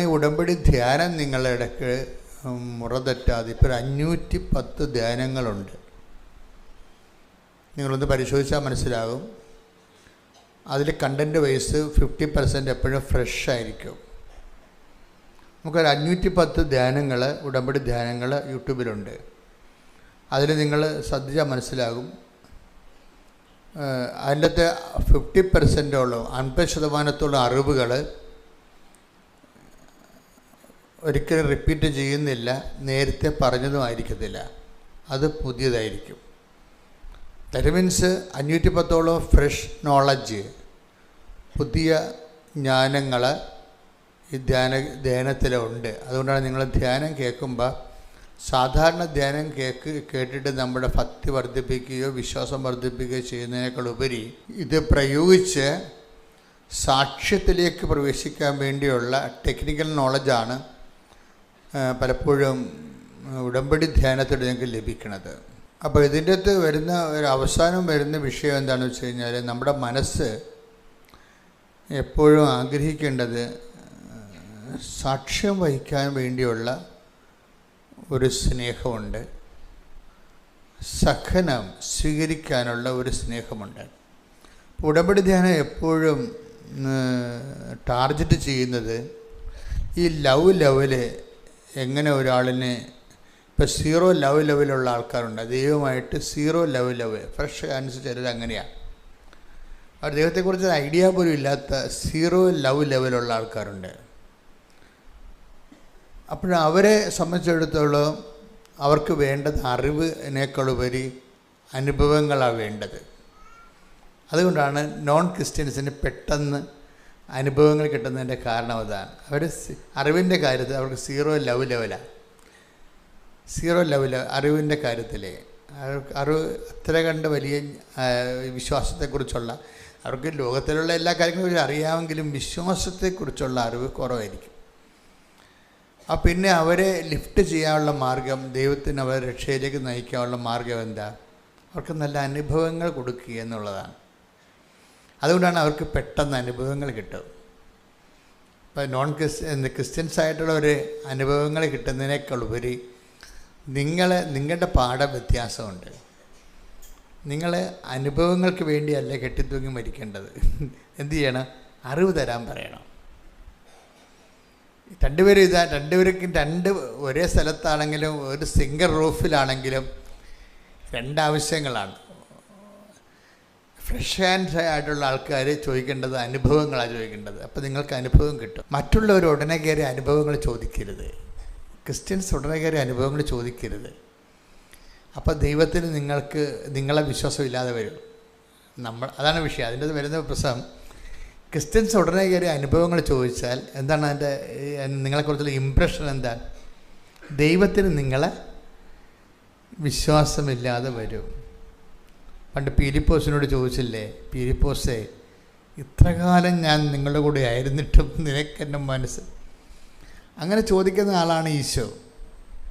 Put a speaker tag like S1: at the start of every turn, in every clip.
S1: ഈ ഉടമ്പടി ധ്യാനം നിങ്ങളുടെ ഇടയ്ക്ക് മുറതെറ്റാതെ ഇപ്പോൾ 510 ധ്യാനങ്ങളുണ്ട്. നിങ്ങളൊന്ന് പരിശോധിച്ചാൽ മനസ്സിലാകും. അതിൽ കണ്ടൻറ്റ് വൈസ് 50% എപ്പോഴും ഫ്രഷ് ആയിരിക്കും. നമുക്കൊരു 510 ധ്യാനങ്ങൾ, ഉടമ്പടി ധ്യാനങ്ങൾ യൂട്യൂബിലുണ്ട്. അതിൽ നിങ്ങൾ ശ്രദ്ധിച്ചാൽ മനസ്സിലാകും. അതിൻ്റെ 50%ഓളം 50% അറിവുകൾ ഒരിക്കലും റിപ്പീറ്റ് ചെയ്യുന്നില്ല, നേരത്തെ പറഞ്ഞതും ആയിരിക്കത്തില്ല, അത് പുതിയതായിരിക്കും. ദാറ്റ് മീൻസ് 510ഓളം ഫ്രഷ് നോളജ്, പുതിയ ജ്ഞാനങ്ങൾ ഈ ധ്യാനത്തിലുണ്ട്. അതുകൊണ്ടാണ് നിങ്ങൾ ധ്യാനം കേൾക്കുമ്പോൾ സാധാരണ ധ്യാനം കേട്ടിട്ട് നമ്മുടെ ഭക്തി വർദ്ധിപ്പിക്കുകയോ വിശ്വാസം വർദ്ധിപ്പിക്കുകയോ ചെയ്യുന്നതിനേക്കാൾ ഉപരി ഇത് പ്രയോഗിച്ച് സാക്ഷ്യത്തിലേക്ക് പ്രവേശിക്കാൻ വേണ്ടിയുള്ള ടെക്നിക്കൽ നോളജാണ് പലപ്പോഴും ഉടമ്പടി ധ്യാനത്തിൽ ഞങ്ങൾക്ക് ലഭിക്കുന്നത്. അപ്പോൾ ഇതിൻ്റെ അകത്ത് വരുന്ന ഒരു അവസാനം വരുന്ന വിഷയം എന്താണെന്ന് വെച്ച് കഴിഞ്ഞാൽ, നമ്മുടെ മനസ്സ് എപ്പോഴും ആഗ്രഹിക്കേണ്ടത് സാക്ഷ്യം വഹിക്കാൻ വേണ്ടിയുള്ള ഒരു സ്നേഹമുണ്ട്, സഹനം സ്വീകരിക്കാനുള്ള ഒരു സ്നേഹമുണ്ട്. ഉടമ്പടി ധ്യാനം എപ്പോഴും ടാർഗറ്റ് ചെയ്യുന്നത് ഈ ലവ് ലെവല് എങ്ങനെ ഒരാളിനെ, ഇപ്പോൾ 0 ലവ് ലെവലുള്ള ആൾക്കാരുണ്ട്, ദൈവമായിട്ട് 0 ലവ് ഫ്രഷ് അനുസരിച്ച് ചിലർ അങ്ങനെയാണ്. അവർ ദൈവത്തെക്കുറിച്ച് ഐഡിയ പോലും ഇല്ലാത്ത 0 ലവ് ലെവലുള്ള ആൾക്കാരുണ്ട്. അപ്പോൾ അവരെ സംബന്ധിച്ചിടത്തോളം അവർക്ക് വേണ്ടത് അറിവിനേക്കാളുപരി അനുഭവങ്ങളാണ് വേണ്ടത്. അതുകൊണ്ടാണ് നോൺ ക്രിസ്ത്യൻസിന് പെട്ടെന്ന് അനുഭവങ്ങൾ കിട്ടുന്നതിൻ്റെ കാരണം അതാണ്. അവർ അറിവിൻ്റെ കാര്യത്തിൽ അവർക്ക് 0 ലവ് ലെവലാണ്. 0 ലവ് അറിവിൻ്റെ കാര്യത്തിൽ അറിവ് അത്ര കണ്ട് വലിയ വിശ്വാസത്തെക്കുറിച്ചുള്ള, അവർക്ക് ലോകത്തിലുള്ള എല്ലാ കാര്യങ്ങളും അറിയാമെങ്കിലും വിശ്വാസത്തെക്കുറിച്ചുള്ള അറിവ് കുറവായിരിക്കും. പിന്നെ അവരെ ലിഫ്റ്റ് ചെയ്യാനുള്ള മാർഗം, ദൈവത്തിന് അവരെ രക്ഷയിലേക്ക് നയിക്കാനുള്ള മാർഗം എന്താ? അവർക്ക് നല്ല അനുഭവങ്ങൾ കൊടുക്കുക എന്നുള്ളതാണ്. അതുകൊണ്ടാണ് അവർക്ക് പെട്ടെന്ന് അനുഭവങ്ങൾ കിട്ടും. ഇപ്പോൾ ക്രിസ്ത്യൻസ് ആയിട്ടുള്ള ഒരു അനുഭവങ്ങൾ കിട്ടുന്നതിനേക്കാൾ ഉപരി നിങ്ങളുടെ പാഠം വ്യത്യാസമുണ്ട്. നിങ്ങൾ അനുഭവങ്ങൾക്ക് വേണ്ടിയല്ല കെട്ടിത്തൂങ്ങി മരിക്കേണ്ടത്. എന്ത് ചെയ്യണം? അറിവ് തരാൻ പറയണം. രണ്ടുപേർക്കും ഒരേ സ്ഥലത്താണെങ്കിലും ഒരു സിംഗിൾ റൂഫിലാണെങ്കിലും 2 ആവശ്യങ്ങളാണ്. ഫ്രഷ് ഹാൻഡ്സ് ആയിട്ടുള്ള ആൾക്കാർ ചോദിക്കേണ്ടത് അനുഭവങ്ങളാണ് ചോദിക്കേണ്ടത്. അപ്പോൾ നിങ്ങൾക്ക് അനുഭവം കിട്ടും. മറ്റുള്ളവർ ഉടനെ കയറി അനുഭവങ്ങൾ ചോദിക്കരുത്. ക്രിസ്ത്യൻസ് ഉടനെ കയറി അനുഭവങ്ങൾ ചോദിക്കരുത്. അപ്പോൾ ദൈവത്തിന് നിങ്ങളെ വിശ്വാസം ഇല്ലാതെ വരും. അതാണ് വിഷയം. അതിൻ്റെ വരുന്ന പ്രശ്നം, ക്രിസ്ത്യൻസ് ഉടനെ കയറി അനുഭവങ്ങൾ ചോദിച്ചാൽ എന്താണ് അതിൻ്റെ നിങ്ങളെക്കുറിച്ചുള്ള ഇമ്പ്രഷൻ? എന്താണ്? ദൈവത്തിന് നിങ്ങളെ വിശ്വാസമില്ലാതെ വരും. പണ്ട് പീലിപ്പോസിനോട് ചോദിച്ചില്ലേ, പീലിപ്പോസേ, ഇത്രകാലം ഞാൻ നിങ്ങളുടെ കൂടെ ആയിരുന്നിട്ടും നിനക്കെന്നെ മനസ്സ്, അങ്ങനെ ചോദിക്കുന്ന ആളാണ് ഈശോ.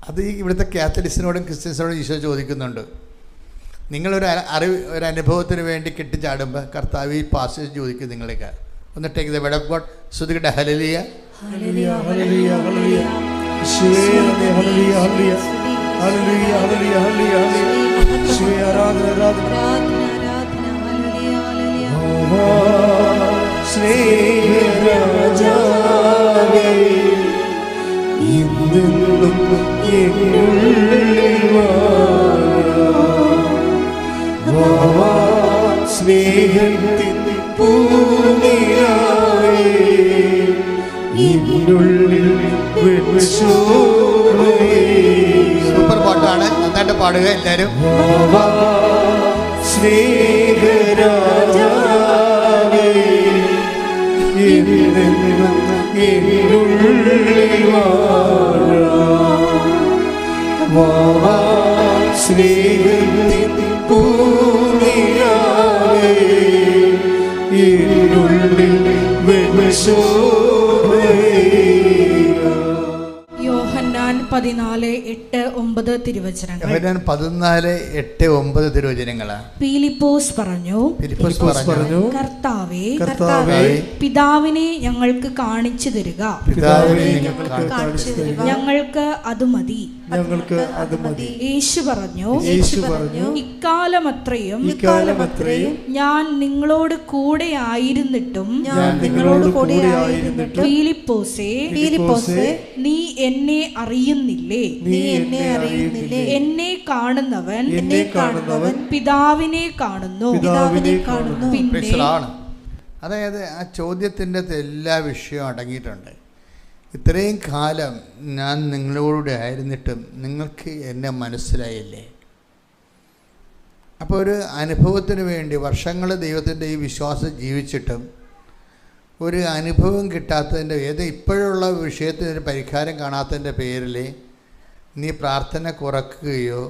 S1: അത് ഇവിടുത്തെ കാത്തലിക്സിനോടും ക്രിസ്ത്യൻസിനോടും ഈശോ ചോദിക്കുന്നുണ്ട്. നിങ്ങളൊരു അനുഭവത്തിന് വേണ്ടി കെട്ടിച്ചാടുമ്പോൾ കർത്താവ് ഈ പാസേജ് ചോദിക്കും നിങ്ങളേക്ക്. ഒന്ന് take the word of God. ശ്രുതികട്ടെ ഹല്ലേലൂയ, ഹല്ലേലൂയ, ഹല്ലേലൂയ, ഹല്ലേലൂയ, യേശുവേ ഹല്ലേലൂയ, ഹല്ലേലൂയ, ഹല്ലേലൂയ, ഹല്ലേലൂയ, ഹല്ലേലൂയ, യേശുവേ ആരാധന, ആരാധന, ആരാധന, ഹല്ലേലൂയ, ഹല്ലേലൂയ. സ്നേഹരാജാവേ, ഇന്നും എന്നുള്ളിൽ വാ, സ്നേഹത്തിൻ പൂനിലാവേ, ഇന്നുള്ളിൽ സൂപ്പർ പാട്ടാണ്, നന്നായിട്ട് പാടുക എല്ലാവരും. സ്നേഹരാജാവേ, എന്നുള്ളിൽ വാ, സ്നേഹത്തിൻ പൂനിലാവേ,
S2: യോഹന്നാൻ 14:8-9 തിരുവചനങ്ങൾ.
S1: യോഹന്നാൻ 14:8-9 തിരുവചനങ്ങളാ.
S2: ഫിലിപ്പോസ് പറഞ്ഞു, കർത്താവേ, പിതാവിനെ ഞങ്ങൾക്ക് കാണിച്ചു തരിക, ഞങ്ങൾക്ക് അത് മതി. യേശു പറഞ്ഞു, ഇക്കാലമത്രയും ഞാൻ നിങ്ങളോട് കൂടെ ആയിരുന്നിട്ടും ഫിലിപ്പോസേ, നീ എന്നെ അറിയുന്നില്ലേ? എന്നെ കാണുന്നവൻ പിതാവിനെ കാണുന്നു. പിന്നെ
S1: അതായത് ആ ചോദ്യത്തിൻ്റെ എല്ലാ വിഷയവും അടങ്ങിയിട്ടുണ്ട്. ഇത്രയും കാലം ഞാൻ നിങ്ങളോട് ആയിരുന്നിട്ടും നിങ്ങൾക്ക് എന്നെ മനസ്സിലായില്ലേ? അപ്പോൾ ഒരു അനുഭവത്തിന് വേണ്ടി വർഷങ്ങൾ ദൈവത്തിൻ്റെ ഈ വിശ്വാസം ജീവിച്ചിട്ടും ഒരു അനുഭവം കിട്ടാത്തതിൻ്റെ ഇപ്പോഴുള്ള വിഷയത്തിന് ഒരു പരിഹാരം കാണാത്തതിൻ്റെ പേരിൽ നീ പ്രാർത്ഥന കുറക്കുകയോ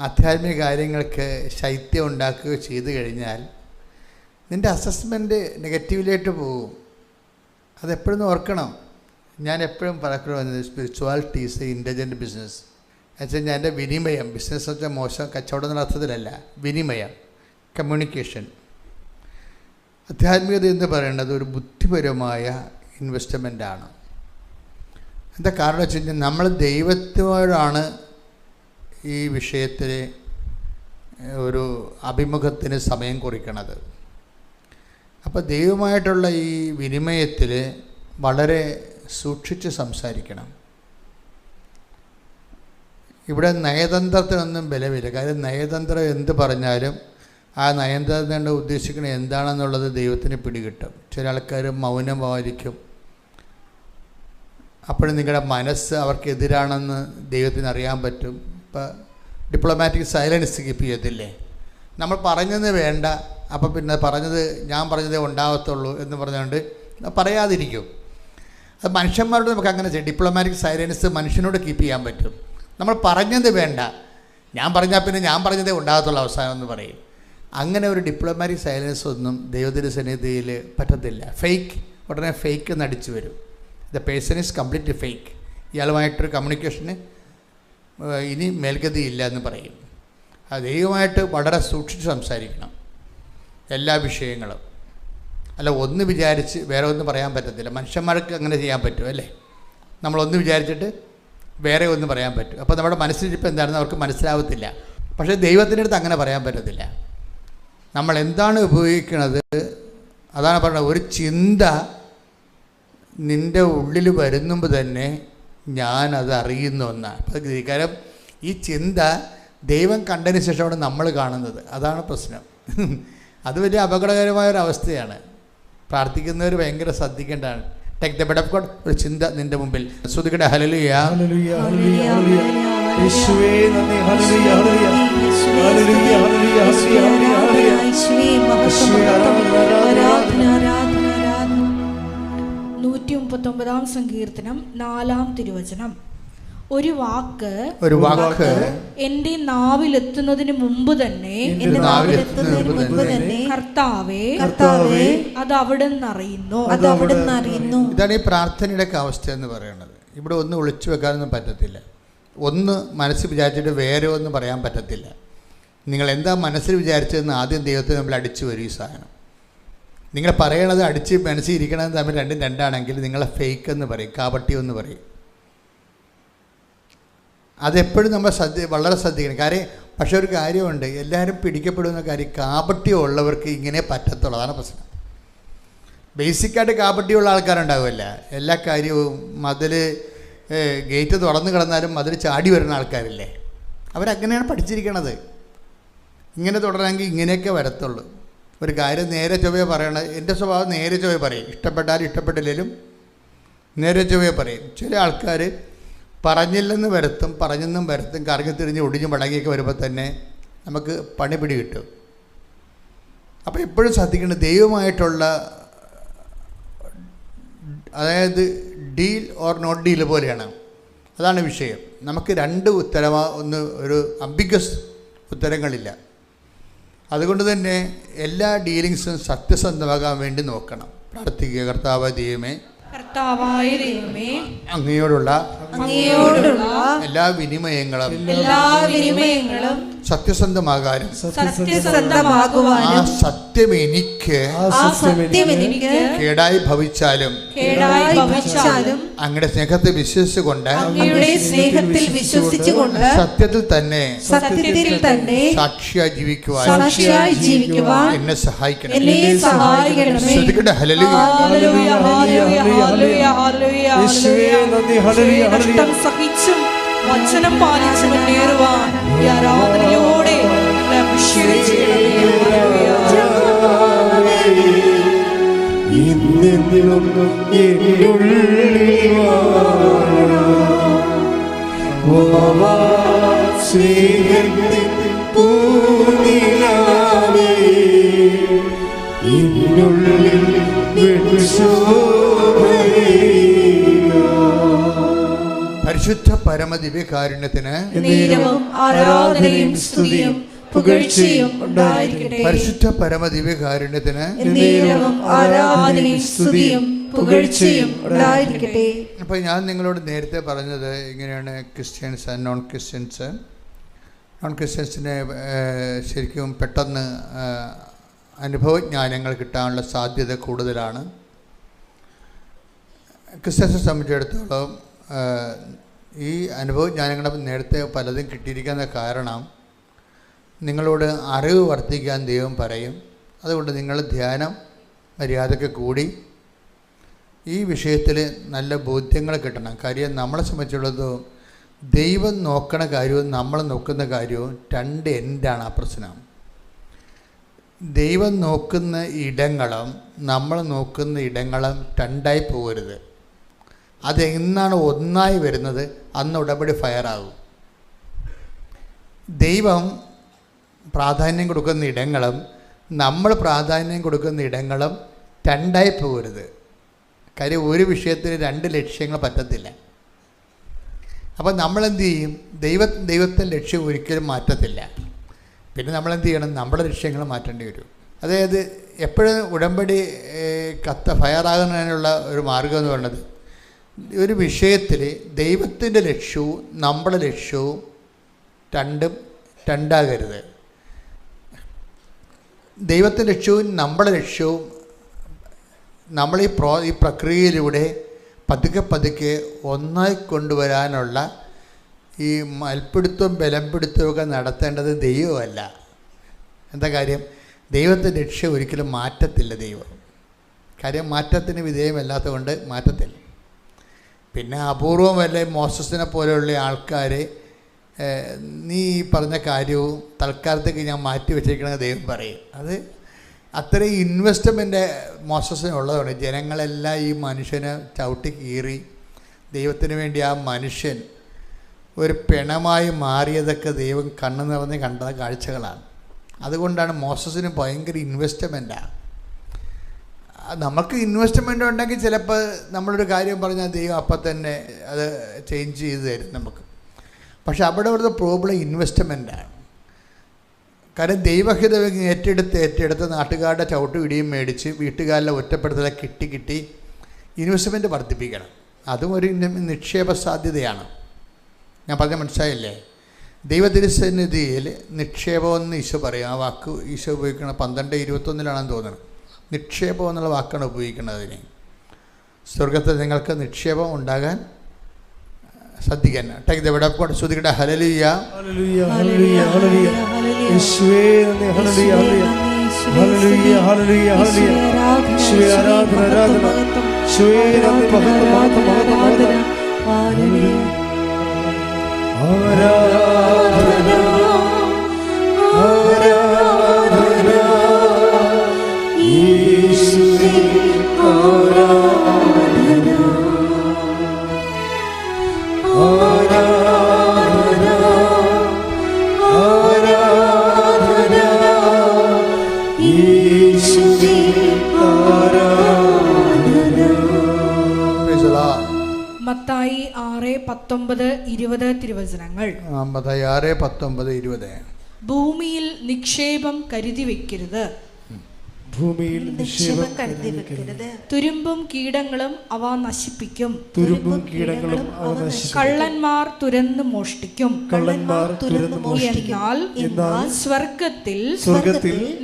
S1: ആധ്യാത്മിക കാര്യങ്ങൾക്ക് ശൈത്യം ഉണ്ടാക്കുകയോ ചെയ്തു കഴിഞ്ഞാൽ നിൻ്റെ അസസ്മെൻറ്റ് നെഗറ്റീവിലേക്ക് പോകും. അതെപ്പോഴും ഓർക്കണം. ഞാൻ എപ്പോഴും പറയപ്പെടുന്നത് spirituality is A intelligent business. എന്നുവെച്ചാൽ ഞാൻ എൻ്റെ വിനിമയം, ബിസിനസ് വെച്ചാൽ മോശം കച്ചവടം എന്ന അർത്ഥത്തിലല്ല, വിനിമയം, കമ്മ്യൂണിക്കേഷൻ. ആധ്യാത്മികത എന്ന് പറയുന്നത് ഒരു ബുദ്ധിപരമായ ഇൻവെസ്റ്റ്മെൻ്റാണ്. എന്താ കാരണം വെച്ച് കഴിഞ്ഞാൽ നമ്മൾ ദൈവത്തോടാണ് ഈ വിഷയത്തിൽ ഒരു അഭിമുഖത്തിന് സമയം കുറിക്കണത്. അപ്പോൾ ദൈവമായിട്ടുള്ള ഈ വിനിമയത്തിൽ വളരെ സൂക്ഷിച്ച് സംസാരിക്കണം. ഇവിടെ നയതന്ത്രത്തിനൊന്നും ബലമില്ല. കാര്യം നയതന്ത്രം എന്ത് പറഞ്ഞാലും ആ നയതന്ത്രം ഉദ്ദേശിക്കുന്നത് എന്താണെന്നുള്ളത് ദൈവത്തിന് പിടികിട്ടും. ചില ആൾക്കാർ മൗനം പാലിക്കും. അപ്പോഴും നിങ്ങളുടെ മനസ്സ് അവർക്കെതിരാണെന്ന് ദൈവത്തിന് അറിയാൻ പറ്റും. ഇപ്പോൾ ഡിപ്ലോമാറ്റിക് സൈലൻസ് കീപ്പ് ചെയ്യത്തില്ലേ? നമ്മൾ പറഞ്ഞത് വേണ്ട, അപ്പോൾ പിന്നെ ഞാൻ പറഞ്ഞതേ ഉണ്ടാകത്തുള്ളൂ എന്ന് പറഞ്ഞുകൊണ്ട് പറയാതിരിക്കും. അത് മനുഷ്യന്മാരോട് നമുക്ക് അങ്ങനെ ചെയ്യാം. ഡിപ്ലോമാറ്റിക് സൈലൻസ് മനുഷ്യനോട് കീപ്പ് ചെയ്യാൻ പറ്റും. നമ്മൾ പറഞ്ഞത് വേണ്ട, ഞാൻ പറഞ്ഞാൽ പിന്നെ ഞാൻ പറഞ്ഞതേ ഉണ്ടാകത്തുള്ളൂ അവസാനം എന്ന് പറയും. അങ്ങനെ ഒരു ഡിപ്ലോമാറ്റിക് സൈലൻസ് ഒന്നും ദൈവത്തിൻ്റെ സന്നിധിയിൽ പറ്റത്തില്ല. ഉടനെ ഫേക്ക് നടിച്ചു വരും. The person is completely fake. ഇയാളുമായിട്ടൊരു കമ്മ്യൂണിക്കേഷന് ഇനി മേൽഗതിയില്ല എന്ന് പറയും. അത് ദൈവമായിട്ട് വളരെ സൂക്ഷിച്ച് സംസാരിക്കണം എല്ലാ വിഷയങ്ങളും. അല്ല ഒന്ന് വിചാരിച്ച് വേറെ ഒന്നും പറയാൻ പറ്റത്തില്ല. മനുഷ്യന്മാർക്ക് അങ്ങനെ ചെയ്യാൻ പറ്റും അല്ലേ? നമ്മളൊന്ന് വിചാരിച്ചിട്ട് വേറെ ഒന്ന് പറയാൻ പറ്റും. അപ്പോൾ നമ്മുടെ മനസ്സിലിരിപ്പ് എന്താണെന്ന് അവർക്ക് മനസ്സിലാവത്തില്ല. പക്ഷേ ദൈവത്തിൻ്റെ അടുത്ത് അങ്ങനെ പറയാൻ പറ്റത്തില്ല. നമ്മൾ എന്താണ് ഉപയോഗിക്കുന്നത് അതാണ് പറയുന്നത്. ഒരു ചിന്ത നിൻ്റെ ഉള്ളിൽ വരുന്നുമ്പോൾ തന്നെ ഞാനത് അറിയുന്ന ഒന്നാണ്. അപ്പോൾ കാരണം ഈ ചിന്ത ദൈവം കണ്ടതിന് ശേഷമാണ് നമ്മൾ കാണുന്നത്. അതാണ് പ്രശ്നം. അത് വലിയ അപകടകരമായൊരവസ്ഥയാണ്. പ്രാർത്ഥിക്കുന്നവർ ഭയങ്കര ശ്രദ്ധിക്കേണ്ടതാണ്. Take the bed of God. ഒരു ചിന്ത നിൻ്റെ മുമ്പിൽ ശ്രുതികട ഹല്ലേലൂയ ഹല്ലേലൂയ ഹല്ലേലൂയ യേശുവേ നന്ദി ഹല്ലേലൂയ ഹല്ലേലൂയ ഹല്ലേലൂയ ഹല്ലേലൂയ ഹല്ലേലൂയ യേശുവേ മഹത്വം ആരാധന ആരാധന ആരാധന.
S2: 139 സങ്കീർത്തനം 4 തിരുവചനം. ഒരു വാക്ക് എന്റെ നാവിലെത്തുന്നതിന് മുമ്പ് തന്നെ കർത്താവേ അത് അവിടുന്ന് അറിയുന്നു.
S1: ഇതാണ് ഈ പ്രാർത്ഥനയുടെ അവസ്ഥ എന്ന് പറയുന്നത്. ഇവിടെ ഒന്നും ഒളിച്ചു വെക്കാനൊന്നും പറ്റത്തില്ല. ഒന്ന് മനസ്സിൽ വിചാരിച്ചിട്ട് വേറെ ഒന്നും പറയാൻ പറ്റത്തില്ല. നിങ്ങൾ എന്താ മനസ്സിൽ വിചാരിച്ചതെന്ന് ആദ്യം ദൈവത്തെ നമ്മൾ അടിച്ചു വരും. ഈ സാധനം നിങ്ങൾ പറയണത് അടിച്ച് മനസ്സിൽ ഇരിക്കണത് തമ്മിൽ രണ്ടാണെങ്കിൽ നിങ്ങളെ ഫേക്ക് എന്ന് പറയും, കാപട്യം പറയും. അതെപ്പോഴും നമ്മൾ വളരെ ശ്രദ്ധിക്കണം. കാര്യം പക്ഷെ ഒരു കാര്യമുണ്ട്, എല്ലാവരും പിടിക്കപ്പെടുന്ന കാര്യം കാപട്യം ഉള്ളവർക്ക് ഇങ്ങനെ പറ്റത്തുള്ളൂ. അതാണ് പ്രശ്നം. ബേസിക്കായിട്ട് കാപട്യമുള്ള ആൾക്കാരുണ്ടാവില്ല. എല്ലാ കാര്യവും മതിൽ ഗേറ്റ് തുറന്നു കിടന്നാലും മതിൽ ചാടി വരുന്ന ആൾക്കാരില്ലേ, അവരങ്ങനെയാണ് പഠിച്ചിരിക്കണത്. ഇങ്ങനെ തുടരണമെങ്കിൽ ഇങ്ങനെയൊക്കെ വരത്തുള്ളൂ. ഒരു കാര്യം നേരെ ചൊവ്വേ പറയണത്. എൻ്റെ സ്വഭാവം നേരെ ചൊവ്വേ പറയും. ഇഷ്ടപ്പെട്ടാലും ഇഷ്ടപ്പെട്ടില്ലെങ്കിലും നേരെ ചൊവ്വേ പറയും. ചില ആൾക്കാർ പറഞ്ഞില്ലെന്ന് വരുത്തും, പറഞ്ഞെന്നും വരുത്തും, കറങ്ങി തിരിഞ്ഞ് ഒടിഞ്ഞ് മടങ്ങിയൊക്കെ വരുമ്പോൾ തന്നെ നമുക്ക് പണിപിടി കിട്ടും. അപ്പോൾ എപ്പോഴും ശ്രദ്ധിക്കേണ്ടത് ദൈവമായിട്ടുള്ള, അതായത് ഡീൽ ഓർ നോട്ട് ഡീൽ പോലെയാണ്. അതാണ് വിഷയം. നമുക്ക് രണ്ട് ഒരു അംബിഗസ് ഉത്തരങ്ങളില്ല. അതുകൊണ്ട് തന്നെ എല്ലാ ഡീലിങ്സും സത്യസന്ധമാകാൻ വേണ്ടി നോക്കണം. പ്രാർത്ഥിക്കുക. കർത്താവായ ദൈവമേ,
S2: കർത്താവായ ദൈവമേ,
S1: അങ്ങയോടുള്ള
S2: അങ്ങയോടുള്ള
S1: എല്ലാ വിനിമയങ്ങളും
S2: സത്യസന്ധമാകാനും
S1: ആ സത്യം എനിക്ക് കേടായി ഭവിച്ചാലും അങ്ങയുടെ സ്നേഹത്തെ വിശ്വസിച്ചുകൊണ്ട് സത്യത്തിൽ തന്നെ സാക്ഷിയായി ജീവിക്കുവാൻ എന്നെ സഹായിക്കണം. ശ്രദ്ധിക്കട്ടെ.
S2: കഷ്ടം സഹിച്ചും വചനം പാലിച്ചു മുന്നേറുവാൻ ഈ ആരാധനയോടെ
S1: പരിശുദ്ധ പരമദിവ്യകാരുണ്യത്തിന്
S2: ആരാധനയും സ്തുതിയും പുകഴ്ചയും ഉണ്ടായിരിക്കട്ടെ.
S1: പരിശുദ്ധ പരമദിവ്യകാരുണ്യത്തിന്
S2: ആരാധനയും സ്തുതിയും പുകഴ്ചയും ഉണ്ടായിരിക്കട്ടെ.
S1: അപ്പോൾ ഞാൻ നിങ്ങളോട് നേരത്തെ പറഞ്ഞത് ഇങ്ങനെയാണ്, Christians and non Christians. Non ക്രിസ്ത്യൻസിന് ശരിക്കും പെട്ടെന്ന് അനുഭവജ്ഞാനങ്ങൾ കിട്ടാനുള്ള സാധ്യത കൂടുതലാണ്. ക്രിസ്ത്യൻസിനെ സംബന്ധിച്ചിടത്തോളം ഈ അനുഭവജ്ഞാനങ്ങൾ നേരത്തെ പലതും കിട്ടിയിരിക്കുന്ന കാരണം നിങ്ങളോട് അറിവ് വർദ്ധിക്കാൻ ദൈവം പറയും. അതുകൊണ്ട് നിങ്ങൾ ധ്യാനം മര്യാദയ്ക്ക് കൂടി ഈ വിഷയത്തിൽ നല്ല ബോധ്യങ്ങൾ കിട്ടണം. കാര്യം നമ്മളെ സംബന്ധിച്ചുള്ളതും ദൈവം നോക്കണ കാര്യവും നമ്മൾ നോക്കുന്ന കാര്യവും രണ്ട് എൻഡാണ് ആ പ്രശ്നം. ദൈവം നോക്കുന്ന ഇടങ്ങളും നമ്മൾ നോക്കുന്ന ഇടങ്ങളും രണ്ടായി പോകരുത്. അതെന്നാണ് ഒന്നായി വരുന്നത് അന്ന് ഉടമ്പടി ഫയറാകും. ദൈവം പ്രാധാന്യം കൊടുക്കുന്ന ഇടങ്ങളും നമ്മൾ പ്രാധാന്യം കൊടുക്കുന്ന ഇടങ്ങളും രണ്ടായി പോകരുത്. കാര്യം ഒരു വിഷയത്തിന് രണ്ട് ലക്ഷ്യങ്ങൾ പറ്റത്തില്ല. അപ്പോൾ നമ്മളെന്ത് ചെയ്യും? ദൈവത്തെ ലക്ഷ്യം ഒരിക്കലും മാറ്റത്തില്ല. പിന്നെ നമ്മളെന്ത് ചെയ്യണം? നമ്മുടെ ലക്ഷ്യങ്ങൾ മാറ്റേണ്ടി വരും. അതായത് എപ്പോഴും ഉടമ്പടി ഫയറാകുന്നതിനുള്ള ഒരു മാർഗം എന്ന് പറയുന്നത്, ഒരു വിഷയത്തിൽ ദൈവത്തിൻ്റെ ലക്ഷ്യവും നമ്മുടെ ലക്ഷ്യവും രണ്ടും രണ്ടാകരുത്. ദൈവത്തിൻ്റെ ലക്ഷ്യവും നമ്മുടെ ലക്ഷ്യവും നമ്മൾ ഈ പ്രക്രിയയിലൂടെ പതുക്കെ ഒന്നായി കൊണ്ടുവരാനുള്ള ഈ മൽപ്പിടുത്തവും ബലംപിടുത്തമൊക്കെ നടത്തേണ്ടത് ദൈവമല്ല. എന്താ കാര്യം? ദൈവത്തിൻ്റെ ലക്ഷ്യം ഒരിക്കലും മാറ്റത്തില്ല ദൈവം. കാര്യം മാറ്റത്തിന് വിധേയമല്ലാത്തത് കൊണ്ട് മാറ്റത്തില്ല. പിന്നെ അപൂർവമല്ലേ മോസസിനെ പോലെയുള്ള ആൾക്കാർ നീ ഈ പറഞ്ഞ കാര്യവും തൽക്കാലത്തേക്ക് ഞാൻ മാറ്റി വെച്ചിരിക്കണമെന്ന് ദൈവം പറയും. അത് അത്രയും ഇൻവെസ്റ്റ്മെൻ്റ് മോസസിനുള്ളതാണ്. ജനങ്ങളെല്ലാം ഈ മനുഷ്യനെ ചവിട്ടി കീറി ദൈവത്തിന് വേണ്ടി ആ മനുഷ്യൻ ഒരു പിണമായി മാറിയതൊക്കെ ദൈവം കണ്ണു നിറഞ്ഞ് കണ്ട കാഴ്ചകളാണ്. അതുകൊണ്ടാണ് മോസസിന് ഭയങ്കര ഇൻവെസ്റ്റ്മെൻറ്റാണ്. നമുക്ക് ഇൻവെസ്റ്റ്മെൻ്റ് ഉണ്ടെങ്കിൽ ചിലപ്പോൾ നമ്മളൊരു കാര്യം പറഞ്ഞാൽ ദൈവം അപ്പം തന്നെ അത് ചേഞ്ച് ചെയ്ത് തരും നമുക്ക്. പക്ഷെ അവിടുത്തെ പ്രോബ്ലം ഇൻവെസ്റ്റ്മെൻറ്റാണ്. കാരണം ദൈവഹിതം ഏറ്റെടുത്ത് നാട്ടുകാരുടെ ചവിട്ടുപിടിയും മേടിച്ച് വീട്ടുകാരിലെ ഒറ്റപ്പെടുത്തലെ കിട്ടി ഇൻവെസ്റ്റ്മെൻറ്റ് വർദ്ധിപ്പിക്കണം. അതും ഒരു നിക്ഷേപ സാധ്യതയാണ്. ഞാൻ പറഞ്ഞ മനസ്സിലായില്ലേ? ദൈവതിരുസന്നിധിയിൽ നിക്ഷേപമെന്ന് ഈശോ പറയും. ആ വാക്ക് ഈശോ ഉപയോഗിക്കണം 12:21 തോന്നുന്നത്. നിക്ഷേപം എന്നുള്ള വാക്കാണ് ഉപയോഗിക്കുന്നത്. അതിന് സ്വർഗത്തിൽ നിങ്ങൾക്ക് നിക്ഷേപം ഉണ്ടാകാൻ ശ്രദ്ധിക്കാൻ. Take the word of God. ശ്രുതിക്കട്ടെ. ഹല്ലേലൂയ ഹല്ലേലൂയ ഹല്ലേലൂയ ഹല്ലേലൂയ. യേശുവേ നന്ദി. ഹല്ലേലൂയ ഹല്ലേലൂയ ഹല്ലേലൂയ ഹല്ലേലൂയ. യേശുവേ ആരാധന ആരാധന. യേശുവേ നന്ദി. മഹത്വം മഹത്വം മഹത്വം മഹത്വം. ഹല്ലേലൂയ ആരാധന ആരാധന യേശുവേ ആരാധന ആരാധന ആരാധന യേശുവേ ആരാധന.
S2: മത്തായി 6:19-20 തിരുവചനങ്ങൾ.
S1: മത്തായി 6:19-20.
S2: ഭൂമിയിൽ നിക്ഷേപം കരുതി വെക്കരുത്,
S3: ഭൂമിയിൽ നിക്ഷേപം കരുതി വെക്കരുത്.
S2: തുരുമ്പും കീടങ്ങളും അവ നശിപ്പിക്കും.
S3: തുരുമ്പും കീടങ്ങളും അവ നശിപ്പിക്കും.
S2: കള്ളന്മാർ തുരന്ന് മോഷ്ടിക്കും.
S3: കള്ളന്മാർ തുരന്ന് മോഷ്ടിക്കും.
S2: എന്നാൽ സ്വർഗത്തിൽ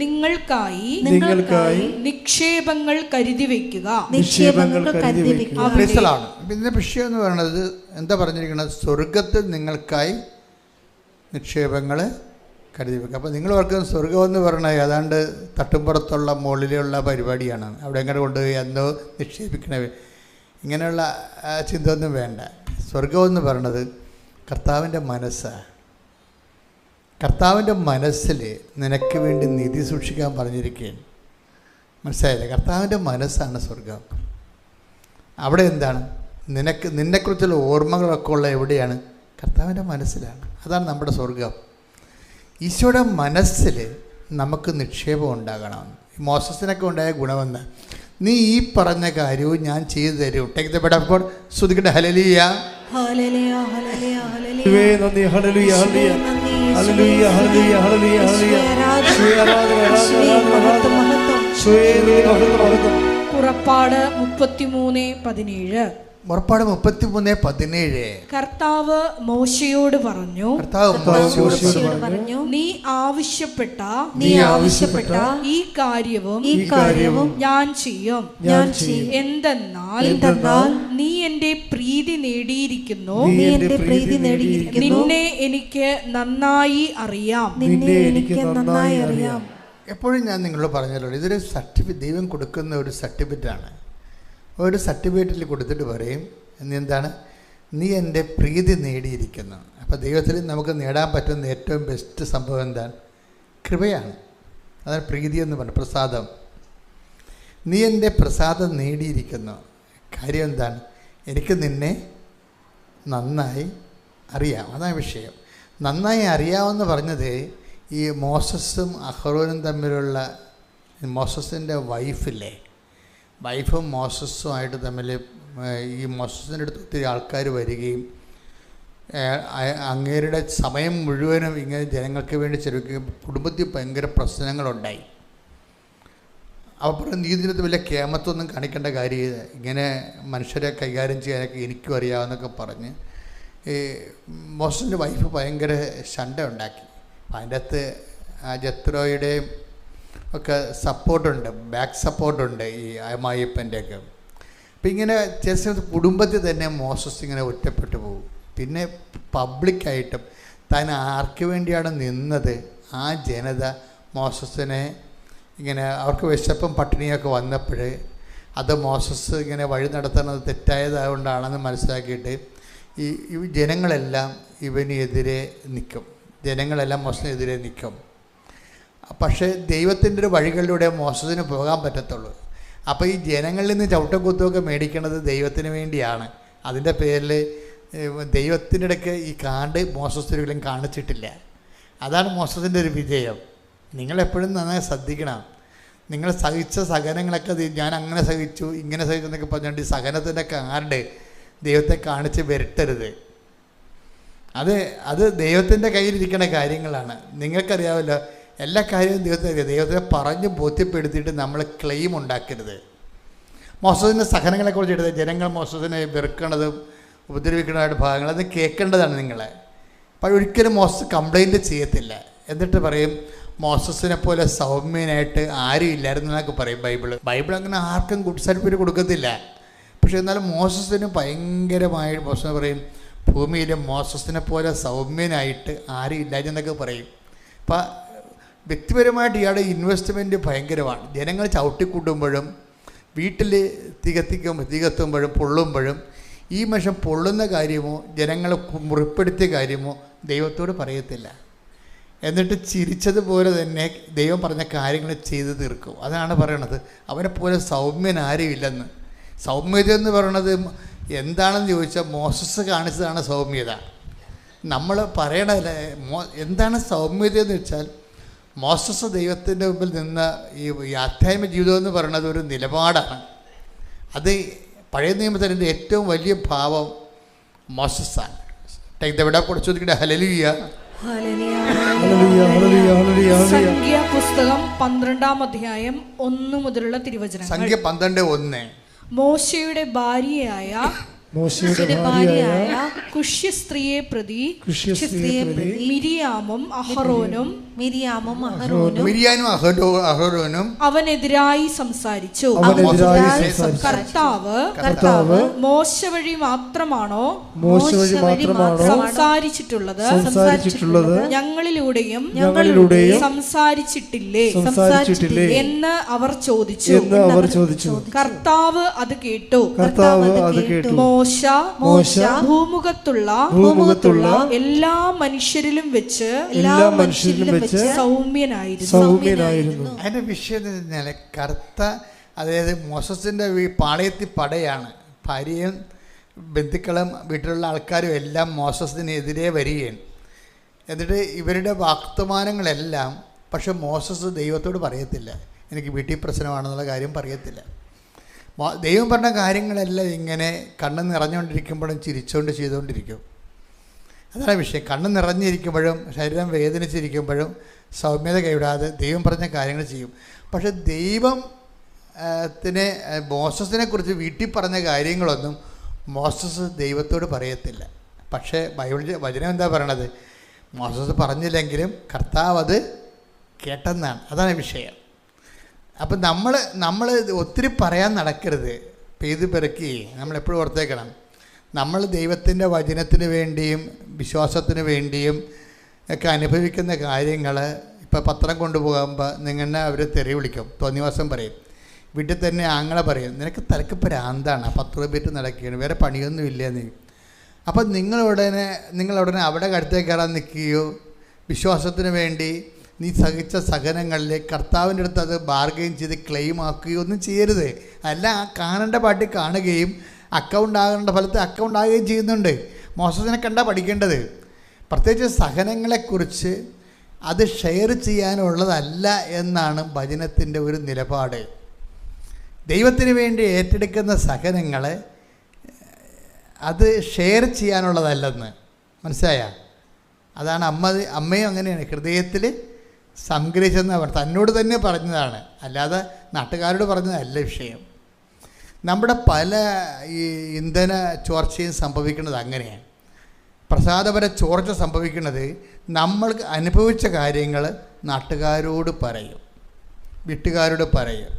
S2: നിങ്ങൾക്കായി നിക്ഷേപങ്ങൾ കരുതി വെക്കുക.
S3: നിക്ഷേപങ്ങൾ കരുതി വെക്കുക.
S1: ഇതിന്റെ വിഷയം എന്ന് പറയുന്നത് എന്താ പറഞ്ഞിരിക്കുന്നത്? സ്വർഗത്തിൽ നിങ്ങൾക്കായി നിക്ഷേപങ്ങൾ കരുതി വെക്കുക. അപ്പോൾ നിങ്ങൾ ഓർക്കുന്ന സ്വർഗം എന്ന് പറഞ്ഞാൽ ഏതാണ്ട് തട്ടുംപുറത്തുള്ള മുകളിലുള്ള പരിപാടിയാണ്. അവിടെ എങ്ങനെ കൊണ്ടുപോയി എന്തോ നിക്ഷേപിക്കണേ, ഇങ്ങനെയുള്ള ചിന്ത ഒന്നും വേണ്ട. സ്വർഗം എന്ന് പറയുന്നത് കർത്താവിൻ്റെ മനസ്സാണ്. കർത്താവിൻ്റെ മനസ്സിൽ നിനക്ക് വേണ്ടി നിധി സൂക്ഷിക്കാൻ പറഞ്ഞിരിക്കുകയാണ്. മനസ്സിലായില്ലേ? കർത്താവിൻ്റെ മനസ്സാണ് സ്വർഗം. അവിടെ എന്താണ്? നിന്നെക്കുറിച്ചുള്ള ഓർമ്മകളൊക്കെ ഉള്ള എവിടെയാണ്? കർത്താവിൻ്റെ മനസ്സിലാണ്. അതാണ് നമ്മുടെ സ്വർഗം. ഈശോയുടെ മനസ്സിൽ നമുക്ക് നിക്ഷേപം ഉണ്ടാകണം. മോസസിനൊക്കെ ഉണ്ടായ ഗുണമെന്ന്, നീ ഈ പറഞ്ഞ കാര്യവും ഞാൻ ചെയ്തു തരും. Take the bed of God. സ്തുതിക്കട്ടെ. ഹല്ലേലൂയ,
S2: ഹല്ലേലൂയ, ഹല്ലേലൂയ, ഹല്ലേലൂയ.
S3: നന്ദി. ഹല്ലേലൂയ, ഹല്ലേലൂയ, ഹല്ലേലൂയ, ഹല്ലേലൂയ, ഹല്ലേലൂയ, ഹല്ലേലൂയ.
S2: പുറപ്പാട് 33:17.
S1: പുറപ്പാട് 33:17.
S2: കർത്താവ് മോശയോട് പറഞ്ഞു, നീ ആവശ്യപ്പെട്ട ഈ കാര്യവും ഞാൻ ചെയ്യും. എന്തെന്നാൽ നീ എന്റെ പ്രീതി നേടിയിരിക്കുന്നു. നിന്നെ എനിക്ക് നന്നായി അറിയാം.
S1: എപ്പോഴും ഞാൻ നിങ്ങളോട് പറഞ്ഞല്ലോ, ഇതൊരു സർട്ടിഫിക്കറ്റ്, ദൈവം കൊടുക്കുന്ന ഒരു സർട്ടിഫിക്കറ്റാണ്. ഒരു സർട്ടിഫിക്കറ്റിൽ കൊടുത്തിട്ട് പറയും എന്താണ്? നീ എൻ്റെ പ്രീതി നേടിയിരിക്കുന്നു. അപ്പോൾ ദൈവത്തിൽ നമുക്ക് നേടാൻ പറ്റുന്ന ഏറ്റവും ബെസ്റ്റ് സംഭവം എന്താണ്? കൃപയാണ്. അതാണ് പ്രീതി എന്ന് പറഞ്ഞത്, പ്രസാദം. നീ എൻ്റെ പ്രസാദം നേടിയിരിക്കുന്നു. കാര്യം എന്താണ്? എനിക്ക് നിന്നെ നന്നായി അറിയാം. അതാണ് വിഷയം. നന്നായി അറിയാമെന്ന് പറഞ്ഞത് ഈ മോസസും അഹ്റോനും തമ്മിലുള്ള, മോസസിൻ്റെ വൈഫും മോസസുമായിട്ട് തമ്മിൽ ഈ മോസസിൻ്റെ അടുത്ത് ഒത്തിരി ആൾക്കാർ വരികയും അങ്ങേരുടെ സമയം മുഴുവനും ഇങ്ങനെ ജനങ്ങൾക്ക് വേണ്ടി ചെലവഴിക്കുകയും കുടുംബത്തിൽ ഭയങ്കര പ്രശ്നങ്ങളുണ്ടായി. അപ്പോൾ നീതിനകത്ത് വലിയ കേമത്തൊന്നും കാണിക്കേണ്ട കാര്യമില്ല, ഇങ്ങനെ മനുഷ്യരെ കൈകാര്യം ചെയ്യാനൊക്കെ എനിക്കും അറിയാമെന്നൊക്കെ പറഞ്ഞ് ഈ മോസസിൻ്റെ വൈഫ് ഭയങ്കര ശണ്ട ഉണ്ടാക്കി. അതിൻ്റെ അകത്ത് ജത്രോയുടെയും ഒക്കെ സപ്പോർട്ടുണ്ട്, ബാക്ക് സപ്പോർട്ടുണ്ട് ഈ അമ്മായിയപ്പൻ്റെയൊക്കെ. അപ്പം ഇങ്ങനെ ചില കുടുംബത്തിൽ തന്നെ മോസസ് ഇങ്ങനെ ഒറ്റപ്പെട്ടു പോകും. പിന്നെ പബ്ലിക്കായിട്ടും താൻ ആർക്ക് വേണ്ടിയാണ് നിന്നത് ആ ജനത മോസസിനെ ഇങ്ങനെ, അവർക്ക് വിശപ്പും പട്ടിണിയൊക്കെ വന്നപ്പോൾ അത് മോസസ് ഇങ്ങനെ വഴി നടത്തുന്നത് തെറ്റായതുകൊണ്ടാണെന്ന് മനസ്സിലാക്കിയിട്ട് ഈ ജനങ്ങളെല്ലാം ഇവനെതിരെ നിൽക്കും. ജനങ്ങളെല്ലാം മോസസിനെതിരെ നിൽക്കും. പക്ഷേ ദൈവത്തിൻ്റെ ഒരു വഴികളിലൂടെ മോസസിന് പോകാൻ പറ്റത്തുള്ളൂ. അപ്പോൾ ഈ ജനങ്ങളിൽ നിന്ന് ചവിട്ടും കുത്തുമൊക്കെ മേടിക്കുന്നത് ദൈവത്തിന് വേണ്ടിയാണ്. അതിൻ്റെ പേരിൽ ദൈവത്തിൻ്റെ ഇടയ്ക്ക് ഈ കാണ്ട് മോസസിലും കാണിച്ചിട്ടില്ല. അതാണ് മോസസിൻ്റെ ഒരു വിജയം. നിങ്ങളെപ്പോഴും നന്നായി ശ്രദ്ധിക്കണം. നിങ്ങൾ സഹിച്ച സഹനങ്ങളൊക്കെ ഞാൻ അങ്ങനെ സഹിച്ചു ഇങ്ങനെ സഹിച്ചു എന്നൊക്കെ പറഞ്ഞുകൊണ്ട് ഈ സഹനത്തിൻ്റെ കാർഡ് ദൈവത്തെ കാണിച്ച് വരട്ടരുത്. അത് ദൈവത്തിൻ്റെ കയ്യിലിരിക്കുന്ന കാര്യങ്ങളാണ്. നിങ്ങൾക്കറിയാമല്ലോ, എല്ലാ കാര്യവും ദൈവത്തെ പറഞ്ഞ് ബോധ്യപ്പെടുത്തിയിട്ട് നമ്മൾ ക്ലെയിം ഉണ്ടാക്കരുത്. മോസസിൻ്റെ സഹനങ്ങളെക്കുറിച്ച് എടുത്ത് ജനങ്ങൾ മോസസിനെ വെറുക്കണതും ഉപദ്രവിക്കുന്നതായിട്ട് ഭാഗങ്ങൾ അത് കേൾക്കേണ്ടതാണ് നിങ്ങളെ. അപ്പോൾ ഒരിക്കലും മോസസ് കംപ്ലൈൻറ്റ് ചെയ്യത്തില്ല. എന്നിട്ട് പറയും മോസസിനെ പോലെ സൗമ്യനായിട്ട് ആരും ഇല്ലായിരുന്നു എന്നൊക്കെ പറയും ബൈബിൾ അങ്ങനെ ആർക്കും ഗുഡ് സർട്ടിഫിക്കറ്റ് കൊടുക്കത്തില്ല. പക്ഷേ എന്നാലും മോസസിന് ഭയങ്കരമായി മോസസ് പറയും ഭൂമിയിലെ മോസസിനെ പോലെ സൗമ്യനായിട്ട് ആരും ഇല്ലാഞ്ഞെന്നൊക്കെ പറയും. അപ്പം വ്യക്തിപരമായിട്ട് ഇയാളുടെ ഇൻവെസ്റ്റ്മെൻറ്റ് ഭയങ്കരമാണ്. ജനങ്ങൾ ചവിട്ടിക്കൂട്ടുമ്പോഴും വീട്ടിൽ തികത്തുമ്പോഴും പൊള്ളുമ്പോഴും ഈ മനുഷ്യൻ പൊള്ളുന്ന കാര്യമോ ജനങ്ങളെ മുറിപ്പെടുത്തിയ കാര്യമോ ദൈവത്തോട് പറയത്തില്ല. എന്നിട്ട് ചിരിച്ചതുപോലെ തന്നെ ദൈവം പറഞ്ഞ കാര്യങ്ങൾ ചെയ്തു തീർക്കും. അതാണ് പറയണത്, അവനെപ്പോലെ സൗമ്യൻ ആരും ഇല്ലെന്ന്. സൗമ്യത എന്ന് പറയണത് എന്താണെന്ന് ചോദിച്ചാൽ മോസസ് കാണിച്ചതാണ് സൗമ്യത. നമ്മൾ പറയണല്ലേ എന്താണ് സൗമ്യത എന്ന് വെച്ചാൽ, മോസസ് ദൈവത്തിൻ്റെ മുമ്പിൽ നിന്ന ഈ ആധ്യാത്മിക ജീവിതം എന്ന് പറയുന്നത് ഒരു നിലപാടാണ്. അത് പഴയ നിയമത്തിൻ്റെ ഏറ്റവും വലിയ ഭാവം മോസസ്സാണ്. Take the bed of God. ഹല്ലേലൂയ,
S2: സംഖ്യ പുസ്തകം 12-ാം അധ്യായം 1 മുതലുള്ള തിരുവചനങ്ങൾ.
S1: സംഖ്യ 12:1.
S2: മോശയുടെ ഭാര്യയായ കുഷ്യ സ്ത്രീയെ പ്രതി മിരിയാമും അഹറോനും അവനെതിരായി സംസാരിച്ചു. കർത്താവ് മോശ വഴി മാത്രമാണോ സംസാരിച്ചിട്ടുള്ളത്? ഞങ്ങളിലൂടെയും സംസാരിച്ചിട്ടില്ലേ എന്ന് അവർ ചോദിച്ചു. കർത്താവ് അത് കേട്ടു. മോശ ഭൂമുഖത്തുള്ള എല്ലാ മനുഷ്യരിലും വെച്ച് സൗമ്യനായിരുന്നു.
S1: അതിന്റെ വിഷയം അതായത് മോസസിന്റെ പാളയത്തിൽ പടയാണ്. ഭാര്യയും ബന്ധുക്കളും വീട്ടിലുള്ള ആൾക്കാരും എല്ലാം മോസസിനെതിരെ വരികയാണ്. എന്നിട്ട് ഇവരുടെ വർത്തമാനങ്ങളെല്ലാം, പക്ഷെ മോസസ് ദൈവത്തോട് പറയത്തില്ല, എനിക്ക് വീട്ടിൽ പ്രശ്നമാണെന്നുള്ള കാര്യം പറയത്തില്ല. ദൈവം പറഞ്ഞ കാര്യങ്ങളെല്ലാം ഇങ്ങനെ കണ്ണ് നിറഞ്ഞുകൊണ്ടിരിക്കുമ്പോഴും ചിരിച്ചുകൊണ്ട് ചെയ്തുകൊണ്ടിരിക്കും. അതാണ് വിഷയം. കണ്ണ് നിറഞ്ഞിരിക്കുമ്പോഴും ശരീരം വേദനിച്ചിരിക്കുമ്പോഴും സൗമ്യത കൈവിടാതെ ദൈവം പറഞ്ഞ കാര്യങ്ങൾ ചെയ്യും. പക്ഷെ ദൈവത്തിന് മോസസിനെ കുറിച്ച് വീട്ടിൽ പറഞ്ഞ കാര്യങ്ങളൊന്നും മോസസ് ദൈവത്തോട് പറയത്തില്ല. പക്ഷേ വചനം എന്താ പറയണത്? മോസസ് പറഞ്ഞില്ലെങ്കിലും കർത്താവ് അത് കേട്ടെന്നാണ്. അതാണ് വിഷയം. അപ്പം നമ്മൾ ഒത്തിരി പറയാൻ നടക്കരുത്. പെയ്ത് പെറുക്കി നമ്മളെപ്പോഴും ഓർത്തേക്കണം, നമ്മൾ ദൈവത്തിൻ്റെ വചനത്തിന് വേണ്ടിയും വിശ്വാസത്തിന് വേണ്ടിയും ഒക്കെ അനുഭവിക്കുന്ന കാര്യങ്ങൾ. ഇപ്പോൾ പത്രം കൊണ്ടുപോകുമ്പോൾ നിങ്ങളെ അവർ തെറി വിളിക്കും, തോന്നിവാസം പറയും. വീട്ടിൽ തന്നെ ആങ്ങളെ പറയും, നിനക്ക് തലക്ക് ഭ്രാന്താണ്, 10 രൂപ നടക്കുകയാണ്, വേറെ പണിയൊന്നും ഇല്ലെന്ന്. അപ്പം നിങ്ങളുടനെ അവിടെ കടുത്തേക്ക് കയറാൻ നിൽക്കുകയോ വിശ്വാസത്തിന് വേണ്ടി നീ സഹിച്ച സഹനങ്ങളിൽ കർത്താവിൻ്റെ അടുത്ത് അത് ബാർഗെയിൻ ചെയ്ത് ക്ലെയിം ആക്കുകയോ ഒന്നും ചെയ്യരുത്. അല്ല, ആ കാണേണ്ട പാട്ടി കാണുകയും അക്കൗണ്ട് ആകേണ്ട ഫലത്ത് അക്കൗണ്ട് ആകുകയും ചെയ്യുന്നുണ്ട്. മോസസിനെ കണ്ടാ പഠിക്കേണ്ടത്. പ്രത്യേകിച്ച് സഹനങ്ങളെക്കുറിച്ച് അത് ഷെയർ ചെയ്യാനുള്ളതല്ല എന്നാണ് വചനത്തിൻ്റെ ഒരു നിലപാട്. ദൈവത്തിന് വേണ്ടി ഏറ്റെടുക്കുന്ന സഹനങ്ങൾ അത് ഷെയർ ചെയ്യാനുള്ളതല്ലെന്ന് മനസ്സിലായ? അതാണ് അമ്മയും അങ്ങനെയാണ് ഹൃദയത്തിൽ സംഗ്രഹിച്ചെന്ന് തന്നോട് തന്നെ പറഞ്ഞതാണ്, അല്ലാതെ നാട്ടുകാരോട് പറഞ്ഞതല്ല വിഷയം. നമ്മുടെ പല ഈ ഇന്ധന ചോർച്ചയും സംഭവിക്കുന്നത് അങ്ങനെയാണ്. പ്രസാദപര ചോർച്ച സംഭവിക്കുന്നത് നമ്മൾ അനുഭവിച്ച കാര്യങ്ങൾ നാട്ടുകാരോട് പറയും, വീട്ടുകാരോട് പറയും.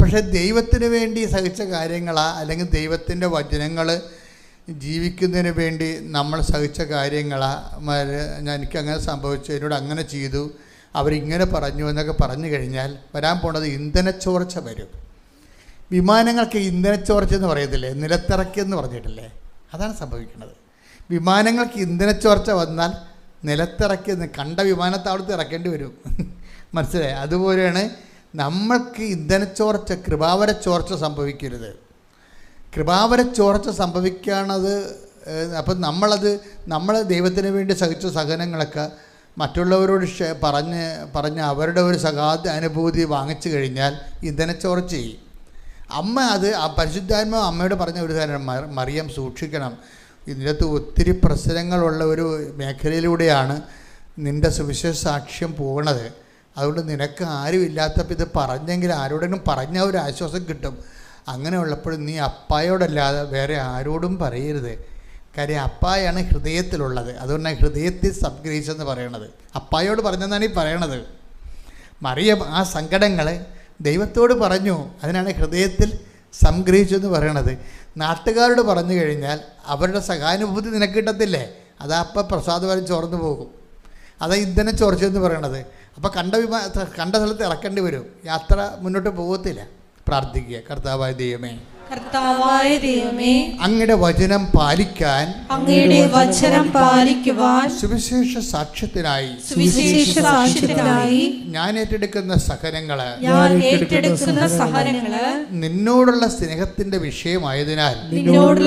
S1: പക്ഷേ ദൈവത്തിന് വേണ്ടി സഹിച്ച കാര്യങ്ങളാ, അല്ലെങ്കിൽ ദൈവത്തിൻ്റെ വചനങ്ങൾ ജീവിക്കുന്നതിന് വേണ്ടി നമ്മൾ സഹിച്ച കാര്യങ്ങളാ, എനിക്കങ്ങനെ സംഭവിച്ചു, എന്നോട് അങ്ങനെ ചെയ്തു, അവരിങ്ങനെ പറഞ്ഞു എന്നൊക്കെ പറഞ്ഞു കഴിഞ്ഞാൽ വരാൻ പോണത് ഇന്ധനച്ചോർച്ച വരും. വിമാനങ്ങൾക്ക് ഇന്ധനച്ചോർച്ച എന്ന് പറയത്തില്ലേ, നിലത്തിറക്കിയെന്ന് പറഞ്ഞിട്ടില്ലേ? അതാണ് സംഭവിക്കുന്നത്. വിമാനങ്ങൾക്ക് ഇന്ധനച്ചോർച്ച വന്നാൽ നിലത്തിറക്കിയെന്ന് കണ്ട വിമാനത്താവളത്ത് ഇറക്കേണ്ടി വരും. മനസ്സിലായി? അതുപോലെയാണ് നമ്മൾക്ക് ഇന്ധനച്ചോർച്ച, കൃപാവര ചോർച്ച സംഭവിക്കരുത്. കൃപാവര ചോർച്ച സംഭവിക്കുകയാണത്. അപ്പം നമ്മൾ ദൈവത്തിന് വേണ്ടി സഹിച്ച സഹനങ്ങളൊക്കെ മറ്റുള്ളവരോട് പറഞ്ഞ് അവരുടെ ഒരു സഹായ അനുഭൂതി വാങ്ങിച്ചു കഴിഞ്ഞാൽ ഇന്ധനച്ചോർച്ച ചെയ്യും. പരിശുദ്ധാത്മാവ് അമ്മയോട് പറഞ്ഞ ഒരു കാര്യം, മറിയം സൂക്ഷിക്കണം, ഇതിനകത്ത് ഒത്തിരി പ്രശ്നങ്ങളുള്ള ഒരു മേഖലയിലൂടെയാണ് നിൻ്റെ സുവിശേഷ സാക്ഷ്യം പോകണത്. അതുകൊണ്ട് നിനക്ക് ആരും ഇല്ലാത്തപ്പോൾ ഇത് പറഞ്ഞെങ്കിൽ ആരോടെങ്കിലും പറഞ്ഞാൽ ഒരു ആശ്വാസം കിട്ടും. അങ്ങനെ ഉള്ളപ്പോൾ നീ അപ്പായോടല്ലാതെ വേറെ ആരോടും പറയരുത്. കാര്യം അപ്പായാണ് ഹൃദയത്തിലുള്ളത്. അതുകൊണ്ടാണ് ഹൃദയത്തിൽ സംഗ്രഹിച്ചെന്ന് പറയണത്. അപ്പായോട് പറഞ്ഞെന്നാണ് ഈ പറയണത്. മറിയം ആ സങ്കടങ്ങൾ ദൈവത്തോട് പറഞ്ഞു, അതിനാണ് ഹൃദയത്തിൽ സംഗ്രഹിച്ചെന്ന് പറയണത്. നാട്ടുകാരോട് പറഞ്ഞു കഴിഞ്ഞാൽ അവരുടെ സഹാനുഭൂതി നിനക്ക് കിട്ടത്തില്ലേ? അതാ അപ്പം പ്രസാദപരം ചോർന്നു പോകും. അതാ ഇന്ധന ചോർച്ചയെന്ന് പറയണത്. അപ്പോൾ കണ്ട സ്ഥലത്ത് ഇറക്കേണ്ടി വരും, യാത്ര മുന്നോട്ട് പോകത്തില്ല. പ്രാർത്ഥിക്കുക. കർത്താവായ ദൈവമേ, അങ്ങയുടെ വചനം പാലിക്കാൻ, സുവിശേഷ സാക്ഷ്യത്തിനായി ഞാൻ ഏറ്റെടുക്കുന്ന സഹനങ്ങള് നിന്നോടുള്ള സ്നേഹത്തിന്റെ വിഷയമായതിനാൽ നിന്നോട്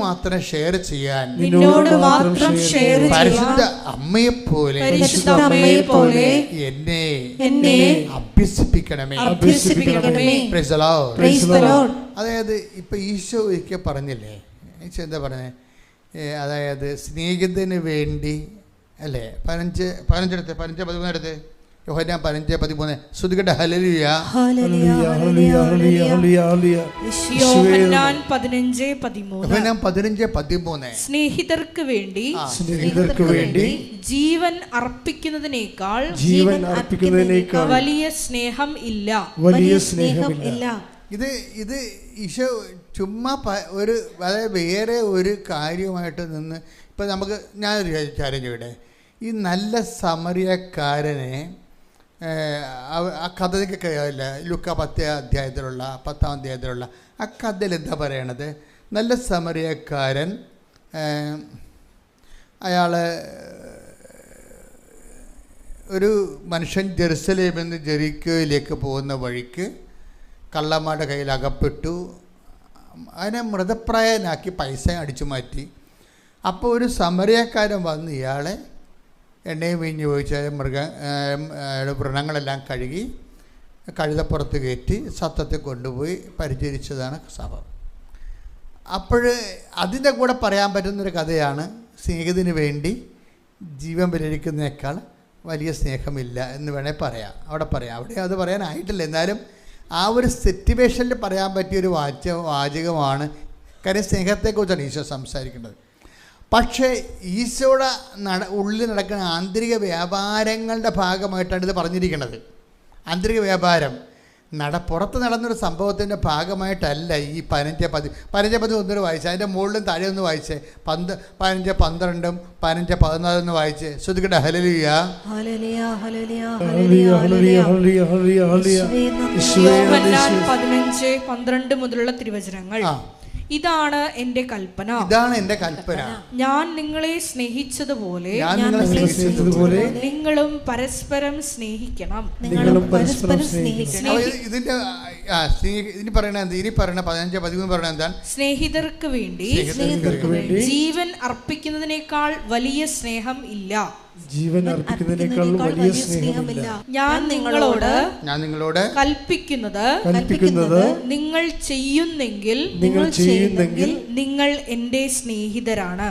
S1: മാത്രം ഷെയർ ചെയ്യാൻ പരിശുദ്ധ അമ്മയെപ്പോലെ എന്നെ അഭ്യസിപ്പിക്കണമേ. അതായത് ഇപ്പം ഈശോ ഒരിക്കൽ പറഞ്ഞില്ലേ, ഈശോ എന്താ പറഞ്ഞത്? അതായത് സ്നേഹിതന് വേണ്ടി അല്ലേ, 15:13 യോഹന്നാൻ 15:13 ശ്രുതികട്ടെ ഹല്ലേലൂയ.
S2: യോഹന്നാൻ 15:13
S3: സ്നേഹിതർക്ക് വേണ്ടി
S2: ജീവൻ അർപ്പിക്കുന്നതിനേക്കാൾ വലിയ സ്നേഹം ഇല്ല.
S1: ഇത് ഈശോ ചുമ്മാ ഒരു വളരെ വേറെ ഒരു കാര്യമായിട്ട് നിന്ന് ഇപ്പം നമുക്ക് ഞാനൊരു കാര്യം ചോദിക്കട്ടെ, ഈ നല്ല സമറിയക്കാരനെ ആ കഥ കേൾക്കില്ല, ലുക്ക 10-ാം അധ്യായത്തിലുള്ള ആ കഥയിൽ എന്താ പറയണത്? നല്ല സമറിയക്കാരൻ അയാൾ ഒരു മനുഷ്യൻ ജെറുസലേമിൽ നിന്ന് ജെറിക്കോയിലേക്ക് പോകുന്ന വഴിക്ക് കള്ളന്മാരുടെ കയ്യിൽ അകപ്പെട്ടു. അതിനെ മൃതപ്രായനാക്കി പൈസ അടിച്ചു മാറ്റി. അപ്പോൾ ഒരു സമറിയക്കാരൻ വന്ന് ഇയാളെ എണ്ണയും വീഞ്ഞ് ഒഴിച്ച് വ്രണങ്ങളെല്ലാം കഴുകി കഴുതപ്പുറത്ത് കയറ്റി സത്രത്തിൽ കൊണ്ടുപോയി പരിചരിച്ചതാണ് സംഭവം. അപ്പോൾ അതിൻ്റെ കൂടെ പറയാൻ പറ്റുന്നൊരു കഥയാണ് സ്നേഹിതന് വേണ്ടി ജീവൻ പരിഹരിക്കുന്നതിനേക്കാൾ വലിയ സ്നേഹമില്ല എന്ന് വേണേൽ പറയാം. അവിടെ അത് പറയാനായിട്ടില്ല, എന്നാലും ആ ഒരു സിറ്റുവേഷനിൽ പറയാൻ പറ്റിയൊരു വാചകമാണ്. കാര്യം സ്നേഹത്തെക്കുറിച്ചാണ് ഈശോ സംസാരിക്കേണ്ടത്. പക്ഷേ ഈശോയുടെ ഉള്ളിൽ നടക്കുന്ന ആന്തരിക വ്യാപാരങ്ങളുടെ ഭാഗമായിട്ടാണ് ഇത് പറഞ്ഞിരിക്കുന്നത്. ആന്തരിക വ്യാപാരം പുറത്ത് നടന്നൊരു സംഭവത്തിൻ്റെ ഭാഗമായിട്ടല്ല ഈ 15:13 ഒന്നൊരു വായിച്ച്, അതിൻ്റെ മുകളിലും താഴെ ഒന്ന് വായിച്ചേ, 15:12 15:14 വായിച്ച് ശ്രുതികട്ടെ ഹല്ലേലൂയ.
S2: യോഹന്നാൻ 15:12 മുതലുള്ള തിരുവചനങ്ങൾ. ഇതാണ് എൻ്റെ കൽപ്പന, ഞാൻ നിങ്ങളെ സ്നേഹിച്ചതുപോലെ നിങ്ങളും പരസ്പരം സ്നേഹിക്കണം.
S1: ഇതിന്റെ ഇനി പറയണ 15:13 പറയണ എന്താണ്?
S2: സ്നേഹിതർക്ക് വേണ്ടി ജീവൻ അർപ്പിക്കുന്നതിനേക്കാൾ വലിയ സ്നേഹം ഇല്ല. ഞാൻ നിങ്ങളോട് കൽപ്പിക്കുന്നത് നിങ്ങൾ ചെയ്യുന്നെങ്കിൽ നിങ്ങൾ എൻ്റെ സ്നേഹിതരാണ്.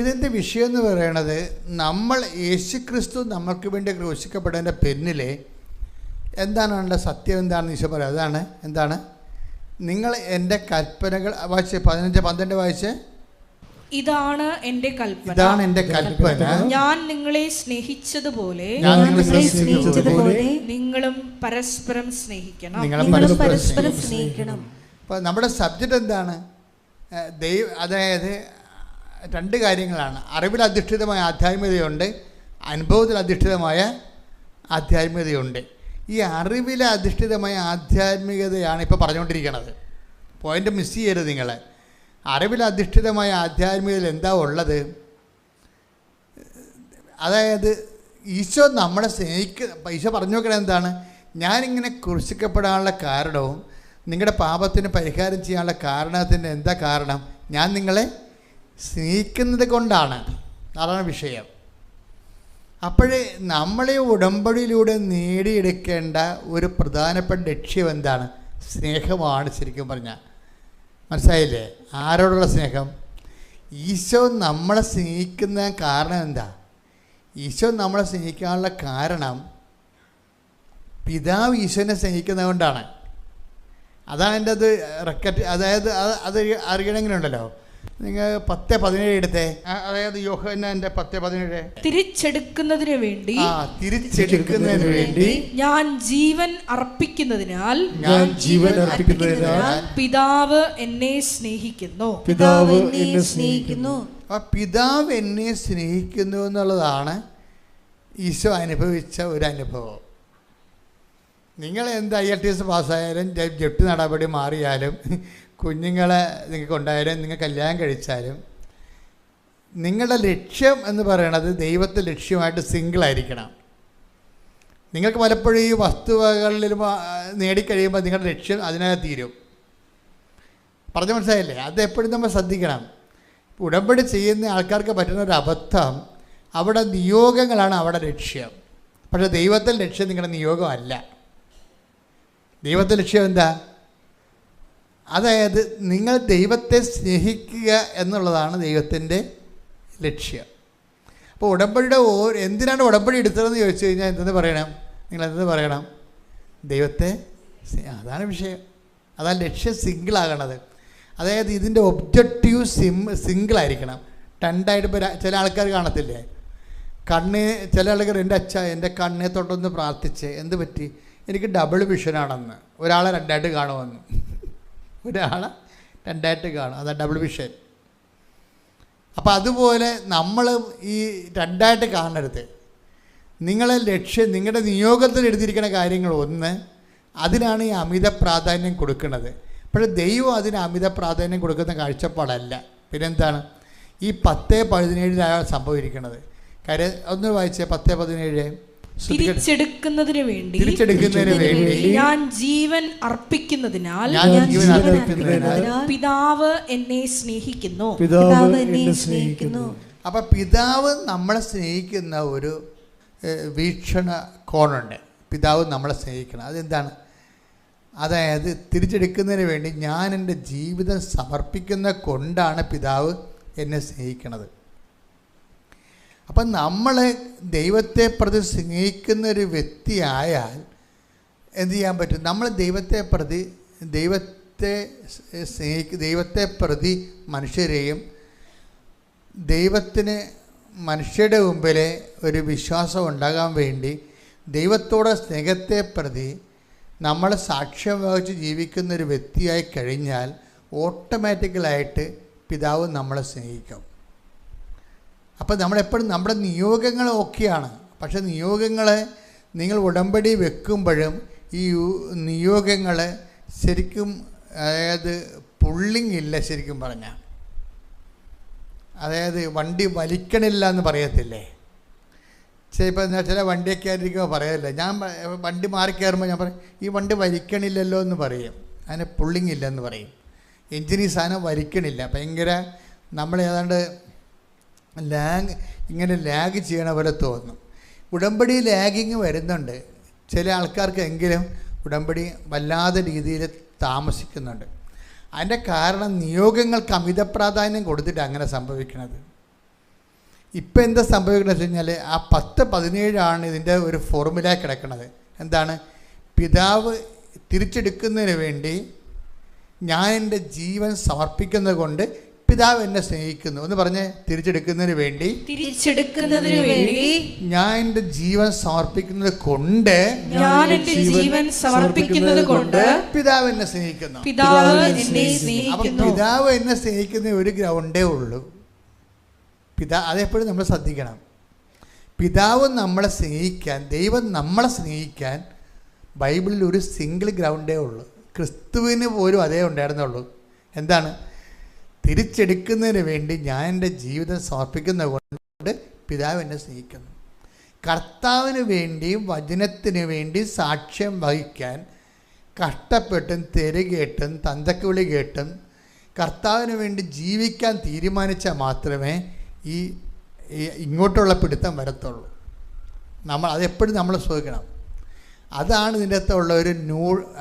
S1: ഇതിന്റെ വിഷയം എന്ന് പറയണത്, നമ്മൾ യേശുക്രിസ്തു നമ്മൾക്ക് വേണ്ടി ക്രൂശിക്കപ്പെട്ടതിന്റെ പിന്നിലെ എന്താണ് അതിൻ്റെ സത്യം എന്താണെന്ന് ഈശോ പറയാം. അതാണ് എന്താണ്? നിങ്ങൾ എൻ്റെ കൽപ്പനകൾ വായിച്ച് 15:12 വായിച്ച്.
S2: ഇതാണ് എൻ്റെ കൽപ്പന, ഞാൻ നിങ്ങളെ സ്നേഹിച്ചതുപോലെ നിങ്ങളും പരസ്പരം സ്നേഹിക്കണം.
S1: അപ്പോൾ നമ്മുടെ സബ്ജക്റ്റ് എന്താണ്? അതായത് 2 കാര്യങ്ങളാണ്. അറിവിൽ അധിഷ്ഠിതമായ ആധ്യാത്മികതയുണ്ട്, അനുഭവത്തിൽ അധിഷ്ഠിതമായ ആധ്യാത്മികതയുണ്ട്. ഈ അറിവിൽ അധിഷ്ഠിതമായ ആധ്യാത്മികതയാണ് ഇപ്പോൾ പറഞ്ഞുകൊണ്ടിരിക്കുന്നത്. പോയിൻ്റ് മിസ് ചെയ്യരുത് നിങ്ങൾ. അറിവിൽ അധിഷ്ഠിതമായ ആധ്യാത്മികതയിൽ എന്താ ഉള്ളത്? അതായത് ഈശോ നമ്മളെ ഈശോ പറഞ്ഞു നോക്കണത് എന്താണ്? ഞാനിങ്ങനെ ക്രൂശിക്കപ്പെടാനുള്ള കാരണവും നിങ്ങളുടെ പാപത്തിന് പരിഹാരം ചെയ്യാനുള്ള കാരണത്തിൻ്റെ എന്താ കാരണം? ഞാൻ നിങ്ങളെ സ്നേഹിക്കുന്നത് കൊണ്ടാണ്. അതാണ് വിഷയം. അപ്പോഴേ നമ്മളെ ഉടമ്പടിയിലൂടെ നേടിയെടുക്കേണ്ട ഒരു പ്രധാനപ്പെട്ട ലക്ഷ്യം എന്താണ്? സ്നേഹമാണ്. ശരിക്കും പറഞ്ഞാൽ മനസ്സിലായില്ലേ? ആരോടുള്ള സ്നേഹം? ഈശോ നമ്മളെ സ്നേഹിക്കുന്ന കാരണം എന്താ? ഈശോ നമ്മളെ സ്നേഹിക്കാനുള്ള കാരണം പിതാവ് ഈശോനെ സ്നേഹിക്കുന്നത് കൊണ്ടാണ്. അതാണ് എൻ്റെ അത് അതായത് അത് അറിയണമെങ്കിലുണ്ടല്ലോ, നിങ്ങൾ 10:17 എടുത്തേ. അതായത് യോഹന്നാന്റെ 10:17
S2: തിരിച്ചെടുക്കുന്നതിന്
S1: വേണ്ടി
S2: ഞാൻ ജീവൻ അർപ്പിക്കുന്നതിനാൽ പിതാവ് എന്നെ സ്നേഹിക്കുന്നു.
S1: പിതാവ് എന്നെ സ്നേഹിക്കുന്നു എന്നുള്ളതാണ് ഈശോ അനുഭവിച്ച ഒരു അനുഭവം. നിങ്ങൾ എന്ത് IELTS പാസ്സായാലും, ജപ്തി നടപടി മാറിയാലും, കുഞ്ഞുങ്ങളെ നിങ്ങൾക്ക് ഉണ്ടായാലും, നിങ്ങൾ കല്യാണം കഴിച്ചാലും, നിങ്ങളുടെ ലക്ഷ്യം എന്ന് പറയണത് ദൈവത്തെ ലക്ഷ്യമായിട്ട് സിംഗിളായിരിക്കണം. നിങ്ങൾക്ക് പലപ്പോഴും ഈ വസ്തുവകളിൽ നേടിക്കഴിയുമ്പോൾ നിങ്ങളുടെ ലക്ഷ്യം അതിനകത്ത് തീരും. പറഞ്ഞ മനസ്സിലായില്ലേ? അത് എപ്പോഴും നമ്മൾ ശ്രദ്ധിക്കണം. ഉടമ്പടി ചെയ്യുന്ന ആൾക്കാർക്ക് പറ്റുന്ന ഒരു അബദ്ധം, അവിടെ നിയോഗങ്ങളാണ് അവിടെ ലക്ഷ്യം. പക്ഷേ ദൈവത്തിൻ്റെ ലക്ഷ്യം നിങ്ങളുടെ നിയോഗമല്ല. ദൈവത്തിൻ്റെ ലക്ഷ്യം എന്താ? അതായത് നിങ്ങൾ ദൈവത്തെ സ്നേഹിക്കുക എന്നുള്ളതാണ് ദൈവത്തിൻ്റെ ലക്ഷ്യം. അപ്പോൾ ഉടമ്പടിയുടെ എന്തിനാണ് ഉടമ്പടി എടുത്തതെന്ന് ചോദിച്ചു കഴിഞ്ഞാൽ എന്തെന്ന് പറയണം? നിങ്ങൾ എന്തെന്ന് പറയണം? ദൈവത്തെ അതാണ് വിഷയം. അതാണ് ലക്ഷ്യം സിംഗിളാകണത്. അതായത് ഇതിൻ്റെ ഒബ്ജക്റ്റീവ് സിംഗിളായിരിക്കണം. രണ്ടായിട്ട് ഇപ്പോൾ ചില ആൾക്കാർ കാണത്തില്ലേ, ചില ആൾക്കാർ എൻ്റെ കണ്ണെ തൊട്ടൊന്ന് പ്രാർത്ഥിച്ച് എന്ത് പറ്റി, എനിക്ക് ഡബിൾ വിഷനാണെന്ന്. ഒരാളെ രണ്ടായിട്ട് കാണുമെന്ന്, ഒരാളെ രണ്ടായിട്ട് കാണും, അതാണ് ഡബിൾ വിഷൻ. അപ്പം അതുപോലെ നമ്മൾ ഈ രണ്ടായിട്ട് കാണരുത്. നിങ്ങളെ ലക്ഷ്യം, നിങ്ങളുടെ നിയോഗത്തിൽ എഴുതിയിരിക്കുന്ന കാര്യങ്ങൾ ഒന്ന്, അതിനാണ് ഈ അമിത പ്രാധാന്യം കൊടുക്കുന്നത്. പക്ഷേ ദൈവം അതിന് അമിത പ്രാധാന്യം കൊടുക്കുന്ന കാഴ്ചപ്പാടല്ല. പിന്നെന്താണ് ഈ 10:17 സംഭവിക്കുന്നത്? കാര്യം ഒന്ന് വായിച്ചേ, 10:17.
S2: തിരിച്ചെടുക്കുന്നതിന് വേണ്ടി ഞാൻ ജീവൻ അർപ്പിക്കുന്നതിനാൽ പിതാവ് എന്നെ സ്നേഹിക്കുന്നു.
S1: അപ്പം പിതാവ് നമ്മളെ സ്നേഹിക്കുന്ന ഒരു വീക്ഷണ കോണുണ്ട്. പിതാവ് നമ്മളെ സ്നേഹിക്കണം. അതെന്താണ്? അതായത് തിരിച്ചെടുക്കുന്നതിന് വേണ്ടി ഞാൻ എൻ്റെ ജീവിതം സമർപ്പിക്കുന്ന കൊണ്ടാണ് പിതാവ് എന്നെ സ്നേഹിക്കുന്നത്. അപ്പം നമ്മൾ ദൈവത്തെ പ്രതി സ്നേഹിക്കുന്നൊരു വ്യക്തിയായാൽ എന്ത് ചെയ്യാൻ പറ്റും? നമ്മൾ ദൈവത്തെ പ്രതി മനുഷ്യരെയും ദൈവത്തിന് മനുഷ്യരുടെ മുമ്പിൽ ഒരു വിശ്വാസം ഉണ്ടാകാൻ വേണ്ടി ദൈവത്തോടെ സ്നേഹത്തെ പ്രതി നമ്മൾ സാക്ഷ്യം വഹിച്ച് ജീവിക്കുന്നൊരു വ്യക്തിയായി കഴിഞ്ഞാൽ ഓട്ടോമാറ്റിക്കലായിട്ട് പിതാവ് നമ്മളെ സ്നേഹിക്കും. അപ്പോൾ നമ്മളെപ്പോഴും നമ്മുടെ നിയോഗങ്ങൾ ഓക്കെയാണ്. പക്ഷേ നിയോഗങ്ങളെ നിങ്ങൾ ഉടമ്പടി വെക്കുമ്പോഴും ഈ നിയോഗങ്ങൾ ശരിക്കും, അതായത് പുള്ളിങ് ഇല്ല ശരിക്കും പറഞ്ഞാൽ. അതായത് വണ്ടി വലിക്കണില്ല എന്ന് പറയത്തില്ലേ? ഇപ്പം ചില വണ്ടിയൊക്കെ ആയിരിക്കുമ്പോൾ പറയല്ല, ഞാൻ വണ്ടി മാറി കയറുമ്പോൾ ഞാൻ പറയും ഈ വണ്ടി വലിക്കണില്ലല്ലോ എന്ന് പറയും. അതിന് പുള്ളിങ് ഇല്ലെന്ന് പറയും. എൻജിൻ ഈ സാധനം വലിക്കണില്ല, ഭയങ്കര നമ്മൾ ഏതാണ്ട് ലാഗ് ചെയ്യണ പോലെ തോന്നും. ഉടമ്പടി ലാഗിങ് വരുന്നുണ്ട് ചില ആൾക്കാർക്കെങ്കിലും. ഉടമ്പടി വല്ലാതെ രീതിയിൽ താമസിക്കുന്നുണ്ട്. അതിൻ്റെ കാരണം നിയോഗങ്ങൾക്ക് അമിത പ്രാധാന്യം കൊടുത്തിട്ട് അങ്ങനെ സംഭവിക്കുന്നത്. ഇപ്പം എന്താ സംഭവിക്കുന്നത് വെച്ച് കഴിഞ്ഞാൽ ആ 10:17 ഇതിൻ്റെ ഒരു ഫോർമുല കിടക്കുന്നത്. എന്താണ്? പിതാവ് തിരിച്ചെടുക്കുന്നതിന് വേണ്ടി ഞാൻ എൻ്റെ ജീവൻ സമർപ്പിക്കുന്നത് കൊണ്ട് പിതാവ് എന്നെ സ്നേഹിക്കുന്നു എന്ന് പറഞ്ഞ് തിരിച്ചെടുക്കുന്നതിന് വേണ്ടി ഞാൻ എൻ്റെ ജീവൻ സമർപ്പിക്കുന്നത് കൊണ്ട് പിതാവ് എന്നെ സ്നേഹിക്കുന്നു. അപ്പം പിതാവ് എന്നെ സ്നേഹിക്കുന്ന ഒരു ഗ്രൗണ്ടേ ഉള്ളൂ. അതെപ്പോഴും നമ്മൾ ശ്രദ്ധിക്കണം. പിതാവ് നമ്മളെ സ്നേഹിക്കാൻ, ദൈവം നമ്മളെ സ്നേഹിക്കാൻ ബൈബിളിൽ ഒരു സിംഗിൾ ഗ്രൗണ്ടേ ഉള്ളൂ. ക്രിസ്തുവിന് പോലും അതേ ഉണ്ടായിരുന്നുള്ളൂ. എന്താണ്? തിരിച്ചെടുക്കുന്നതിന് വേണ്ടി ഞാൻ എൻ്റെ ജീവിതം സമർപ്പിക്കുന്നത് കൊണ്ട് പിതാവ് എന്നെ സ്നേഹിക്കുന്നു. കർത്താവിന് വേണ്ടിയും വചനത്തിന് വേണ്ടി സാക്ഷ്യം വഹിക്കാൻ കഷ്ടപ്പെട്ടും തെരുകേട്ടും തന്തക്കുവിളി കേട്ടും കർത്താവിന് വേണ്ടി ജീവിക്കാൻ തീരുമാനിച്ചാൽ മാത്രമേ ഈ ഇങ്ങോട്ടുള്ള പിടുത്തം വരത്തുള്ളൂ. അതെപ്പോഴും നമ്മൾ ശ്രദ്ധിക്കണം. അതാണ് ഇതിൻ്റെ അകത്തുള്ള ഒരു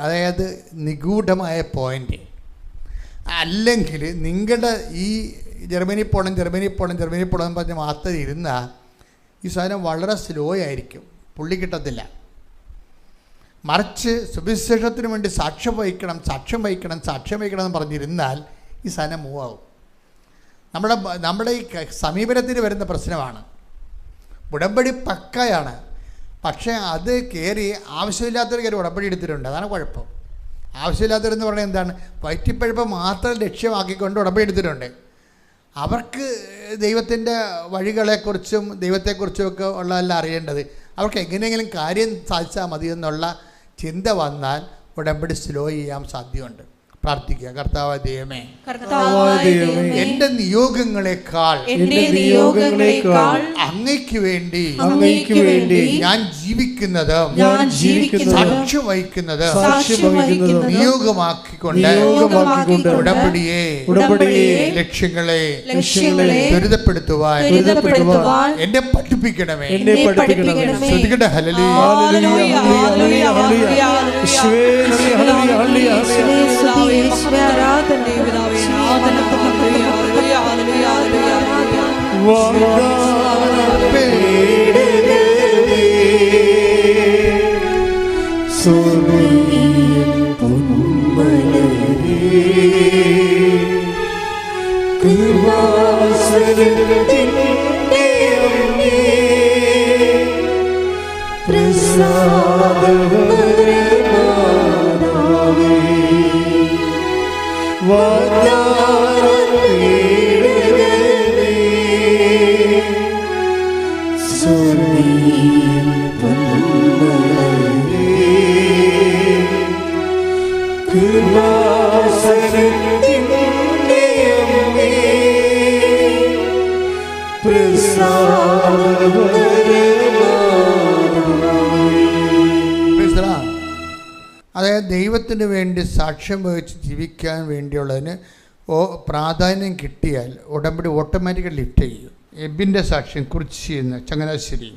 S1: അതായത് നിഗൂഢമായ പോയിൻ്റ്. അല്ലെങ്കിൽ നിങ്ങളുടെ ഈ ജർമ്മനി പോകണം എന്ന് പറഞ്ഞ് മാത്രം ഇരുന്നാൽ ഈ സാധനം വളരെ സ്ലോ ആയിരിക്കും, പുള്ളി കിട്ടത്തില്ല. മറിച്ച് സുവിശേഷത്തിന് വേണ്ടി സാക്ഷ്യം വഹിക്കണം എന്ന് പറഞ്ഞിരുന്നാൽ ഈ സാധനം മൂവാകും. നമ്മുടെ ഈ സമീപനത്തിന് വരുന്ന പ്രശ്നമാണ്. ഉടമ്പടി പക്കയാണ്, പക്ഷേ അത് കയറി ആവശ്യമില്ലാത്തൊരു കയറി ഉടമ്പടി എടുത്തിട്ടുണ്ട്. അതാണ് കുഴപ്പം. ആവശ്യമില്ലാത്തവരെന്ന് പറഞ്ഞാൽ എന്താണ്? വയറ്റിപ്പഴുപ്പം മാത്രം ലക്ഷ്യമാക്കിക്കൊണ്ട് ഉടമ്പടി എടുത്തിട്ടുണ്ട്. അവർക്ക് ദൈവത്തിൻ്റെ വഴികളെക്കുറിച്ചും ദൈവത്തെക്കുറിച്ചും ഒക്കെ ഉള്ളതെല്ലാം അറിയേണ്ടത്. അവർക്ക് എങ്ങനെയെങ്കിലും കാര്യം സാധിച്ചാൽ മതി എന്നുള്ള ചിന്ത വന്നാൽ ഉടമ്പടി സ്ലോ ചെയ്യാൻ സാധ്യതയുണ്ട്. പ്രാർത്ഥിക്കുക. കർത്താവായ ദൈവമേ, എന്റെ നിയോഗങ്ങളെക്കാൾ അങ്ങയ്ക്ക് വേണ്ടി ഞാൻ ജീവിക്കുന്നത് സാക്ഷ്യം വഹിക്കുന്നത് നിയോഗമാക്കിക്കൊണ്ട് ഉടമ്പടിയെ ലക്ഷ്യങ്ങളെ ത്വരിതപ്പെടുത്തുവാൻ എന്നെ പഠിപ്പിക്കണമേ. ശ്രദ്ധിക്കട്ടെ. ഹല്ലേലൂയ. അതായത് ദൈവത്തിന് വേണ്ടി സാക്ഷ്യം വഹിച്ച് ജീവിക്കാൻ വേണ്ടിയുള്ളതിന് പ്രാധാന്യം കിട്ടിയാൽ ഉടമ്പടി ഓട്ടോമാറ്റിക്കലി ലിഫ്റ്റ് ചെയ്യും. എബിൻ്റെ സാക്ഷ്യം കുറിച്ച് ചെയ്യുന്ന ചങ്ങനാശ്ശേരി.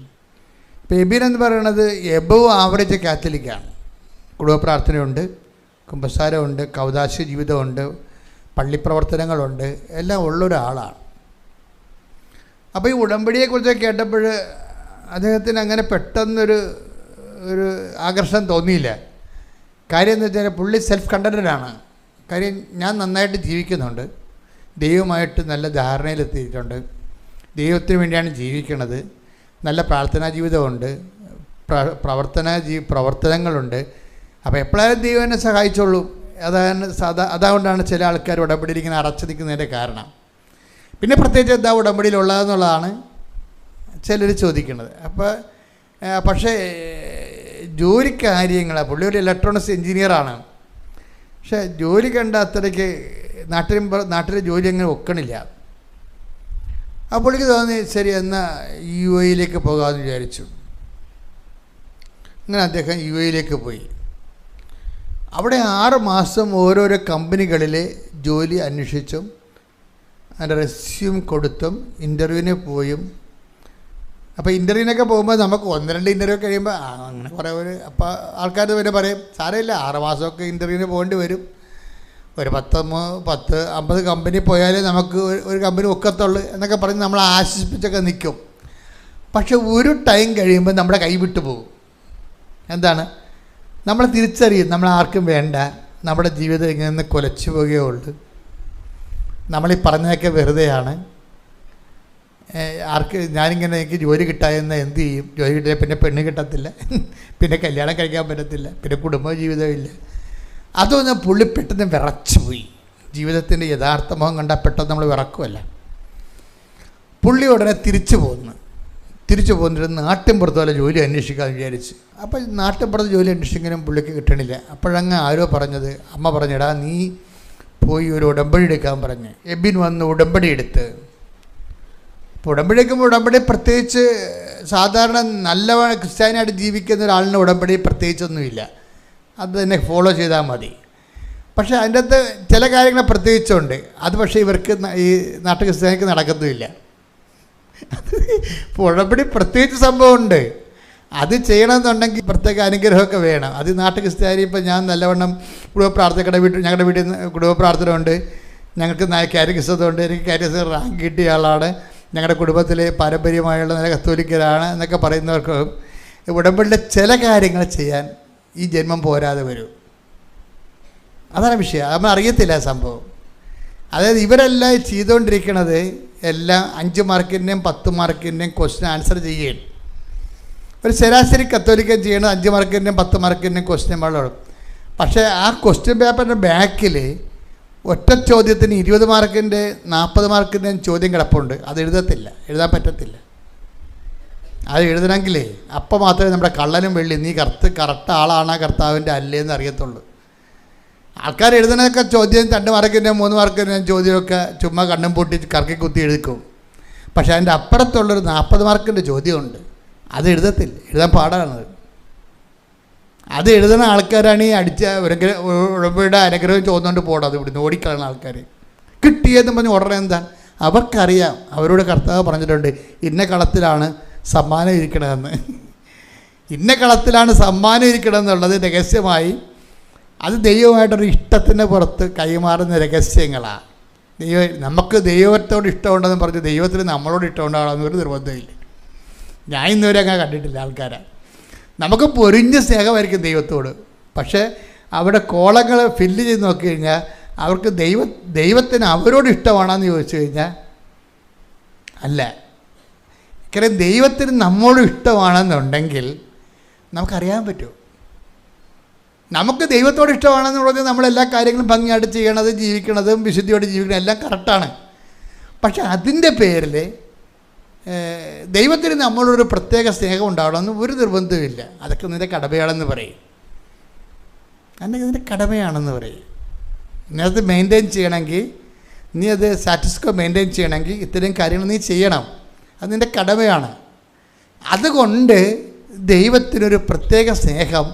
S1: ഇപ്പോൾ എബിൻ എന്ന് പറയുന്നത് എബവ് ആവറേജ് കാത്തലിക്കാണ്. കുടുംബ പ്രാർത്ഥനയുണ്ട്, കുമ്പസാരമുണ്ട്, കൗദാശ ജീവിതമുണ്ട്, പള്ളിപ്രവർത്തനങ്ങളുണ്ട്, എല്ലാം ഉള്ളൊരാളാണ്. അപ്പോൾ ഈ ഉടമ്പടിയെക്കുറിച്ച് കേട്ടപ്പോൾ അദ്ദേഹത്തിന് അങ്ങനെ പെട്ടെന്നൊരു ആകർഷണം തോന്നിയില്ല. കാര്യം എന്ന് വെച്ചാൽ പുള്ളി സെൽഫ് കണ്ടൻറ്റഡാണ്. കാര്യം ഞാൻ നന്നായിട്ട് ജീവിക്കുന്നുണ്ട്, ദൈവമായിട്ട് നല്ല ധാരണയിലെത്തിയിട്ടുണ്ട്, ദൈവത്തിന് വേണ്ടിയാണ് ജീവിക്കുന്നത്, നല്ല പ്രാർത്ഥനാ ജീവിതമുണ്ട്, പ്രവർത്തനങ്ങളുണ്ട്. അപ്പോൾ എപ്പോഴായാലും ദൈവം എന്നെ സഹായിച്ചോളൂ. അതുകൊണ്ടാണ് ചില ആൾക്കാർ ഉടമ്പടിയിൽ ഇങ്ങനെ അറച്ചു നിൽക്കുന്നതിൻ്റെ കാരണം. പിന്നെ പ്രത്യേകിച്ച് എന്താ ഉടമ്പടിയിലുള്ളതെന്നുള്ളതാണ് ചിലർ ചോദിക്കുന്നത്. പക്ഷേ ജോലി കാര്യങ്ങളാണ്. പുള്ളി ഒരു ഇലക്ട്രോണിക്സ് എൻജിനീയറാണ്. പക്ഷേ ജോലി കണ്ട അത്രയ്ക്ക് നാട്ടിലെ ജോലി അങ്ങനെ ഒക്കണില്ല. അപ്പോൾ പുള്ളിക്ക് തോന്നി ശരി എന്നാൽ UAE പോകാമെന്ന് വിചാരിച്ചു. അങ്ങനെ അദ്ദേഹം UAE പോയി. അവിടെ 6 മാസം ഓരോരോ കമ്പനികളിൽ ജോലി അന്വേഷിച്ചും അതിൻ്റെ റെസ്യൂം കൊടുത്തും ഇൻ്റർവ്യൂവിന് പോയും. അപ്പോൾ ഇൻ്റർവ്യൂവിനൊക്കെ പോകുമ്പോൾ നമുക്ക് 1-2 ഇൻ്റർവ്യൂ കഴിയുമ്പോൾ അങ്ങനെ കുറേ അപ്പോൾ ആൾക്കാർ പിന്നെ പറയും സാരമില്ല 6 മാസമൊക്കെ ഇൻ്റർവ്യൂവിന് പോകേണ്ടി വരും, ഒരു 10-50 കമ്പനി പോയാലേ നമുക്ക് ഒരു കമ്പനി ഒക്കത്തുള്ളൂ എന്നൊക്കെ പറഞ്ഞ് നമ്മൾ ആശ്വസിപ്പിച്ചൊക്കെ നിൽക്കും. പക്ഷെ ഒരു ടൈം കഴിയുമ്പോൾ നമ്മുടെ കൈ വിട്ടു പോകും. എന്താണ്? നമ്മൾ തിരിച്ചറിയും നമ്മൾ ആർക്കും വേണ്ട, നമ്മുടെ ജീവിതം ഇങ്ങനെ കുലച്ചു പോകുകയുള്ളൂ, നമ്മളീ പറഞ്ഞതൊക്കെ വെറുതെയാണ്, ഞാനിങ്ങനെ എനിക്ക് ജോലി കിട്ടാമെന്ന് എന്ത് ചെയ്യും, ജോലി കിട്ടിയാൽ പിന്നെ പെണ്ണ് കിട്ടത്തില്ല, പിന്നെ കല്യാണം കഴിക്കാൻ പറ്റത്തില്ല, പിന്നെ കുടുംബ ജീവിതമില്ല. അതൊന്നും പുള്ളി പെട്ടെന്ന് വിറച്ചു പോയി. ജീവിതത്തിൻ്റെ യഥാർത്ഥ മുഖം കണ്ടാൽ പെട്ടെന്ന് നമ്മൾ വിറക്കുമല്ല. പുള്ളി ഉടനെ തിരിച്ചു പോന്നിട്ട് നാട്ടിൻപുറത്ത് പോലെ ജോലി അന്വേഷിക്കാമെന്ന് വിചാരിച്ചു. അപ്പോൾ നാട്ടിൻപുറത്ത് ജോലി അന്വേഷിക്കാനും പുള്ളിക്ക് കിട്ടണില്ല. അപ്പോഴങ്ങ് ആരോ പറഞ്ഞത്, അമ്മ പറഞ്ഞെടാ നീ പോയി ഒരു ഉടമ്പടി എടുക്കാൻ പറഞ്ഞ്. എബിൻ വന്ന് ഉടമ്പടി എടുത്ത്. അപ്പോൾ ഉടമ്പടി എടുക്കുമ്പോൾ ഉടമ്പടി പ്രത്യേകിച്ച് സാധാരണ നല്ല ക്രിസ്ത്യാനിയായിട്ട് ജീവിക്കുന്ന ഒരാളിന് ഉടമ്പടി പ്രത്യേകിച്ചൊന്നുമില്ല, അത് തന്നെ ഫോളോ ചെയ്താൽ മതി. പക്ഷേ അതിൻ്റെ അകത്ത് ചില കാര്യങ്ങൾ പ്രത്യേകിച്ചുണ്ട്. അത് പക്ഷേ ഇവർക്ക് ഈ നാട്ടു ക്രിസ്ത്യാനിക്ക് നടക്കത്തുമില്ല. ഇപ്പോൾ ഉടമ്പടി പ്രത്യേകിച്ച് സംഭവമുണ്ട്, അത് ചെയ്യണമെന്നുണ്ടെങ്കിൽ പ്രത്യേക അനുഗ്രഹമൊക്കെ വേണം. അത് നാട്ടു ക്രിസ്ത്യാനി ഇപ്പോൾ ഞാൻ നല്ലവണ്ണം കുടുംബ പ്രാർത്ഥനയുടെ ഞങ്ങളുടെ വീട്ടിൽ കുടുംബ പ്രാർത്ഥന ഉണ്ട്, ഞങ്ങൾക്ക് കാരികസതുണ്ട്, എനിക്ക് കാരികസ റാങ്ക് കിട്ടിയ ആളാണ്, ഞങ്ങളുടെ കുടുംബത്തിലെ പാരമ്പര്യമായുള്ള നല്ല കത്തോലിക്കരാണ് എന്നൊക്കെ പറയുന്നവർക്ക് ഉടമ്പടിയുടെ ചില കാര്യങ്ങൾ ചെയ്യാൻ ഈ ജന്മം പോരാതെ വരും. അതാണ് വിഷയം. നമ്മൾ അറിയത്തില്ല സംഭവം. അതായത് ഇവരെല്ലാം ചെയ്തുകൊണ്ടിരിക്കുന്നത് എല്ലാം 5 മാർക്കിൻ്റെയും 10 മാർക്കിൻ്റെയും ക്വസ്റ്റ്യൻ ആൻസർ ചെയ്യണം. ഒരു ശരാശരി കത്തോലിക്കൻ ചെയ്യണത് 5 മാർക്കിൻ്റെയും 10 മാർക്കിൻ്റെയും ക്വസ്റ്റ്യൻ വളരെ. പക്ഷേ ആ ക്വസ്റ്റ്യൻ പേപ്പറിൻ്റെ ബാക്കിൽ ഒറ്റ ചോദ്യത്തിന് 20 മാർക്കിൻ്റെ 40 മാർക്കിൻ്റെയും ചോദ്യം കിടപ്പുണ്ട്. അത് എഴുതാൻ പറ്റത്തില്ല. അത് എഴുതണമെങ്കിലേ അപ്പം മാത്രമേ നമ്മുടെ കള്ളനും വെള്ളി നീ കറക്റ്റ് ആളാണ് കർത്താവിൻ്റെ അല്ലേന്ന് അറിയത്തുള്ളൂ. ആൾക്കാർ എഴുതണതൊക്കെ ചോദ്യം 2 മാർക്കിൻ്റെയും 3 മാർക്കിൻ്റെയും ചോദ്യമൊക്കെ ചുമ്മാ കണ്ണും പൊട്ടി കറക്കി കുത്തി എഴുതിക്കും. പക്ഷേ അതിൻ്റെ അപ്പുറത്തുള്ളൊരു 40 മാർക്കിൻ്റെ ചോദ്യമുണ്ട്, അത് എഴുതാൻ പാടാണത്. അത് എഴുതുന്ന ആൾക്കാരാണ് ഈ ഉടമ്പടിയുടെ അനുഗ്രഹം ചോദിച്ചുകൊണ്ട് പോകണം. അത് ഇവിടുന്ന് ഓടിക്കളയുന്ന ആൾക്കാർ കിട്ടിയെന്ന് പറഞ്ഞ് ഉടനെ എന്താണ് അവർക്കറിയാം. അവരോട് കർത്താവ് പറഞ്ഞിട്ടുണ്ട് ഇന്ന കളത്തിലാണ് സമ്മാനം ഇരിക്കണമെന്ന്. ഇന്ന കളത്തിലാണ് സമ്മാനം ഇരിക്കണമെന്നുള്ളത് രഹസ്യമായി അത് ദൈവമായിട്ടൊരു ഇഷ്ടത്തിന് പുറത്ത് കൈമാറുന്ന രഹസ്യങ്ങളാണ്. നമുക്ക് ദൈവത്തോട് ഇഷ്ടമുണ്ടെന്ന് പറഞ്ഞ് ദൈവത്തിന് നമ്മളോട് ഇഷ്ടമുണ്ടാകണമെന്ന് ഒരു നിർബന്ധമില്ല. ഞാൻ ഇന്നുവരെ അങ്ങനെ കണ്ടിട്ടില്ല ആൾക്കാരെ. നമുക്ക് പൊരിഞ്ഞ സ്നേഹമായിരിക്കും ദൈവത്തോട്. പക്ഷേ അവിടെ കോളങ്ങൾ ഫില്ല് ചെയ്ത് നോക്കി കഴിഞ്ഞാൽ അവർക്ക് ദൈവത്തിന് അവരോട് ഇഷ്ടമാണെന്ന് ചോദിച്ചു കഴിഞ്ഞാൽ അല്ല. കാരണം ദൈവത്തിന് നമ്മളോട് ഇഷ്ടമാണെന്നുണ്ടെങ്കിൽ നമുക്കറിയാൻ പറ്റും. നമുക്ക് ദൈവത്തോട് ഇഷ്ടമാണെന്ന് പറഞ്ഞാൽ നമ്മളെല്ലാ കാര്യങ്ങളും ഭംഗിയായിട്ട് ചെയ്യണത്, ജീവിക്കണതും വിശുദ്ധിയോടെ ജീവിക്കണം എല്ലാം കറക്റ്റാണ്. പക്ഷെ അതിൻ്റെ പേരിൽ ദൈവത്തിന് നമ്മളൊരു പ്രത്യേക സ്നേഹം ഉണ്ടാവണമെന്ന് ഒരു നിർബന്ധമില്ല. അതൊക്കെ നിൻ്റെ കടമയാണെന്ന് പറയും. അതിൻ്റെ കടമയാണെന്ന് പറയും. നീ അത് മെയിൻറ്റെയിൻ ചെയ്യണമെങ്കിൽ, നീ അത് സ്റ്റാറ്റസ് മെയിൻറ്റെയിൻ ചെയ്യണമെങ്കിൽ ഇത്രയും കാര്യങ്ങൾ നീ ചെയ്യണം. അത് നിൻ്റെ കടമയാണ്. അതുകൊണ്ട് ദൈവത്തിനൊരു പ്രത്യേക സ്നേഹം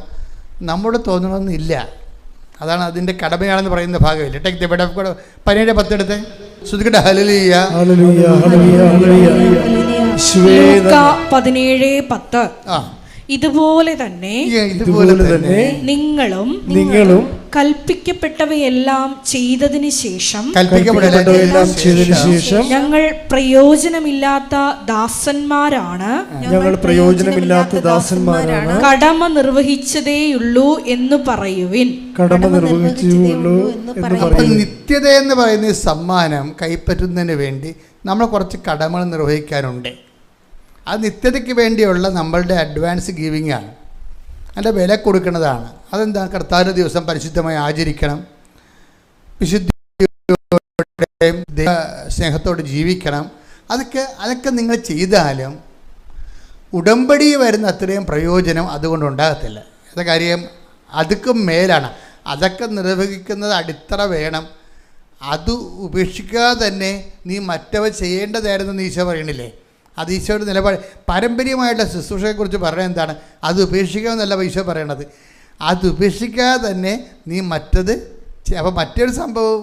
S1: നമ്മോട് തോന്നണമെന്നില്ല. അതാണ് അതിൻ്റെ കടമയാണെന്ന് പറയുന്ന ഭാഗമില്ല. Take the bed of God 17:10 എടുത്ത് ശ്രുതിക്കട്ടെ. ഹല്ലേലൂയ
S3: ഹല്ലേലൂയ ഹല്ലേലൂയ ഹല്ലേലൂയ.
S2: 17:10. ഇതുപോലെ തന്നെ നിങ്ങളും കൽപ്പിക്കപ്പെട്ടവയെല്ലാം ചെയ്തതിനു ശേഷം ഞങ്ങൾ പ്രയോജനമില്ലാത്ത ദാസന്മാരാണ് കടമ നിർവഹിച്ചതേയുള്ളൂ എന്ന് പറയുവിൻ.
S1: നിത്യത എന്ന് പറയുന്ന ഈ സമ്മാനം കൈപ്പറ്റുന്നതിന് വേണ്ടി നമ്മൾ കുറച്ച് കടമകൾ നിർവഹിക്കാനുണ്ട്. അത് നിത്യതയ്ക്ക് വേണ്ടിയുള്ള നമ്മളുടെ അഡ്വാൻസ് ഗിവിങ് ആണ്. അതിൻ്റെ വില കൊടുക്കുന്നതാണ്. അതെന്താ? കർത്താവിൻ്റെ ദിവസം പരിശുദ്ധമായി ആചരിക്കണം, വിശുദ്ധിയോടെയും സ്നേഹത്തോട് ജീവിക്കണം. അതൊക്കെ നിങ്ങൾ ചെയ്താലും ഉടമ്പടി വരുന്ന അത്രയും പ്രയോജനം അതുകൊണ്ടുണ്ടാകത്തില്ല. അത് കാര്യം അതൊക്കെ മേലാണ്. അതൊക്കെ നിർവഹിക്കുന്നത് അടിത്തറ വേണം. അത് ഉപേക്ഷിക്കാതെ തന്നെ നീ മറ്റവ ചെയ്യേണ്ടതായിരുന്നു എന്ന് ഈശോ പറയണില്ലേ? അത് ഈശോയുടെ നിലപാട്. പാരമ്പര്യമായിട്ടുള്ള ശുശ്രൂഷയെക്കുറിച്ച് പറയുന്നത് എന്താണ്? അത് ഉപേക്ഷിക്കാമെന്നല്ല ഈശോ പറയണത്. അത് ഉപേക്ഷിക്കാതെ തന്നെ നീ മറ്റത്. അപ്പോൾ മറ്റൊരു സംഭവം,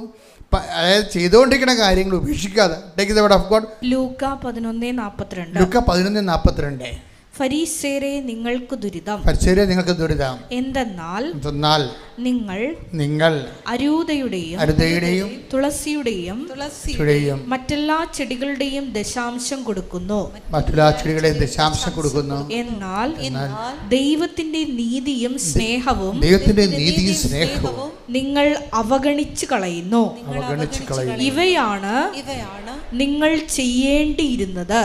S1: അതായത് ചെയ്തുകൊണ്ടിരിക്കുന്ന കാര്യങ്ങൾ ഉപേക്ഷിക്കാതെ. Take the word of God.
S2: ലൂക്ക 11:42.
S1: ലൂക്ക 11:42.
S2: ഫരീസേരെ നിങ്ങൾക്ക് ദുരിതം എന്തെന്നാൽ നിങ്ങൾ അരൂതയുടെയും തുളസിയുടെയും മറ്റെല്ലാ ചെടികളുടെയും ദശാംശം കൊടുക്കുന്നു. എന്നാൽ ദൈവത്തിന്റെ നീതിയും സ്നേഹവും നിങ്ങൾ അവഗണിച്ചു കളയുന്നു. ഇവയാണ് നിങ്ങൾ ചെയ്യേണ്ടിയിരുന്നത്,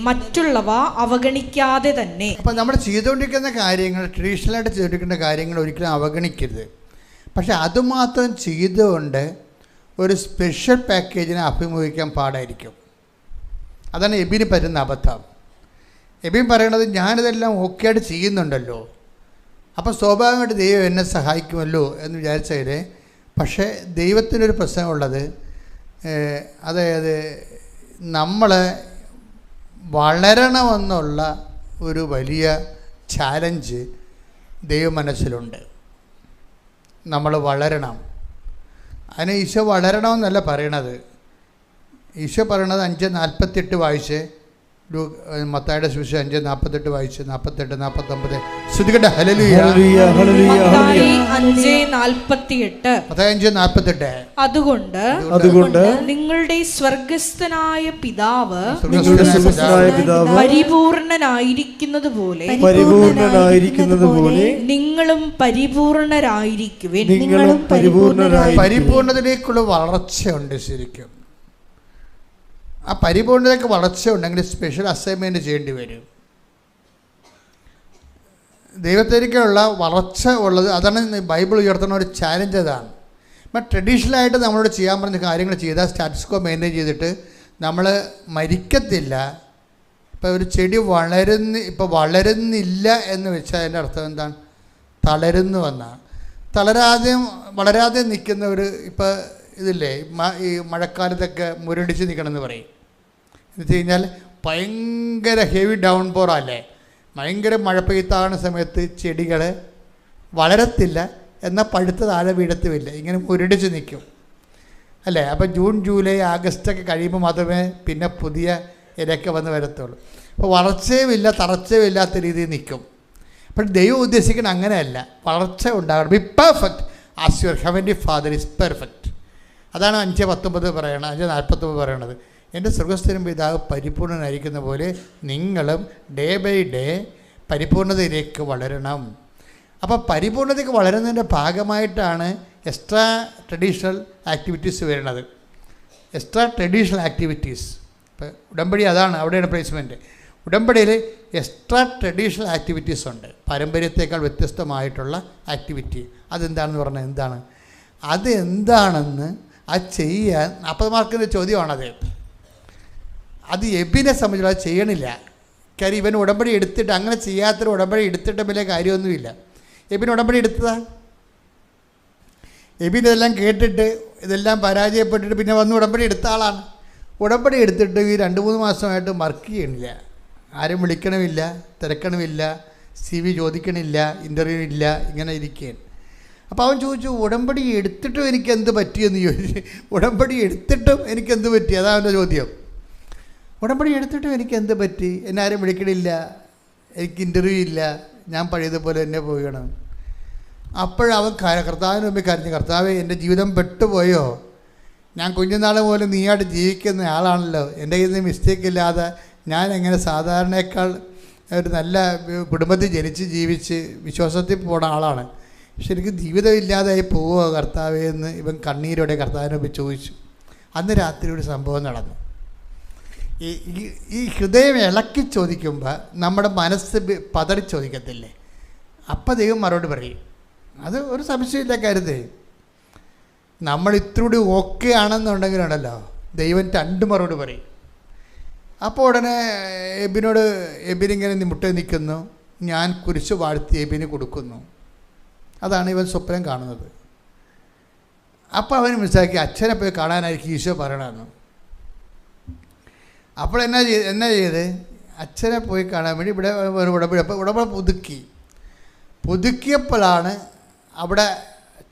S2: മറ്റുള്ളവ അവഗണിക്കാതെ തന്നെ.
S1: അപ്പം നമ്മൾ ചെയ്തുകൊണ്ടിരിക്കുന്ന കാര്യങ്ങൾ, ട്രഡീഷണലായിട്ട് ചെയ്തുകൊണ്ടിരിക്കുന്ന കാര്യങ്ങൾ ഒരിക്കലും അവഗണിക്കരുത്. പക്ഷെ അതുമാത്രം ചെയ്തുകൊണ്ട് ഒരു സ്പെഷ്യൽ പാക്കേജിനെ അഭിമുഖീകരിക്കാൻ പാടായിരിക്കും. അതാണ് എബിന് പറ്റുന്ന അബദ്ധം. എബിൻ പറയണത് ഞാനിതെല്ലാം ഓക്കെ ആയിട്ട് ചെയ്യുന്നുണ്ടല്ലോ, അപ്പോൾ സ്വാഭാവികമായിട്ട് ദൈവം എന്നെ സഹായിക്കുമല്ലോ എന്ന് വിചാരിച്ചതിൽ. പക്ഷേ ദൈവത്തിനൊരു പ്രശ്നമുള്ളത്, അതായത് നമ്മൾ വളരണമെന്നുള്ള ഒരു വലിയ ചാലഞ്ച് ദൈവ മനസ്സിലുണ്ട്. നമ്മൾ വളരണം. അതിന് ഈശോ വളരണമെന്നല്ല പറയണത്. ഈശോ പറയണത് 5:48 വായിച്ച്, മത്തായിയുടെ സുവിശേഷം 5:48 വായിച്ച്, 48, 49. ശ്രുതികട്ടെ. ഹല്ലേലൂയ.
S2: മത്തായി 5:48. അതുകൊണ്ട് നിങ്ങളുടെ സ്വർഗസ്ഥനായ പിതാവ് പരിപൂർണനായിരിക്കുന്നത് പോലെ നിങ്ങളും പരിപൂർണരായിരിക്കുവിൻ.
S1: പരിപൂർണതയിലേക്കുള്ള വളർച്ചയുണ്ട്. ശരിക്കും ആ പരിപൂർണതയ്ക്ക് വളർച്ച ഉണ്ടെങ്കിൽ സ്പെഷ്യൽ അസൈൻമെൻറ്റ് ചെയ്യേണ്ടി വരും. ദൈവത്തിലേക്കുള്ള വളർച്ച ഉള്ളത്, അതാണ് ബൈബിൾ ഉയർത്തുന്ന ഒരു ചാലഞ്ച്. അതാണ്. അപ്പം ട്രഡീഷണലായിട്ട് നമ്മളോട് ചെയ്യാൻ പറഞ്ഞ കാര്യങ്ങൾ ചെയ്താൽ സ്റ്റാറ്റസ് കോ മെയിൻറ്റെയിൻ ചെയ്തിട്ട് നമ്മൾ മരിക്കത്തില്ല. ഇപ്പോൾ ഒരു ചെടി വളരുന്നില്ല എന്ന് വെച്ചാൽ അതിൻ്റെ അർത്ഥം എന്താണ്? തളരുന്നു എന്നാണ്. വളരാതെ നിൽക്കുന്ന ഒരു, ഇപ്പോൾ ഇതില്ലേ ഈ മഴക്കാലത്തൊക്കെ മുരടിച്ച് നിൽക്കണമെന്ന് പറയും. എന്ന് വെച്ച് കഴിഞ്ഞാൽ ഭയങ്കര ഹെവി ഡൗൺ പോറല്ലേ, ഭയങ്കര മഴ പെയ്ത്താകുന്ന സമയത്ത് ചെടികൾ വളരത്തില്ല, എന്നാൽ പഴുത്ത താഴെ വീഴത്തുമില്ല, ഇങ്ങനെ മുരടിച്ച് നിൽക്കും അല്ലേ. അപ്പോൾ ജൂൺ, ജൂലൈ, ആഗസ്റ്റൊക്കെ കഴിയുമ്പോൾ മാത്രമേ പിന്നെ പുതിയ ഇലയൊക്കെ വന്ന് വരത്തുള്ളൂ. അപ്പോൾ വളർച്ചയുമില്ല, തളർച്ചയുമില്ലാത്ത രീതിയിൽ നിൽക്കും. പക്ഷെ ദൈവം ഉദ്ദേശിക്കുന്നത് അങ്ങനെയല്ല. വളർച്ച ഉണ്ടാകണം. B perfect as your heavenly father is perfect. അതാണ് 5:19 പറയണത്, 5:49 പറയണത്. എൻ്റെ സ്വർഗ്ഗസ്ഥനും പിതാവ് പരിപൂർണനായിരിക്കുന്ന പോലെ നിങ്ങളും ഡേ ബൈ ഡേ പരിപൂർണതയിലേക്ക് വളരണം. അപ്പോൾ പരിപൂർണതയ്ക്ക് വളരുന്നതിൻ്റെ ഭാഗമായിട്ടാണ് എക്സ്ട്രാ ട്രഡീഷണൽ ആക്ടിവിറ്റീസ് വരുന്നത്. എക്സ്ട്രാ ട്രഡീഷണൽ ആക്ടിവിറ്റീസ് ഇപ്പോൾ ഉടമ്പടി അതാണ്, അവിടെയാണ് പ്ലേസ്മെൻറ്റ്. ഉടമ്പടിയിൽ എക്സ്ട്രാ ട്രഡീഷണൽ ആക്ടിവിറ്റീസ് ഉണ്ട്, പാരമ്പര്യത്തേക്കാൾ വ്യത്യസ്തമായിട്ടുള്ള ആക്ടിവിറ്റി. അതെന്താണെന്ന് പറഞ്ഞാൽ എന്താണ് അത്, എന്താണെന്ന് അത് ചെയ്യാൻ 40 മാർക്കിൻ്റെ ചോദ്യമാണത്. അത് എബിനെ സംബന്ധിച്ചുള്ള അത് ചെയ്യണില്ല. കാര്യം ഇവൻ ഉടമ്പടി എടുത്തിട്ട്, അങ്ങനെ ചെയ്യാത്തൊരു ഉടമ്പടി എടുത്തിട്ട് വലിയ കാര്യമൊന്നുമില്ല. എബിൻ ഉടമ്പടി എടുത്തതാ. എബിൻ ഇതെല്ലാം കേട്ടിട്ട് ഇതെല്ലാം പരാജയപ്പെട്ടിട്ട് പിന്നെ വന്ന് ഉടമ്പടി എടുത്ത ആളാണ്. ഉടമ്പടി എടുത്തിട്ട് ഈ 2-3 മാസമായിട്ട് വർക്ക് ചെയ്യണില്ല. ആരും വിളിക്കണമില്ല, തിരക്കണമില്ല, CV ചോദിക്കണില്ല, ഇൻ്റർവ്യൂ ഇല്ല, ഇങ്ങനെ ഇരിക്കുകയാണ്. അപ്പോൾ അവൻ ചോദിച്ചു, ഉടമ്പടി എടുത്തിട്ടും എനിക്കെന്ത് പറ്റിയെന്ന് ചോദിച്ചു. ഉടമ്പടി എടുത്തിട്ടും എനിക്കെന്ത് പറ്റി, അതാണ് അവൻ്റെ ചോദ്യം. ഉടമ്പടി എടുത്തിട്ടും എനിക്കെന്ത് പറ്റി, എന്നെ ആരും വിളിക്കണില്ല, എനിക്ക് ഇൻ്റർവ്യൂ ഇല്ല, ഞാൻ പഴയതുപോലെ തന്നെ പോകണം. അപ്പോഴവൻ കർത്താവിന് മുമ്പിൽ കരഞ്ഞു, കർത്താവേ എൻ്റെ ജീവിതം പെട്ടുപോയോ, ഞാൻ കുഞ്ഞുനാൾ പോലും നീയായിട്ട് ജീവിക്കുന്ന ആളാണല്ലോ, എൻ്റെ കയ്യിൽ നിന്ന് മിസ്റ്റേക്ക് ഇല്ലാതെ ഞാൻ എങ്ങനെ സാധാരണയേക്കാൾ ഒരു നല്ല കുടുംബത്തിൽ ജനിച്ച് ജീവിച്ച് വിശ്വാസത്തിൽ പോണ ആളാണ്, പക്ഷെ എനിക്ക് ജീവിതമില്ലാതായി പോവുക കർത്താവേ എന്ന് ഇവൻ കണ്ണീരോടെ കർത്താവിനെ മുമ്പിൽ ചോദിച്ചു. അന്ന് രാത്രി ഒരു സംഭവം നടന്നു. ഈ ഹൃദയം ഇളക്കി ചോദിക്കുമ്പോൾ നമ്മുടെ മനസ്സ് പതറി ചോദിക്കത്തില്ലേ, അപ്പം ദൈവം മറുപടി പറയും. അത് ഒരു സംശയമില്ല കാര്യത്തെ. നമ്മൾ ഇത്രൂടി ഓക്കെ ആണെന്നുണ്ടെങ്കിലുണ്ടല്ലോ ദൈവം 2 മറുപടി പറയും. അപ്പോൾ ഉടനെ എബിനിങ്ങനെ മുട്ട നിൽക്കുന്നു, ഞാൻ കുരിശ് വാഴ്ത്തി എബിന് കൊടുക്കുന്നു. അതാണ് ഇവൻ സ്വപ്നം കാണുന്നത്. അപ്പോൾ അവന് മനസ്സിലാക്കി അച്ഛനെ പോയി കാണാനായിരിക്കും ഈശോ പറയണമെന്ന്. അപ്പോൾ എന്നാ ചെയ്ത് അച്ഛനെ പോയി കാണാൻ വേണ്ടി ഇവിടെ ഉടമ്പടി പുതുക്കിയപ്പോഴാണ് അവിടെ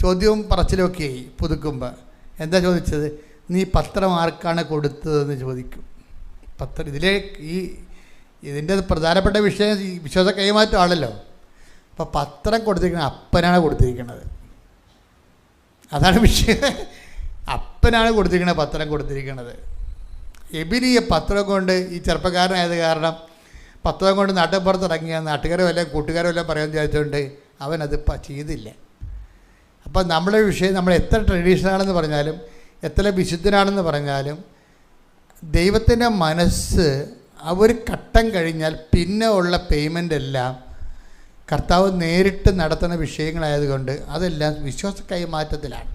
S1: ചോദ്യവും പറച്ചിലൊക്കെ ആയി. പുതുക്കുമ്പോൾ എന്താ ചോദിച്ചത്, നീ പത്രം ആർക്കാണ് കൊടുത്തതെന്ന് ചോദിക്കും. ഇതിൻ്റെ പ്രധാനപ്പെട്ട വിഷയം വിശ്വാസ കൈമാറ്റമാണല്ലോ. അപ്പോൾ പത്രം കൊടുത്തിരിക്കുന്നത് അപ്പനാണ് കൊടുത്തിരിക്കുന്നത്. അതാണ് വിഷയം. അപ്പനാണ് കൊടുത്തിരിക്കുന്നത് പത്രം കൊടുത്തിരിക്കുന്നത്. എബിന് ഈ പത്രം കൊണ്ട്, ഈ ചെറുപ്പക്കാരനായത് കാരണം പത്രം കൊണ്ട് നാട്ടുപുറത്തിറങ്ങിയ നാട്ടുകാരോ വല്ലതും കൂട്ടുകാരോ വല്ലതും പറയാൻ വിചാരിച്ചുകൊണ്ട് അവനത് ചെയ്തില്ല. അപ്പം നമ്മുടെ വിഷയം, നമ്മൾ എത്ര ട്രഡീഷണലാണെന്ന് പറഞ്ഞാലും എത്ര വിശുദ്ധനാണെന്ന് പറഞ്ഞാലും ദൈവത്തിൻ്റെ മനസ്സ് ഒരു ഘട്ടം കഴിഞ്ഞാൽ പിന്നെ ഉള്ള പേയ്മെൻ്റ് എല്ലാം കർത്താവ് നേരിട്ട് നടത്തുന്ന വിഷയങ്ങളായതുകൊണ്ട് അതെല്ലാം വിശ്വാസ കൈമാറ്റത്തിലാണ്.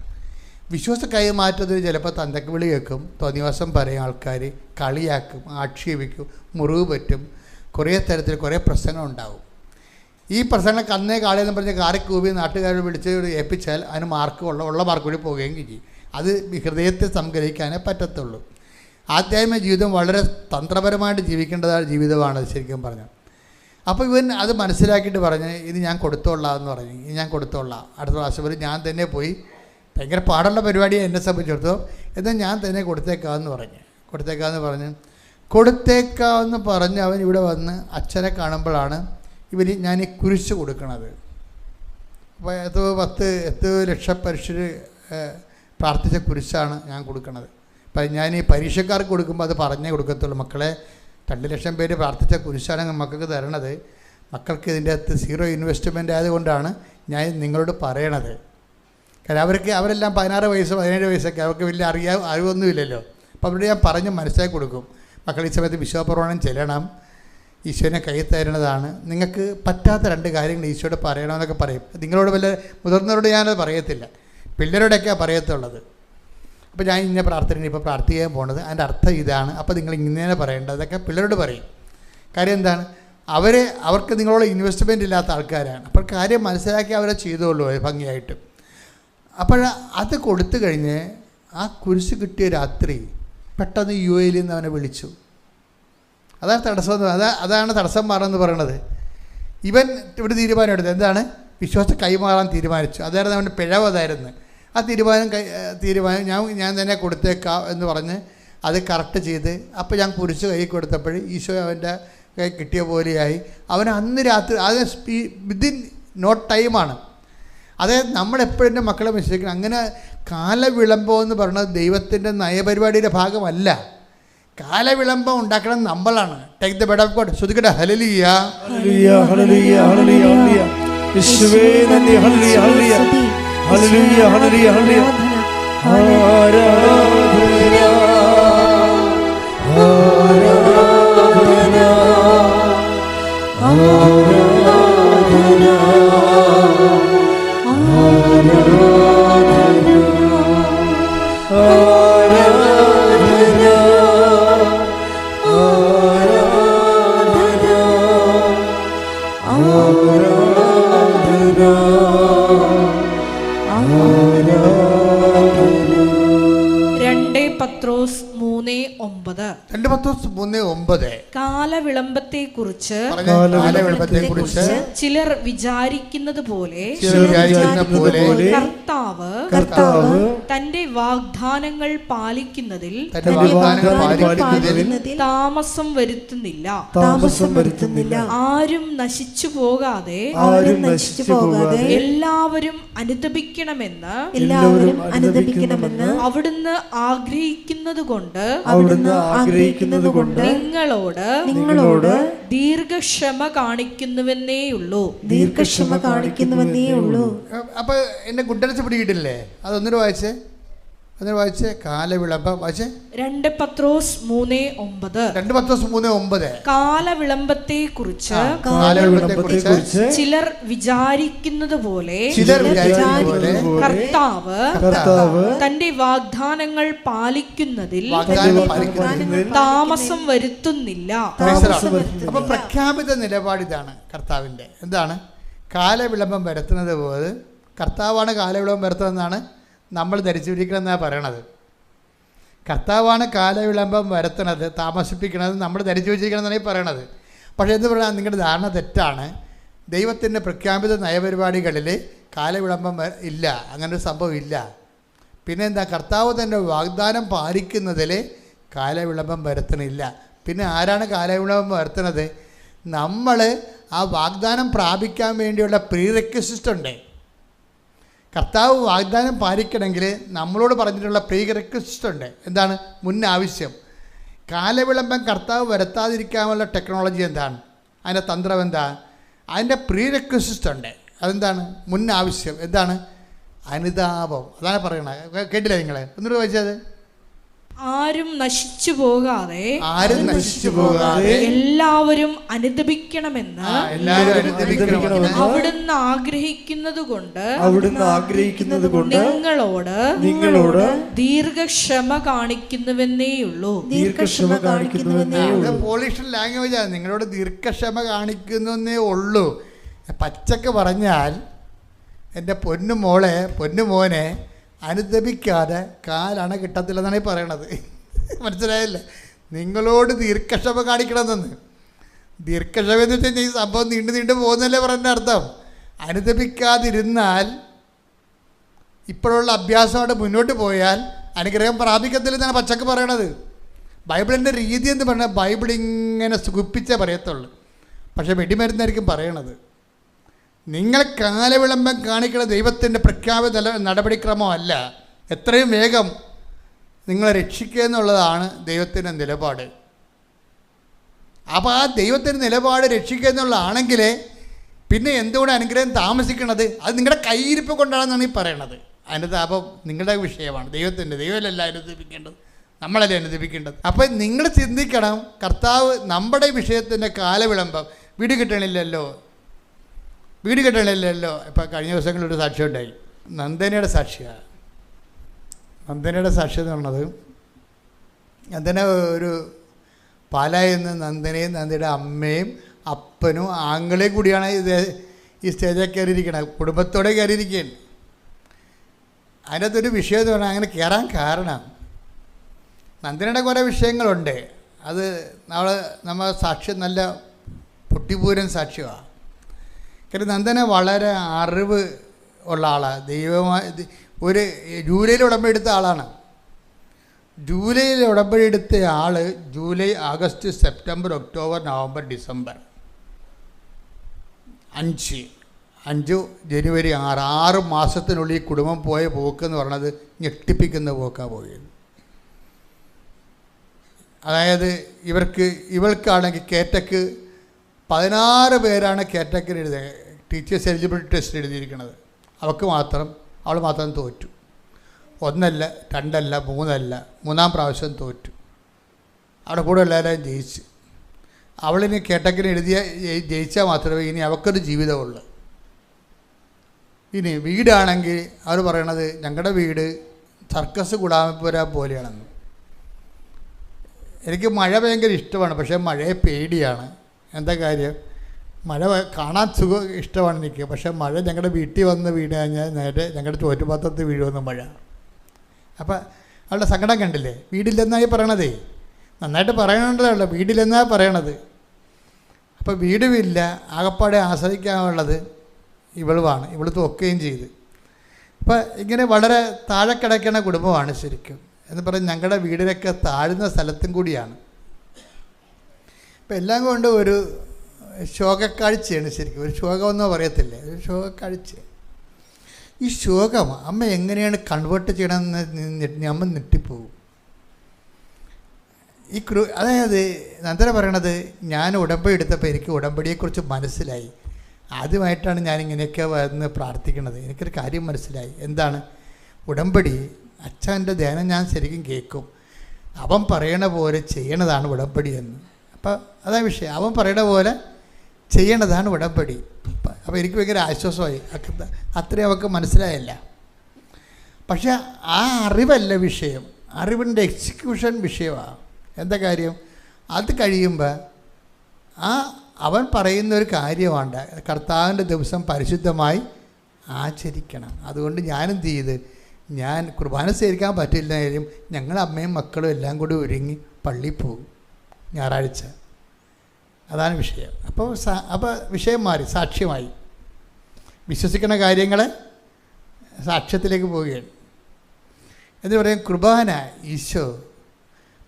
S1: വിശ്വാസ കൈമാറ്റത്തിന് ചിലപ്പോൾ തന്തക്ക് വിളി കേൾക്കും, തോന്നിവാസം പറയും, ആൾക്കാർ കളിയാക്കും, ആക്ഷേപിക്കും, മുറിവ് പറ്റും, കുറേ തരത്തിൽ കുറേ പ്രശ്നങ്ങളുണ്ടാവും. ഈ പ്രശ്നങ്ങളൊക്കെ അന്നേ കാളിയെന്ന് പറഞ്ഞ് കാറിക്കൂവി നാട്ടുകാരെ വിളിച്ച് ഏൽപ്പിച്ചാൽ അതിന് ഉള്ള മാർക്ക് കൂടി പോവുകയും ചെയ്യും. അത് ഹൃദയത്തെ സംഗ്രഹിക്കാനേ പറ്റത്തുള്ളൂ. ആധ്യാത്മിക ജീവിതം വളരെ തന്ത്രപരമായിട്ട് ജീവിക്കേണ്ടതായ ജീവിതമാണ് ശരിക്കും പറഞ്ഞാൽ. അപ്പോൾ ഇവൻ അത് മനസ്സിലാക്കിയിട്ട് പറഞ്ഞ് ഇത് ഞാൻ കൊടുത്തോളാം എന്ന് പറഞ്ഞു. ഇത് ഞാൻ കൊടുത്തോളാം, അടുത്ത പ്രാവശ്യം വരെ ഞാൻ തന്നെ പോയി, ഭയങ്കര പാടുള്ള പരിപാടിയാണ് എന്നെ സംബന്ധിച്ചിടത്തോളം, എന്നാൽ ഞാൻ തന്നെ കൊടുത്തേക്കാമെന്ന് പറഞ്ഞ് അവൻ ഇവിടെ വന്ന് അച്ഛനെ കാണുമ്പോഴാണ് ഞാൻ ഈ കുരിശ് കൊടുക്കണത്. അപ്പോൾ 10 ലക്ഷം പരീക്ഷ പ്രാർത്ഥിച്ച കുരിശാണ് ഞാൻ കൊടുക്കണത്. അപ്പം ഞാൻ ഈ പരീക്ഷക്കാർക്ക് കൊടുക്കുമ്പോൾ അത് പറഞ്ഞേ കൊടുക്കത്തുള്ളൂ. മക്കളെ 2 ലക്ഷം പേര് പ്രാർത്ഥിച്ച കുരിശാണ് മക്കൾക്ക് തരണത്. മക്കൾക്ക് ഇതിൻ്റെ അകത്ത് 0 ഇൻവെസ്റ്റ്മെൻ്റ് ആയതുകൊണ്ടാണ് ഞാൻ നിങ്ങളോട് പറയണത്. കാരണം അവരെല്ലാം 16 വയസ്സ് 17 വയസ്സൊക്കെ, അവർക്ക് വലിയ അറിവൊന്നുമില്ലല്ലോ. അപ്പോൾ അവിടെ ഞാൻ പറഞ്ഞ് മനസ്സിലാക്കി കൊടുക്കും, മക്കൾ ഈ സമയത്ത് വിശ്വാസപ്രമാണം ചെല്ലണം, ഈശോനെ കൈ തരുന്നതാണ്, നിങ്ങൾക്ക് പറ്റാത്ത 2 കാര്യങ്ങൾ ഈശോയോട് പറയണമെന്നൊക്കെ പറയും. നിങ്ങളോട് വല്ല മുതിർന്നവരോട് ഞാനത് പറയത്തില്ല, പിള്ളേരോടൊക്കെയാണ് പറയത്തുള്ളത്. അപ്പോൾ ഞാൻ ഇന്ന പ്രാർത്ഥന ഇപ്പോൾ പ്രാർത്ഥിക്കാൻ പോണത്, അതിൻ്റെ അർത്ഥം ഇതാണ്, അപ്പോൾ നിങ്ങൾ ഇങ്ങനെ പറയേണ്ടത്, അതൊക്കെ പിള്ളേരോട് പറയും. കാര്യം എന്താണ്, അവർക്ക് നിങ്ങളോട് ഇൻവെസ്റ്റ്മെൻ്റ് ഇല്ലാത്ത ആൾക്കാരാണ്. അപ്പോൾ കാര്യം മനസ്സിലാക്കി അവരെ ചെയ്തോളൂ ഭംഗിയായിട്ട്. അപ്പോൾ അത് കൊടുത്തു കഴിഞ്ഞ് ആ കുരിശ് കിട്ടിയ രാത്രി പെട്ടെന്ന് UAE നിന്ന് അവനെ വിളിച്ചു. അതാണ് തടസ്സം മാറെന്ന് പറയണത്. ഇവൻ ഇവിടെ തീരുമാനം എടുത്തത് എന്താണ്, വിശ്വാസം കൈമാറാൻ തീരുമാനിച്ചു. അതായിരുന്നു അവൻ്റെ പിഴവ്. അതായിരുന്നു ആ തീരുമാനം ഞാൻ തന്നെ കൊടുത്തേക്കാം എന്ന് പറഞ്ഞ് അത് കറക്റ്റ് ചെയ്ത്. അപ്പോൾ ഞാൻ കുരിശ് കൈ കൊടുത്തപ്പോൾ ഈശോ അവൻ്റെ കിട്ടിയ പോലെയായി. അവൻ അന്ന് രാത്രി അത് വിതിൻ നോ ടൈമാണ്. അതായത് നമ്മളെപ്പോഴും എൻ്റെ മക്കളെ വിശ്വസിക്കണം. അങ്ങനെ കാലവിളംബം എന്ന് പറയുന്നത് ദൈവത്തിൻ്റെ നയപരിപാടിയുടെ ഭാഗമല്ല. കാലവിളംബം ഉണ്ടാക്കണം നമ്മളാണ്. Take the bed of God. ശ്രുതിക്കട്ടെ ഹല്ലേലൂയ
S3: ഹല്ലേലൂയ ഹല്ലേലൂയ ഹല്ലേലൂയ. യേശുവേ നന്ദി. ഹല്ലേലൂയ ഹല്ലേലൂയ ഹല്ലേലൂയ ഹല്ലേലൂയ ഹല്ലേലൂയ. ആരാധന ആരാധന
S2: പത്രോസ് 3:9.
S1: 2 പത്രോസ് 3:9.
S2: കാലവിളംബത്തെക്കുറിച്ച് ചിലർ വിചാരിക്കുന്നത് പോലെ കർത്താവ് തന്റെ വാഗ്ദാനങ്ങൾ പാലിക്കുന്നതിൽ താമസം വരുത്തുന്നില്ല. ആരും നശിച്ചു പോകാതെ എല്ലാവരും അനുതപിക്കണമെന്ന് അവിടുന്ന് ആഗ്രഹിക്കുന്നത് കൊണ്ട് നിങ്ങളോട് ദീർഘക്ഷമ കാണിക്കുന്നുവെന്നേയുള്ളൂ.
S1: അപ്പൊ എന്നെ ഗുഡൻസ് പിടികിട്ടില്ലേ? അതൊന്നൊരു വായിച്ചേ. കാലവിളംബം വായിച്ചേ.
S2: 2 പത്രോസ് 3:9. കാലവിളംബത്തെക്കുറിച്ച് ചിലർ വിചാരിക്കുന്നത് പോലെ കർത്താവ് തന്റെ വാഗ്ദാനങ്ങൾ പാലിക്കുന്നതിൽ താമസം വരുത്തുന്നില്ല.
S1: അപ്പൊ പ്രഖ്യാപിത നിലപാടിതാണ് കർത്താവിന്റെ. എന്താണ്? കാലവിളംബം വരുത്തുന്നത് പോലെ കർത്താവാണ് കാലവിളംബം വരുത്തുന്നതെന്നാണ് നമ്മൾ ധരിച്ചിരിക്കണമെന്നാണ് പറയണത്. കർത്താവാണ് കാലവിളംബം വരുത്തണത്, താമസിപ്പിക്കണത് നമ്മൾ ധരിച്ചു വെച്ചിരിക്കണമെന്നാണ് ഈ പറയണത്. പക്ഷേ എന്ത് പറഞ്ഞാൽ നിങ്ങളുടെ ധാരണ തെറ്റാണ്. ദൈവത്തിൻ്റെ പ്രഖ്യാപിത നയപരിപാടികളിൽ കാലവിളംബം ഇല്ല, അങ്ങനൊരു സംഭവം ഇല്ല. പിന്നെ എന്താ? കർത്താവ് തൻ്റെ വാഗ്ദാനം പാലിക്കുന്നതിൽ കാലവിളംബം വരുത്തണില്ല. പിന്നെ ആരാണ് കാലവിളംബം വരുത്തുന്നത്? നമ്മൾ ആ വാഗ്ദാനം പ്രാപിക്കാൻ വേണ്ടിയുള്ള പ്രീറെക്വിസിറ്റ് ഉണ്ട്. കർത്താവ് വാഗ്ദാനം പാലിക്കണമെങ്കിൽ നമ്മളോട് പറഞ്ഞിട്ടുള്ള പ്രീറെക്വിസിറ്റ് ഉണ്ട്. എന്താണ്? മുൻ ആവശ്യം. കാലവിളംബം കർത്താവ് വരുത്താതിരിക്കാനുള്ള ടെക്നോളജി എന്താണ്? അതിൻ്റെ തന്ത്രം എന്താ? അതിൻ്റെ പ്രീറെക്വിസിറ്റ് ഉണ്ട്. അതെന്താണ്? മുൻ ആവശ്യം. എന്താണ്? അനുതാപം. അതാണ് പറയണത്. കേട്ടില്ല നിങ്ങൾ? ഒന്നുകൂടെ വായിച്ചത്.
S2: ആരും നശിച്ചു പോകാതെ എല്ലാവരും അനുതപിക്കണമെന്ന് അവിടുന്ന് ആഗ്രഹിക്കുന്നത് കൊണ്ട് നിങ്ങളോട് ദീർഘക്ഷമ കാണിക്കുന്നുവെന്നേയുള്ളൂ.
S1: പോളിഷ് ലാംഗ്വേജാണ്. നിങ്ങളോട് ദീർഘക്ഷമ കാണിക്കുന്നേ ഉള്ളൂ. പച്ചക്ക് പറഞ്ഞാൽ എൻ്റെ പൊന്നുമോളെ പൊന്നുമോനെ അനുദപിക്കാതെ കാലണ കിട്ടത്തില്ലെന്നാണ് ഈ പറയണത്. മനസ്സിലായില്ലേ? നിങ്ങളോട് ദീർഘക്ഷമ കാണിക്കണമെന്ന്. ദീർഘക്ഷമ എന്ന് വെച്ച് കഴിഞ്ഞാൽ ഈ സംഭവം നീണ്ടു പോകുന്നല്ലേ പറഞ്ഞ അർത്ഥം. അനുദപിക്കാതിരുന്നാൽ ഇപ്പോഴുള്ള അഭ്യാസമായിട്ട് മുന്നോട്ട് പോയാൽ അനുഗ്രഹം പ്രാപിക്കത്തില്ലെന്നാണ് പച്ചക്ക് പറയണത്. ബൈബിളിൻ്റെ രീതി എന്ന് പറഞ്ഞാൽ ബൈബിൾ ഇങ്ങനെ സുഖിപ്പിച്ചേ പറയത്തുള്ളൂ. പക്ഷേ വെടിമരുന്നായിരിക്കും പറയണത്. നിങ്ങൾ കാലവിളംബം കാണിക്കുന്ന ദൈവത്തിൻ്റെ പ്രഖ്യാപിത നടപടിക്രമമല്ല. എത്രയും വേഗം നിങ്ങളെ രക്ഷിക്കുക എന്നുള്ളതാണ് ദൈവത്തിൻ്റെ നിലപാട്. അപ്പോൾ ആ ദൈവത്തിൻ്റെ നിലപാട് രക്ഷിക്കുക എന്നുള്ളതാണെങ്കിൽ പിന്നെ എന്തുകൊണ്ട് അനുഗ്രഹം താമസിക്കണത്? അത് നിങ്ങളുടെ കയ്യിരിപ്പ് കൊണ്ടാണെന്നാണ് ഈ പറയണത്. അനുതാപം നിങ്ങളുടെ വിഷയമാണ്. ദൈവമല്ല അനുദപിക്കേണ്ടത്, നമ്മളല്ലേ അനുദപിക്കേണ്ടത്. അപ്പം നിങ്ങൾ ചിന്തിക്കണം, കർത്താവ് നമ്മുടെ വിഷയത്തിൻ്റെ കാലവിളംബം വീട് കിട്ടണില്ലല്ലോ. ഇപ്പം കഴിഞ്ഞ ദിവസങ്ങളിലൊരു സാക്ഷ്യം ഉണ്ടായി. നന്ദനയുടെ സാക്ഷിയാണ്. നന്ദനയുടെ സാക്ഷ്യം എന്ന് പറഞ്ഞത്, നന്ദന ഒരു പാലായിൽ നിന്ന് നന്ദനയും നന്ദയുടെ അമ്മയും അപ്പനും ആങ്ങളെയും കൂടിയാണ് ഈ സ്റ്റേജിൽ കയറിയിരിക്കുന്നത്. കുടുംബത്തോടെ കയറിയിരിക്കുകയാണ്. അതിനകത്തൊരു വിഷയം എന്ന് പറഞ്ഞാൽ അങ്ങനെ കയറാൻ കാരണം നന്ദനയുടെ കുറേ വിഷയങ്ങളുണ്ട്. അത് നമ്മൾ സാക്ഷ്യം നല്ല പൊട്ടിപ്പൂരൻ സാക്ഷ്യമാണ്. കാരണം നന്ദന വളരെ അറിവ് ഉള്ള ആളാണ്. ദൈവമായി ഒരു ജൂലൈയിൽ ഉടമ്പെടുത്ത ആളാണ്. ജൂലൈയിൽ ഉടമ്പടി എടുത്ത ആൾ July, August, September, October, November, December 5 ജനുവരി 6 മാസത്തിനുള്ളിൽ ഈ കുടുംബം പോയ പോക്കെന്ന് പറഞ്ഞത് ഞെട്ടിപ്പിക്കുന്ന പോക്കാണ് പോയത്. അതായത് ഇവൾക്കാണെങ്കിൽ കേറ്റക്ക് 16 പേരാണ് കേറ്റക്കിന് എഴുതിയത്, ടീച്ചേഴ്സ് എലിജിബിലിറ്റി ടെസ്റ്റ് എഴുതിയിരിക്കുന്നത്. അവൾ മാത്രം തോറ്റു. 1 അല്ല 2 അല്ല 3 അല്ല, 3-ാം പ്രാവശ്യം തോറ്റു. അവിടെ കൂടെ എല്ലാവരും ജയിച്ചു. അവളിനി കേട്ടക്കിന് ജയിച്ചാൽ മാത്രമേ ഇനി അവൾക്കൊരു ജീവിതമുള്ളൂ. ഇനി വീടാണെങ്കിൽ അവർ പറയണത് ഞങ്ങളുടെ വീട് സർക്കസ് ഗുഡാമപ്പുര പോലെയാണെന്ന്. എനിക്ക് മഴ ഭയങ്കര ഇഷ്ടമാണ്, പക്ഷേ മഴയെ പേടിയാണ്. എന്താ കാര്യം? മഴ കാണാൻ സുഖം ഇഷ്ടമാണ് എനിക്ക്, പക്ഷേ മഴ ഞങ്ങളുടെ വീട്ടിൽ വന്ന് വീണ് കഴിഞ്ഞാൽ നേരെ ഞങ്ങളുടെ ചോറ്റുപാത്രത്തിൽ വീഴുമെന്ന് മഴ. അപ്പം അവളുടെ സങ്കടം കണ്ടില്ലേ? വീടില്ലെന്നായി പറയണതേ, നന്നായിട്ട് പറയണതല്ല, വീടില്ലെന്നാണ് പറയണത്. അപ്പോൾ വീടുമില്ല, ആകപ്പാടെ ആശ്രയിക്കാനുള്ളത് ഇവളുമാണ്. ഇവൾ തോക്കുകയും ചെയ്ത്. അപ്പോൾ ഇങ്ങനെ വളരെ താഴെ കിടക്കുന്ന കുടുംബമാണ് ശരിക്കും. എന്ന് പറഞ്ഞാൽ ഞങ്ങളുടെ വീടിനൊക്കെ താഴ്ന്ന സ്ഥലത്തും കൂടിയാണ്. അപ്പം എല്ലാം കൊണ്ട് ഒരു ശോകക്കാഴ്ചയാണ് ശരിക്കും. ഒരു ശോകമെന്നോ പറയത്തില്ലേ, ഒരു ശോകക്കാഴ്ച. ഈ ശോകം അമ്മ എങ്ങനെയാണ് കൺവേർട്ട് ചെയ്യണമെന്ന് അമ്മ ഞെട്ടിപ്പോകും. അതായത് നന്ദന പറയണത്, ഞാൻ ഉടമ്പടി എടുത്തപ്പോൾ എനിക്ക് ഉടമ്പടിയെക്കുറിച്ച് മനസ്സിലായി. ആദ്യമായിട്ടാണ് ഞാനിങ്ങനെയൊക്കെ വന്ന് പ്രാർത്ഥിക്കുന്നത്. എനിക്കൊരു കാര്യം മനസ്സിലായി. എന്താണ് ഉടമ്പടി? അച്ഛൻ്റെ ധ്യാനം ഞാൻ ശരിക്കും കേൾക്കും. അവൻ പറയണ പോലെ ചെയ്യണതാണ് ഉടമ്പടി എന്ന്. അപ്പം അതാണ് വിഷയം. അവൻ പറയണ പോലെ ചെയ്യണതാണ് ഉടമ്പടി. അപ്പോൾ എനിക്ക് ഭയങ്കര ആശ്വാസമായി. അത്രയും അവൾക്ക് മനസ്സിലായല്ല. പക്ഷെ ആ അറിവല്ല വിഷയം, അറിവിൻ്റെ എക്സിക്യൂഷൻ വിഷയമാണ്. എന്താ കാര്യം? അത് കഴിയുമ്പോൾ അവൻ പറയുന്നൊരു കാര്യമാണ്, കർത്താവിൻ്റെ ദിവസം പരിശുദ്ധമായി ആചരിക്കണം. അതുകൊണ്ട് ഞാനെന്ത് ചെയ്ത്, ഞാൻ കുർബാന സ്വീകരിക്കാൻ പറ്റില്ലെങ്കിലും ഞങ്ങൾ അമ്മയും മക്കളും എല്ലാം കൂടി ഒരുങ്ങി പള്ളിയിൽ പോകും ഞായറാഴ്ച. അതാണ് വിഷയം. അപ്പോൾ വിഷയം മാറി, സാക്ഷ്യമായി. വിശ്വസിക്കുന്ന കാര്യങ്ങൾ സാക്ഷ്യത്തിലേക്ക് പോവുകയാണ്. എന്ന് പറയും, കുർബാന ഈശോ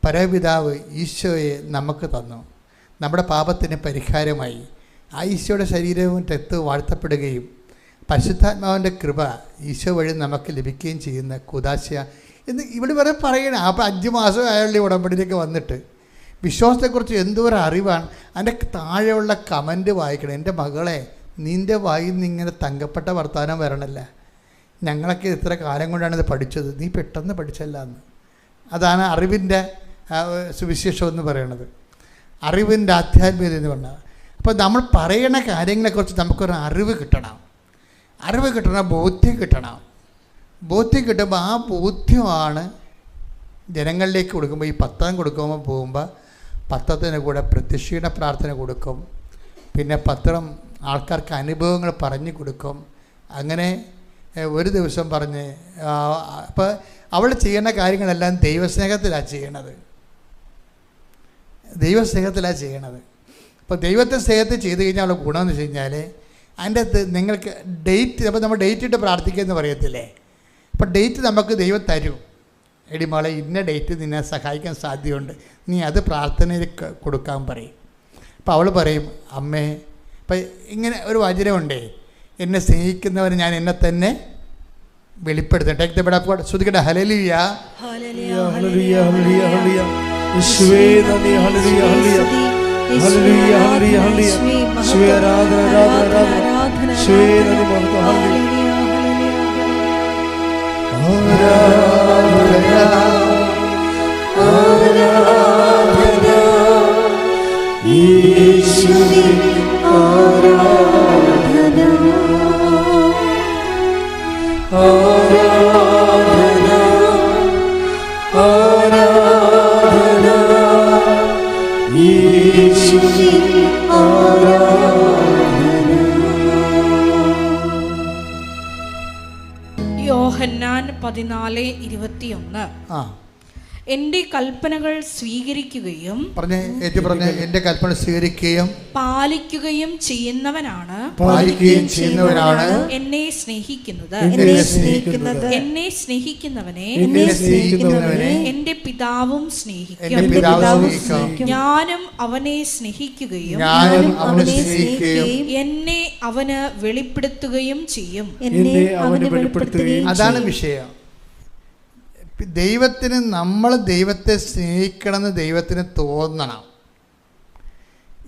S1: പരപിതാവ് ഈശോയെ നമുക്ക് തന്നു, നമ്മുടെ പാപത്തിന് പരിഹാരമായി. ആ ഈശോയുടെ ശരീരവും രക്തവും വാഴ്ത്തപ്പെടുകയും പരിശുദ്ധാത്മാവിൻ്റെ കൃപ ഈശോ വഴി നമുക്ക് ലഭിക്കുകയും ചെയ്യുന്ന കുദാശ എന്ന് ഇവിടെ വരെ പറയണം. അപ്പോൾ 5 മാസം അയാളുടെ ഉടമ്പടിയിലേക്ക് വന്നിട്ട് വിശ്വാസത്തെക്കുറിച്ച് എന്തോരം അറിവാണ്. അതിൻ്റെ താഴെയുള്ള കമൻറ്റ് വായിക്കണം. എൻ്റെ മകളെ, നിൻ്റെ വായിൽ നിന്ന് ഇങ്ങനെ തങ്കപ്പെട്ട വർത്തമാനം വരണല്ല. ഞങ്ങളൊക്കെ ഇത്ര കാലം കൊണ്ടാണ് ഇത് പഠിച്ചത്, നീ പെട്ടെന്ന് പഠിച്ചല്ല എന്ന്. അതാണ് അറിവിൻ്റെ സുവിശേഷം എന്ന് പറയുന്നത്, അറിവിൻ്റെ ആധ്യാത്മികത എന്ന് പറഞ്ഞാൽ. അപ്പോൾ നമ്മൾ പറയണ കാര്യങ്ങളെക്കുറിച്ച് നമുക്കൊരു അറിവ് കിട്ടണം. അറിവ് കിട്ടണം, ബോധ്യം കിട്ടണം. ബോധ്യം കിട്ടുമ്പോൾ ആ ബോധ്യമാണ് ജനങ്ങളിലേക്ക് കൊടുക്കുമ്പോൾ. ഈ പത്രം കൊടുക്കുമ്പോൾ പോകുമ്പോൾ പത്രത്തിന് കൂടെ പ്രത്യക്ഷീണ പ്രാർത്ഥന കൊടുക്കും. പിന്നെ പത്രം ആൾക്കാർക്ക് അനുഭവങ്ങൾ പറഞ്ഞു കൊടുക്കും. അങ്ങനെ ഒരു ദിവസം പറഞ്ഞ് അപ്പോൾ അവൾ ചെയ്യുന്ന കാര്യങ്ങളെല്ലാം ദൈവസ്നേഹത്തിലാണ് ചെയ്യണത്. ദൈവസ്നേഹത്തിലാണ് ചെയ്യണത്. അപ്പോൾ ദൈവത്തെ സ്നേഹത്തിൽ ചെയ്ത് കഴിഞ്ഞാൽ ഉള്ള ഗുണമെന്ന് വെച്ച് കഴിഞ്ഞാൽ അതിൻ്റെ അകത്ത് നിങ്ങൾക്ക് ഡേറ്റ്, അപ്പോൾ നമ്മൾ ഡേറ്റ് ഇട്ട് പ്രാർത്ഥിക്കുമെന്ന് പറയത്തില്ലേ. അപ്പോൾ ഡേറ്റ് നമുക്ക് ദൈവം തരും. എടി മോളെ, ഇന്ന ഡേറ്റ് നിന്നെ സഹായിക്കാൻ സാധ്യതയുണ്ട്, നീ അത് പ്രാർത്ഥനയിൽ കൊടുക്കാൻ പറയും. അപ്പോൾ അവൾ പറയും, അമ്മേ, അപ്പം ഇങ്ങനെ ഒരു വചനമുണ്ടേ, എന്നെ സ്നേഹിക്കുന്നവർ ഞാൻ എന്നെ തന്നെ വെളിപ്പെടുത്തും. Take the bed of God. ശ്രുതിക്കട്ടെ, ഹല്ലേലൂയ
S3: ഹല്ലേലൂയ ഹല്ലേലൂയ ഹല്ലേലൂയ. യേശുവേ നന്ദി, ഹല്ലേലൂയ ഹല്ലേലൂയ ഹല്ലേലൂയ ഹല്ലേലൂയ ഹല്ലേലൂയ. യേശുവേ ആരാധന ആരാധന ആരാധന. യേശുവേ നന്ദി, മഹത്വം. ഹല്ലേലൂയ ആരാധന ആരാധന യേശുവേ ആരാധന ആരാധന ആരാധന യേശുവേ ആരാധന.
S2: യോഹന്നാൻ 14:21. എൻ്റെ കൽപ്പനകൾ സ്വീകരിക്കുകയും
S1: പറഞ്ഞേ, ഏറ്റു പറഞ്ഞേ, എൻ്റെ കൽപ്പന സ്വീകരിക്കുകയും
S2: പാലിക്കുകയും ചെയ്യുന്നവനാണ് എന്നെ സ്നേഹിക്കുന്നത്. എന്നെ സ്നേഹിക്കുന്നവനെ എൻ്റെ പിതാവും സ്നേഹിക്കും. ഞാനും അവനെ സ്നേഹിക്കുകയും എന്നെ അവന് വെളിപ്പെടുത്തുകയും ചെയ്യും.
S1: അതാണ് വിഷയം. ദൈവത്തിന്, നമ്മൾ ദൈവത്തെ സ്നേഹിക്കണമെന്ന് ദൈവത്തിന് തോന്നണം.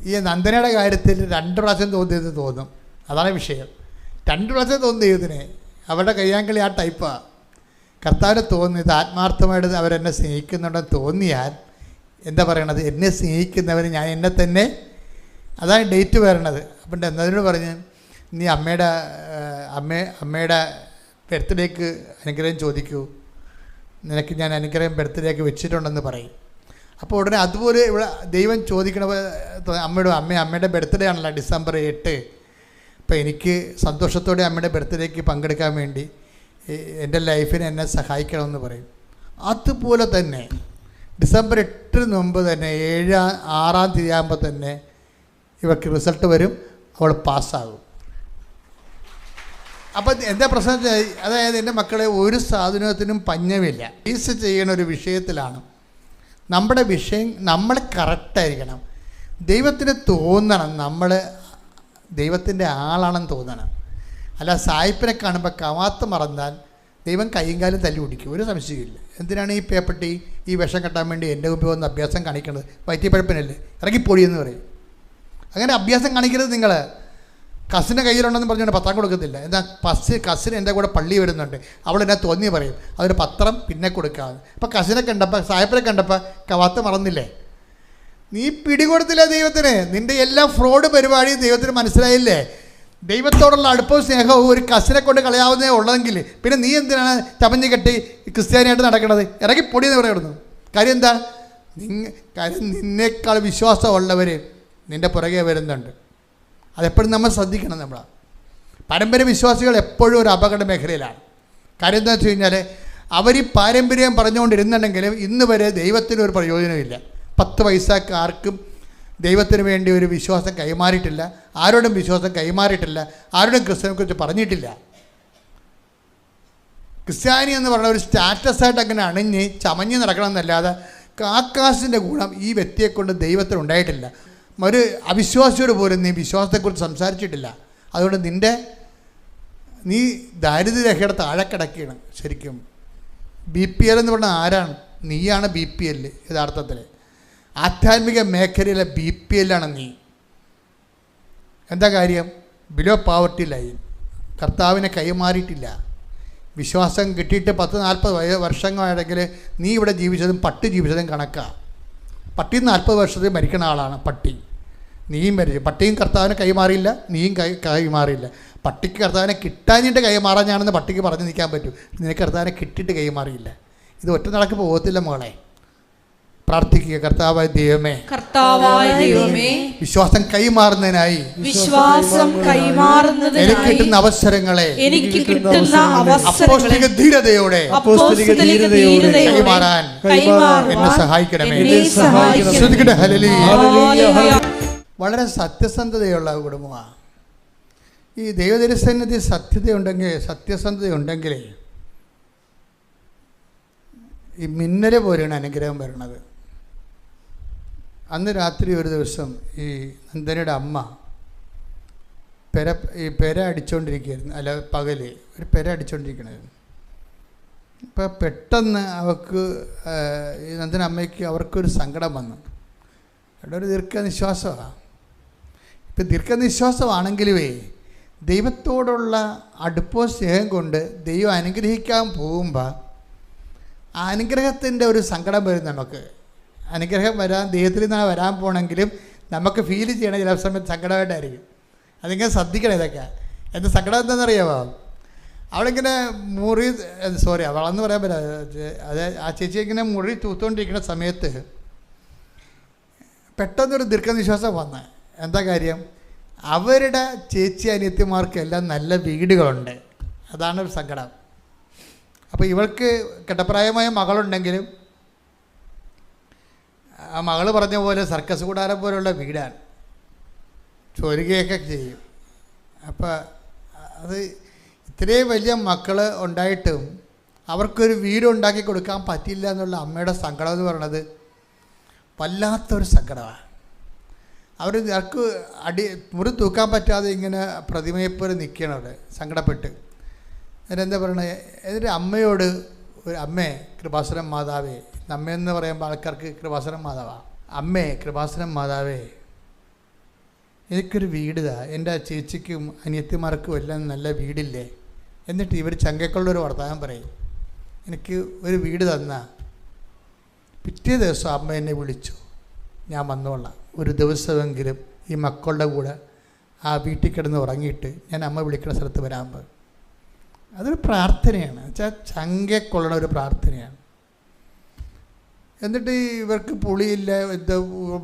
S1: ഈ നന്ദനയുടെ കാര്യത്തിൽ 2 പ്രാവശ്യം തോന്നിയത് തോന്നും. അതാണ് വിഷയം. 2 പ്രാവശ്യം തോന്നും ദൈവത്തിന്. അവരുടെ കയ്യാങ്കളി ആ ടൈപ്പാണ്. കർത്താവിന് തോന്നിയത് ആത്മാർത്ഥമായിട്ട് അവരെന്നെ സ്നേഹിക്കുന്നുണ്ടെന്ന് തോന്നിയാൽ എന്താ പറയണത്? എന്നെ സ്നേഹിക്കുന്നവന് ഞാൻ എന്നെ തന്നെ, അതാണ് ഡേറ്റ് വരണത്. അപ്പം എന്നതിനോട് പറഞ്ഞ് നീ അമ്മയുടെ ബർത്ത്ഡേക്ക് അനുഗ്രഹം ചോദിക്കൂ, നിനക്ക് ഞാൻ അനുഗ്രഹം ബർത്ത്ഡേക്ക് വെച്ചിട്ടുണ്ടെന്ന് പറയും. അപ്പോൾ ഉടനെ അതുപോലെ ഇവിടെ ദൈവം ചോദിക്കണ അമ്മയുടെ ബർത്ത്ഡേ ആണല്ലോ December 8. അപ്പോൾ എനിക്ക് സന്തോഷത്തോടെ അമ്മയുടെ ബർത്ത്ഡേക്ക് പങ്കെടുക്കാൻ വേണ്ടി എൻ്റെ ലൈഫിന് എന്നെ സഹായിക്കണമെന്ന് പറയും. അതുപോലെ തന്നെ December 8 മുമ്പ് തന്നെ 6-ാം തീയതി ആകുമ്പോൾ തന്നെ ഇവർക്ക് റിസൾട്ട് വരും, അവൾ പാസ്സാകും. അപ്പം എന്താ പ്രശ്നം? അതായത് എൻ്റെ മക്കളെ ഒരു സാധനത്തിനും പഞ്ഞമില്ല. ഫേസ് ചെയ്യുന്ന ഒരു വിഷയത്തിലാണ് നമ്മുടെ വിഷയം. നമ്മൾ കറക്റ്റായിരിക്കണം. ദൈവത്തിന് തോന്നണം നമ്മൾ ദൈവത്തിൻ്റെ ആളാണെന്ന് തോന്നണം. അല്ല സായിപ്പിനെ കാണുമ്പോൾ കവാത്ത് മറന്നാൽ ദൈവം കൈയും കാലും തല്ലി പിടിക്കും, ഒരു സംശയമില്ല. എന്തിനാണ് ഈ പേപ്പട്ടി ഈ വിഷം കെട്ടാൻ വേണ്ടി എൻ്റെ മുമ്പിൽ വന്ന് അഭ്യാസം കാണിക്കുന്നത്? വയറ്റിപ്പഴപ്പിനല്ലേ, ഇറങ്ങിപ്പൊടിയെന്ന് പറയും. അങ്ങനെ അഭ്യാസം കാണിക്കരുത്. നിങ്ങൾ കസിൻ്റെ കയ്യിലുണ്ടെന്ന് പറഞ്ഞുകൊണ്ട് പത്രം കൊടുക്കത്തില്ല. എന്താ കസിൻ എൻ്റെ കൂടെ പള്ളി വരുന്നുണ്ട്, അവളെന്നെ തോന്നി പറയും, അതൊരു പത്രം പിന്നെ കൊടുക്കാതെ. അപ്പോൾ കസിനെ കണ്ടപ്പോൾ സായപ്പിനെ കണ്ടപ്പോൾ കവാത്ത് മറന്നില്ലേ? നീ പിടികൊടുത്തില്ല ദൈവത്തിന്. നിൻ്റെ എല്ലാ ഫ്രോഡ് പരിപാടിയും ദൈവത്തിന് മനസ്സിലായില്ലേ? ദൈവത്തോടുള്ള അടുപ്പവും സ്നേഹവും ഒരു കസിനെ കൊണ്ട് കളയാവുന്നേ ഉള്ളതെങ്കിൽ പിന്നെ നീ എന്തിനാണ് ചമഞ്ഞ് കെട്ടി ക്രിസ്ത്യാനിയായിട്ട് നടക്കുന്നത്? ഇറങ്ങി പൊടിയെന്ന് പറയുന്നു. കാര്യം എന്താ? കാര്യം നിന്നേക്കാൾ വിശ്വാസമുള്ളവർ നിൻ്റെ പുറകെ വരുന്നുണ്ട്. അതെപ്പോഴും നമ്മൾ ശ്രദ്ധിക്കണം. നമ്മൾ പാരമ്പര്യ വിശ്വാസികൾ എപ്പോഴും ഒരു അപകട മേഖലയിലാണ്. കാര്യം എന്താ വെച്ച് കഴിഞ്ഞാൽ അവർ ഈ പാരമ്പര്യം പറഞ്ഞുകൊണ്ടിരുന്നുണ്ടെങ്കിലും ഇന്ന് വരെ ദൈവത്തിനൊരു പ്രയോജനമില്ല. 10 പൈസക്ക് ആർക്കും ദൈവത്തിന് വേണ്ടി ഒരു വിശ്വാസം കൈമാറിയിട്ടില്ല, ആരോടും വിശ്വാസം കൈമാറിയിട്ടില്ല, ആരോടും ക്രിസ്തുവിനെക്കുറിച്ച് പറഞ്ഞിട്ടില്ല. ക്രിസ്ത്യാനി എന്ന് പറഞ്ഞ ഒരു സ്റ്റാറ്റസായിട്ട് അങ്ങനെ അണിഞ്ഞ് ചമഞ്ഞ് നടക്കണമെന്നല്ലാതെ ആകാശിൻ്റെ ഗുണം ഈ വ്യക്തിയെക്കൊണ്ട് ദൈവത്തിന് ഉണ്ടായിട്ടില്ല. ഒരു അവിശ്വാസിയോട് പോലും നീ വിശ്വാസത്തെക്കുറിച്ച് സംസാരിച്ചിട്ടില്ല. അതുകൊണ്ട് നീ ദാരിദ്ര്യരേഖയുടെ താഴെ കിടക്കുകയാണ്. ശരിക്കും BPL എന്ന് പറഞ്ഞാൽ ആരാണ്? നീയാണ് BPL. യഥാർത്ഥത്തിൽ ആധ്യാത്മിക മേഖലയിലെ BPL ആണ് നീ. എന്താ കാര്യം? Below poverty line. കർത്താവിനെ കൈമാറിയിട്ടില്ല. വിശ്വാസം കിട്ടിയിട്ട് 10-40 വർഷങ്ങളാണെങ്കിൽ നീ ഇവിടെ ജീവിച്ചതും പട്ടി ജീവിച്ചതും കണക്കാണ്. പട്ടി 40 വർഷത്തിൽ മരിക്കുന്ന ആളാണ് പട്ടി. നീയും മരിച്ചു. പട്ടിയും കർത്താവിനെ കൈമാറിയില്ല, നീയും കൈമാറിയില്ല. പട്ടിക്ക് കർത്താവിനെ കിട്ടാഞ്ഞിട്ട് കൈമാറാഞ്ഞാണെന്ന് പട്ടിക്ക് പറഞ്ഞു നിൽക്കാൻ പറ്റും. നിനക്ക് കർത്താവിനെ കിട്ടിയിട്ട് കൈമാറിയില്ല. ഇത് ഒറ്റ നടക്ക് പോകത്തില്ല മോളെ. പ്രാർത്ഥിക്കുക. കർത്താവായ ദൈവമേ, വിശ്വാസം കൈമാറുന്നതിനായി എനിക്ക് കിട്ടുന്ന അവസരങ്ങളെ അപ്പോസ്തലിക ധീരതയോടെ കൈമാറാൻ എന്നെ സഹായിക്കണമേ. വളരെ സത്യസന്ധതയുള്ള കുടുംബമാണ് ഈ ദൈവദരിസന്നിധി. സത്യസന്ധതയുണ്ടെങ്കിൽ ഈ മിന്നൽ പോലെയാണ് അനുഗ്രഹം വരണത്. അന്ന് രാത്രി ഒരു ദിവസം ഈ നന്ദനയുടെ അമ്മ പെര അടിച്ചുകൊണ്ടിരിക്കുകയായിരുന്നു. അല്ല, പകല് ഒരു പെര അടിച്ചുകൊണ്ടിരിക്കണായിരുന്നു. അപ്പോൾ പെട്ടെന്ന് അവർക്ക് ഈ നന്ദന അമ്മയ്ക്ക് അവർക്കൊരു സങ്കടം വന്നു. അവിടെ ഒരു ദീർഘനിശ്വാസമാണ്. ഇപ്പം ദീർഘനിശ്വാസമാണെങ്കിലുമേ ദൈവത്തോടുള്ള അടുപ്പവും സ്നേഹം കൊണ്ട് ദൈവം അനുഗ്രഹിക്കാൻ പോകുമ്പോൾ ആ അനുഗ്രഹത്തിൻ്റെ ഒരു സങ്കടം വരും നമുക്ക്. അനുഗ്രഹം ദൈവത്തിൽ നിന്നാണ് വരാൻ പോകണമെങ്കിലും നമുക്ക് ഫീൽ ചെയ്യണ ചില സമയത്ത് സങ്കടമായിട്ടായിരിക്കും. അതിങ്ങനെ ശ്രദ്ധിക്കണം. ഇതൊക്കെ എന്ത് സങ്കടം എന്താണെന്നറിയാമോ? അവളിങ്ങനെ അവളെന്ന് പറയാൻ പറ്റില്ല. അത് ആ ചേച്ചി ഇങ്ങനെ മുറി തൂത്തുകൊണ്ടിരിക്കുന്ന സമയത്ത് പെട്ടെന്നൊരു ദീർഘനിശ്വാസം വന്ന്. എന്താ കാര്യം? അവരുടെ ചേച്ചി അനിയത്തിമാർക്കെല്ലാം നല്ല വീടുകളുണ്ട്. അതാണ് ഒരു സങ്കടം. അപ്പോൾ ഇവൾക്ക് കെട്ടപ്രായമായ മകളുണ്ടെങ്കിലും ആ മകൾ പറഞ്ഞ പോലെ സർക്കസ് കൂടാരം പോലുള്ള വീടാണ്, ചൊരുകയൊക്കെ ചെയ്യും. അപ്പം അത് ഇത്രയും വലിയ മക്കൾ ഉണ്ടായിട്ടും അവർക്കൊരു വീടുണ്ടാക്കി കൊടുക്കാൻ പറ്റില്ല എന്നുള്ള അമ്മയുടെ സങ്കടം എന്ന് പറയുന്നത് വല്ലാത്തൊരു സങ്കടമാണ്. അവർക്ക് മുറി തൂക്കാൻ പറ്റാതെ ഇങ്ങനെ പ്രതിമയെപ്പോലെ നിൽക്കണം അവിടെ സങ്കടപ്പെട്ട്. എന്നിട്ടെന്താ പറയണത്, എന്നിട്ട് അമ്മയോട് ഒരു അമ്മേ കൃപാസനം മാതാവേ, അമ്മയെന്ന് പറയുമ്പോൾ ആൾക്കാർക്ക് കൃപാസനം മാതാവാ, അമ്മേ കൃപാസനം മാതാവേ എനിക്കൊരു വീടിതാ, എൻ്റെ ചേച്ചിക്കും അനിയത്തിമാർക്കും എല്ലാം നല്ല വീടില്ലേ. എന്നിട്ട് ഇവർ ചങ്കക്കുള്ളൊരു വർത്തമാനം പറയും, എനിക്ക് ഒരു വീട് തന്നാ. പിറ്റേ ദിവസം അമ്മ എന്നെ വിളിച്ചു, ഞാൻ വന്നോളാം, ഒരു ദിവസമെങ്കിലും ഈ മക്കളുടെ കൂടെ ആ വീട്ടിൽ കിടന്ന് ഉറങ്ങിയിട്ട് ഞാൻ അമ്മ വിളിക്കുന്ന സ്ഥലത്ത് വരാൻ പോകും. അതൊരു പ്രാർത്ഥനയാണ്, വെച്ചാൽ ചങ്കക്കൊള്ളണ ഒരു പ്രാർത്ഥനയാണ്. എന്നിട്ട് ഇവർക്ക് പുളിയില്ല, ഇത്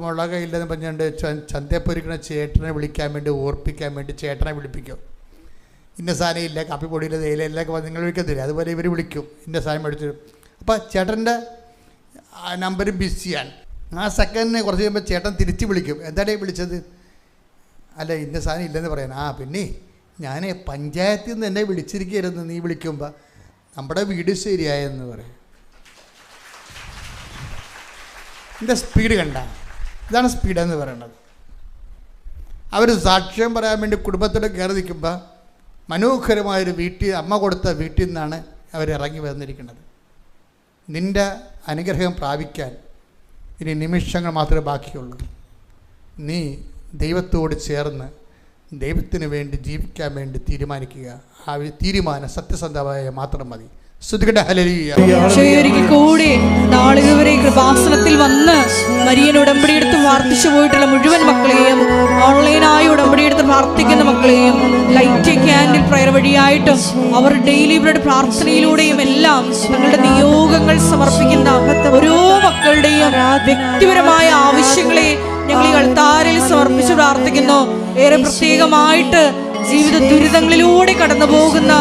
S1: മുളകില്ലെന്ന് പറഞ്ഞുകൊണ്ട് ചന്തയിൽ പൊരിക്കണ ചേട്ടനെ വിളിക്കാൻ വേണ്ടി, ഓർപ്പിക്കാൻ വേണ്ടി ചേട്ടനെ വിളിപ്പിക്കും. ഇന്ന സാധനം ഇല്ല, കാപ്പിപ്പൊടിയില്ല, തേയിലയിലൊക്കെ നിങ്ങൾ വിളിക്കത്തില്ല, അതുപോലെ ഇവർ വിളിക്കും, ഇന്ന സാധനം മേടിച്ചു തരും. അപ്പോൾ ചേട്ടൻ്റെ നമ്പർ ബിസിയാണ്. ആ സെക്കൻഡിന് കുറച്ച് കഴിയുമ്പോൾ ചേട്ടൻ തിരിച്ച് വിളിക്കും, എന്താണ് വിളിച്ചത്, അല്ല ഇന്ന സാധനം ഇല്ലെന്ന് പറയാൻ. ആ പിന്നെ ഞാൻ പഞ്ചായത്തിൽ നിന്ന് എന്നെ വിളിച്ചിരിക്കുകയായിരുന്നു, നീ വിളിക്കുമ്പോൾ നമ്മുടെ വീട് ശരിയായെന്ന് പറയും. ഇതിൻ്റെ സ്പീഡ് കണ്ട, ഇതാണ് സ്പീഡെന്ന് പറയുന്നത്. അവർ സാക്ഷ്യം പറയാൻ വേണ്ടി കുടുംബത്തോട് കയറി നിൽക്കുമ്പോൾ മനോഹരമായൊരു വീട്ടിൽ, അമ്മ കൊടുത്ത വീട്ടിൽ നിന്നാണ് അവരിറങ്ങി വന്നിരിക്കുന്നത്. നിൻ്റെ അനുഗ്രഹം പ്രാപിക്കാൻ ഇനി നിമിഷങ്ങൾ മാത്രമേ ബാക്കിയുള്ളൂ. നീ ദൈവത്തോട് ചേർന്ന് ദൈവത്തിന് വേണ്ടി ജീവിക്കാൻ വേണ്ടി തീരുമാനിക്കുക. ആ തീരുമാനം സത്യസന്ധമായ മാത്രം മതി.
S2: ഒരിക്കൽ കൂടി നാളിതുവരെ കൃപാസനത്തിൽ വന്ന് മരിയൻ ഉടമ്പടിയെടുത്ത് പ്രാർത്ഥിച്ചു പോയിട്ടുള്ള മുഴുവൻ മക്കളെയും, ഓൺലൈനായി ഉടമ്പടിയെടുത്ത് പ്രാർത്ഥിക്കുന്ന മക്കളെയും, ലൈറ്റ് ക്യാൻഡിൽ പ്രയർ വഴിയായിട്ടും അവർ ഡെയിലി ബ്രെഡ് പ്രാർത്ഥനയിലൂടെയും എല്ലാം തങ്ങളുടെ നിയോഗങ്ങൾ സമർപ്പിക്കുന്ന ഓരോ മക്കളുടെയും വ്യക്തിപരമായ ആവശ്യങ്ങളെ ഞങ്ങൾ ഈ അൾത്താരയിൽ സമർപ്പിച്ച് പ്രാർത്ഥിക്കുന്നു. ഏറെ പ്രത്യേകമായിട്ട് ജീവിത ദുരിതങ്ങളിലൂടെ കടന്നു പോകുന്ന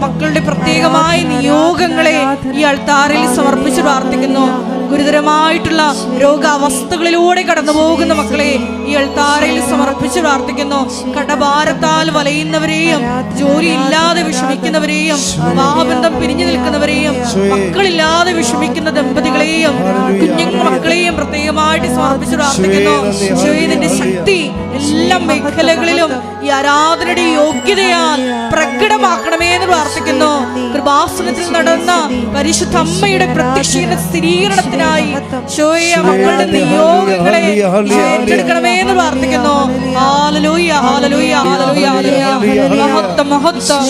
S2: മക്കളുടെ പ്രത്യേകമായ നിയോഗങ്ങളെ ഈ അൾത്താരയിൽ സമർപ്പിച്ച് പ്രാർത്ഥിക്കുന്നു. ഗുരുതരമായിട്ടുള്ള രോഗാവസ്ഥകളിലൂടെ കടന്നു പോകുന്ന മക്കളെ ഈ അൾത്താരയിൽ സമർപ്പിച്ച് പ്രാർത്ഥിക്കുന്നു. കടഭാരത്താൽ വലയുന്നവരെയും, ജോലിയില്ലാതെ വിഷമിക്കുന്നവരെയും, വിവാഹബന്ധം പിരിഞ്ഞു നിൽക്കുന്നവരെയും, മക്കളില്ലാതെ വിഷമിക്കുന്ന ദമ്പതികളെയും കുഞ്ഞുങ്ങൾ മക്കളെയും പ്രത്യേകമായിട്ട് സമർപ്പിച്ച് പ്രാർത്ഥിക്കുന്നു. ഈശോയുടെ ശക്തി എല്ലാ മേഖലകളിലും ഈ ആരാധനയുടെ യോഗ്യതയാൽ പ്രകടമാക്കണമേ എന്ന് പ്രാർത്ഥിക്കുന്നു. കൃപാസനത്തിൽ നടന്ന പരിശുദ്ധ അമ്മയുടെ പ്രത്യക്ഷീകരണ സ്ഥിരീകരണത്തിനായി ഈശോയെ മക്കളുടെ നിയോഗങ്ങളെ ഏറ്റെടുക്കണമേ എന്ന് പ്രാർത്ഥിക്കുന്നു. ഹല്ലേലൂയ ഹല്ലേലൂയ ഹല്ലേലൂയ ഹല്ലേലൂയ മഹത്വം മഹത്വം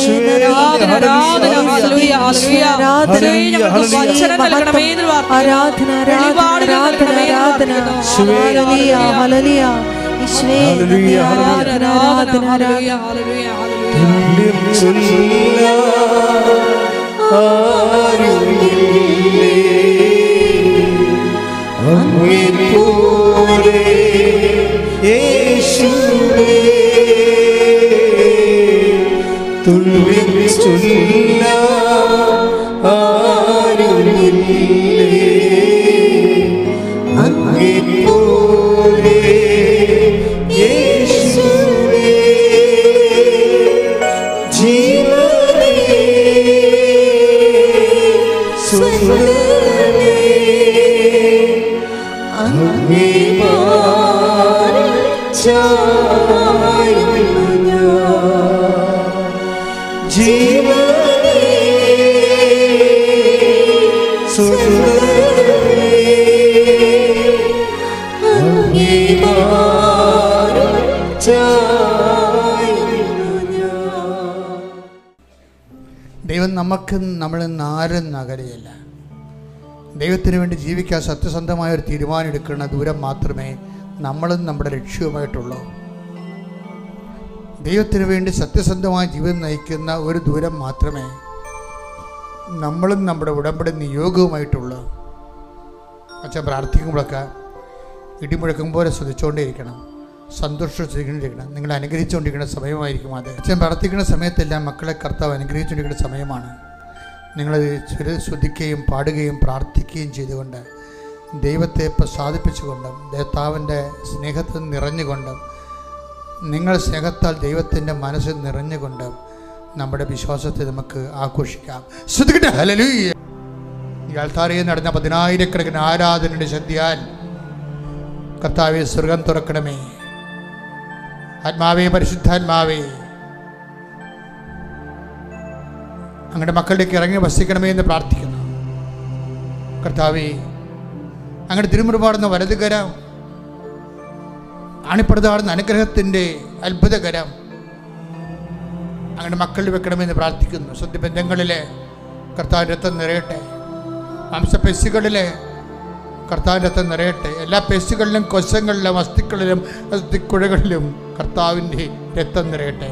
S2: ആരാധന ആരാധന ഹല്ലേലൂയ ഹല്ലേലൂയ ഈശോയെ ഞങ്ങൾക്ക് വചനം നൽകണമേ എന്ന് പ്രാർത്ഥിക്കുന്നു. വെളിപാട് നൽകണമേ എന്ന് പ്രാർത്ഥിക്കുന്നു. ഹല്ലേലൂയ ഹല്ലേലൂയ ഈശോയെ ആരാധന ആരാധന ഹല്ലേലൂയ ഹല്ലേലൂയ
S1: ദൈവം നമുക്ക് നമ്മളിൽ നിന്ന് ആരും അകലെയല്ല. ദൈവത്തിന് വേണ്ടി ജീവിക്കാൻ സത്യസന്ധമായ ഒരു തീരുമാനം എടുക്കുന്ന ദൂരം മാത്രമേ നമ്മളും നമ്മുടെ ലക്ഷ്യവുമായിട്ടുള്ളൂ. ദൈവത്തിന് വേണ്ടി സത്യസന്ധമായ ജീവിതം നയിക്കുന്ന ഒരു ദൂരം മാത്രമേ നമ്മളും നമ്മുടെ ഉടമ്പടി നിയോഗവുമായിട്ടുള്ളൂ. അച്ഛൻ പ്രാർത്ഥിക്കുമ്പോഴൊക്കെ ഇടിമുഴക്കം പോലെ ശ്രദ്ധിച്ചുകൊണ്ടേയിരിക്കണം, സന്തോഷിച്ചുകൊണ്ടിരിക്കണം. നിങ്ങൾ അനുഗ്രഹിച്ചുകൊണ്ടിരിക്കുന്ന സമയമായിരിക്കും അത്. അച്ഛൻ പ്രാർത്ഥിക്കുന്ന സമയത്തെല്ലാം മക്കളെ കർത്താവ് അനുഗ്രഹിച്ചുകൊണ്ടിരിക്കുന്ന സമയമാണ്. നിങ്ങളത് ശ്രദ്ധിക്കുകയും പാടുകയും പ്രാർത്ഥിക്കുകയും ചെയ്തുകൊണ്ട് ദൈവത്തെ പ്രസാദിപ്പിച്ചുകൊണ്ടും കർത്താവിൻ്റെ സ്നേഹത്തിൽ നിറഞ്ഞുകൊണ്ടും നിങ്ങൾ സ്നേഹത്താൽ ദൈവത്തിൻ്റെ മനസ്സിൽ നിറഞ്ഞുകൊണ്ടും നമ്മുടെ വിശ്വാസത്തെ നമുക്ക് ആഘോഷിക്കാം. ശ്രദ്ധിക്കട്ടെ, ഹല്ലേലൂയ. ഈ ആൾത്താരയിൽ നടന്ന 10,000-കണക്കിന് ആരാധനയുടെ ശക്തിയാൽ കർത്താവേ സ്വർഗം തുറക്കണമേ. ആത്മാവേ, പരിശുദ്ധാത്മാവേ, അങ്ങയുടെ മക്കളിലേക്ക് ഇറങ്ങി വസിക്കണമേ എന്ന് പ്രാർത്ഥിക്കുന്നു. കർത്താവേ, അങ്ങയുടെ തിരുമുറുപാടുന്ന വലതുകരം, ആണിപ്പടുതാടുന്ന അനുഗ്രഹത്തിൻ്റെ അത്ഭുതകരം അങ്ങയുടെ മക്കളിൽ വെക്കണമെന്ന് പ്രാർത്ഥിക്കുന്നു. സ്വന്തബന്ധങ്ങളിലെ കർത്താവിൻ്റെ രക്തം നിറയട്ടെ. മാംസപെശികളിലെ കർത്താവിൻ്റെ രക്തം നിറയട്ടെ. എല്ലാ പെശികളിലും, കൊശങ്ങളിലും, അസ്ഥികളിലും, അസ്ഥിക്കുഴകളിലും കർത്താവിൻ്റെ രക്തം നിറയട്ടെ.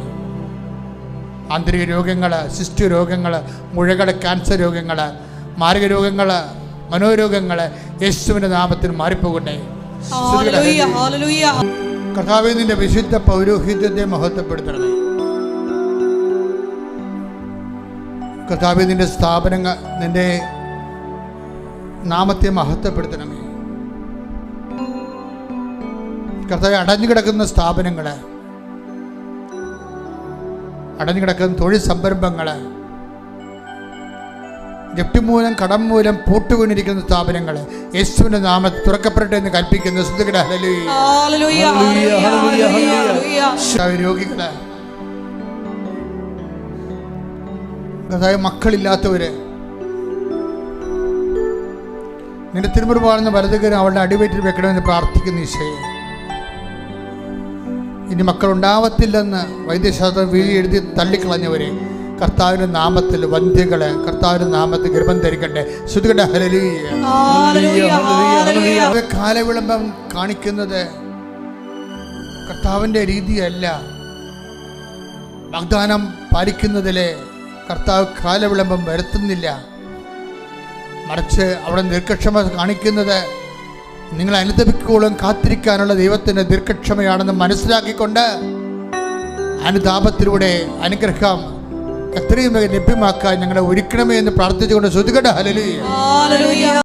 S1: ആന്തരിക രോഗങ്ങൾ, സിസ്റ്റു രോഗങ്ങൾ, മുഴകൾ, ക്യാൻസർ രോഗങ്ങൾ, മാരക രോഗങ്ങൾ, മനോരോഗങ്ങൾ യേശുവിൻ്റെ നാമത്തിൽ മാറിപ്പോകട്ടെ. കർത്താവേ, നിന്റെ വിശുദ്ധ പൗരോഹിത്യത്തെ മഹത്വപ്പെടുത്തണമേ. കർത്താവേ, നിന്റെ സ്ഥാപനങ്ങൾ, നിന്റെ നാമത്തെ മഹത്വപ്പെടുത്തണമേ. കർത്താവേ, അടഞ്ഞുകിടക്കുന്ന സ്ഥാപനങ്ങൾ, അടഞ്ഞുകിടക്കുന്ന തൊഴിൽ സംരംഭങ്ങൾ, ജപ്തി മൂലം, കടം മൂലം പൂട്ടുവീണിരിക്കുന്ന സ്ഥാപനങ്ങൾ യേശുവിന്റെ നാമത്തിൽ തുറക്കപ്പെടട്ടെ എന്ന് കൽപ്പിക്കുന്നു. രോഗികള്, അതായത് മക്കളില്ലാത്തവര്, നിന്റെ തിരുമുറുപാടുന്ന വലതുകരം അവളുടെ അടിവയറ്റിൽ വെക്കണമെന്ന് പ്രാർത്ഥിക്കുന്നു. ഈശോയെ, ഇനി മക്കളുണ്ടാവത്തില്ലെന്ന് വൈദ്യശാസ്ത്രം വിധി എഴുതി തള്ളിക്കളഞ്ഞവരെ കർത്താവിന്റെ നാമത്തിൽ, വന്ധ്യകളെ കർത്താവിന്റെ നാമത്തിൽ ഗർഭം ധരിക്കട്ടെ. ശ്രുതികട്ടെ, ഹല്ലേലൂയ. കാലവിളംബം കാണിക്കുന്നത് കർത്താവിൻ്റെ രീതിയല്ല. വാഗ്ദാനം പാലിക്കുന്നതിലെ കർത്താവ് കാലവിളംബം വരുത്തുന്നില്ല. മറിച്ച് അവിടെ ദീർഘക്ഷമ കാണിക്കുന്നത് നിങ്ങൾ അനുദപിക്കോളം കാത്തിരിക്കാനുള്ള ദൈവത്തിൻ്റെ ദീർഘക്ഷമയാണെന്ന് മനസ്സിലാക്കിക്കൊണ്ട് അനുതാപത്തിലൂടെ അനുഗ്രഹം എത്രയും ലഭ്യമാക്കാൻ ഞങ്ങളെ ഒരുക്കണമേ എന്ന് പ്രാർത്ഥിച്ചുകൊണ്ട് ശ്രുതികട്ടെ, ഹല്ലേലൂയ.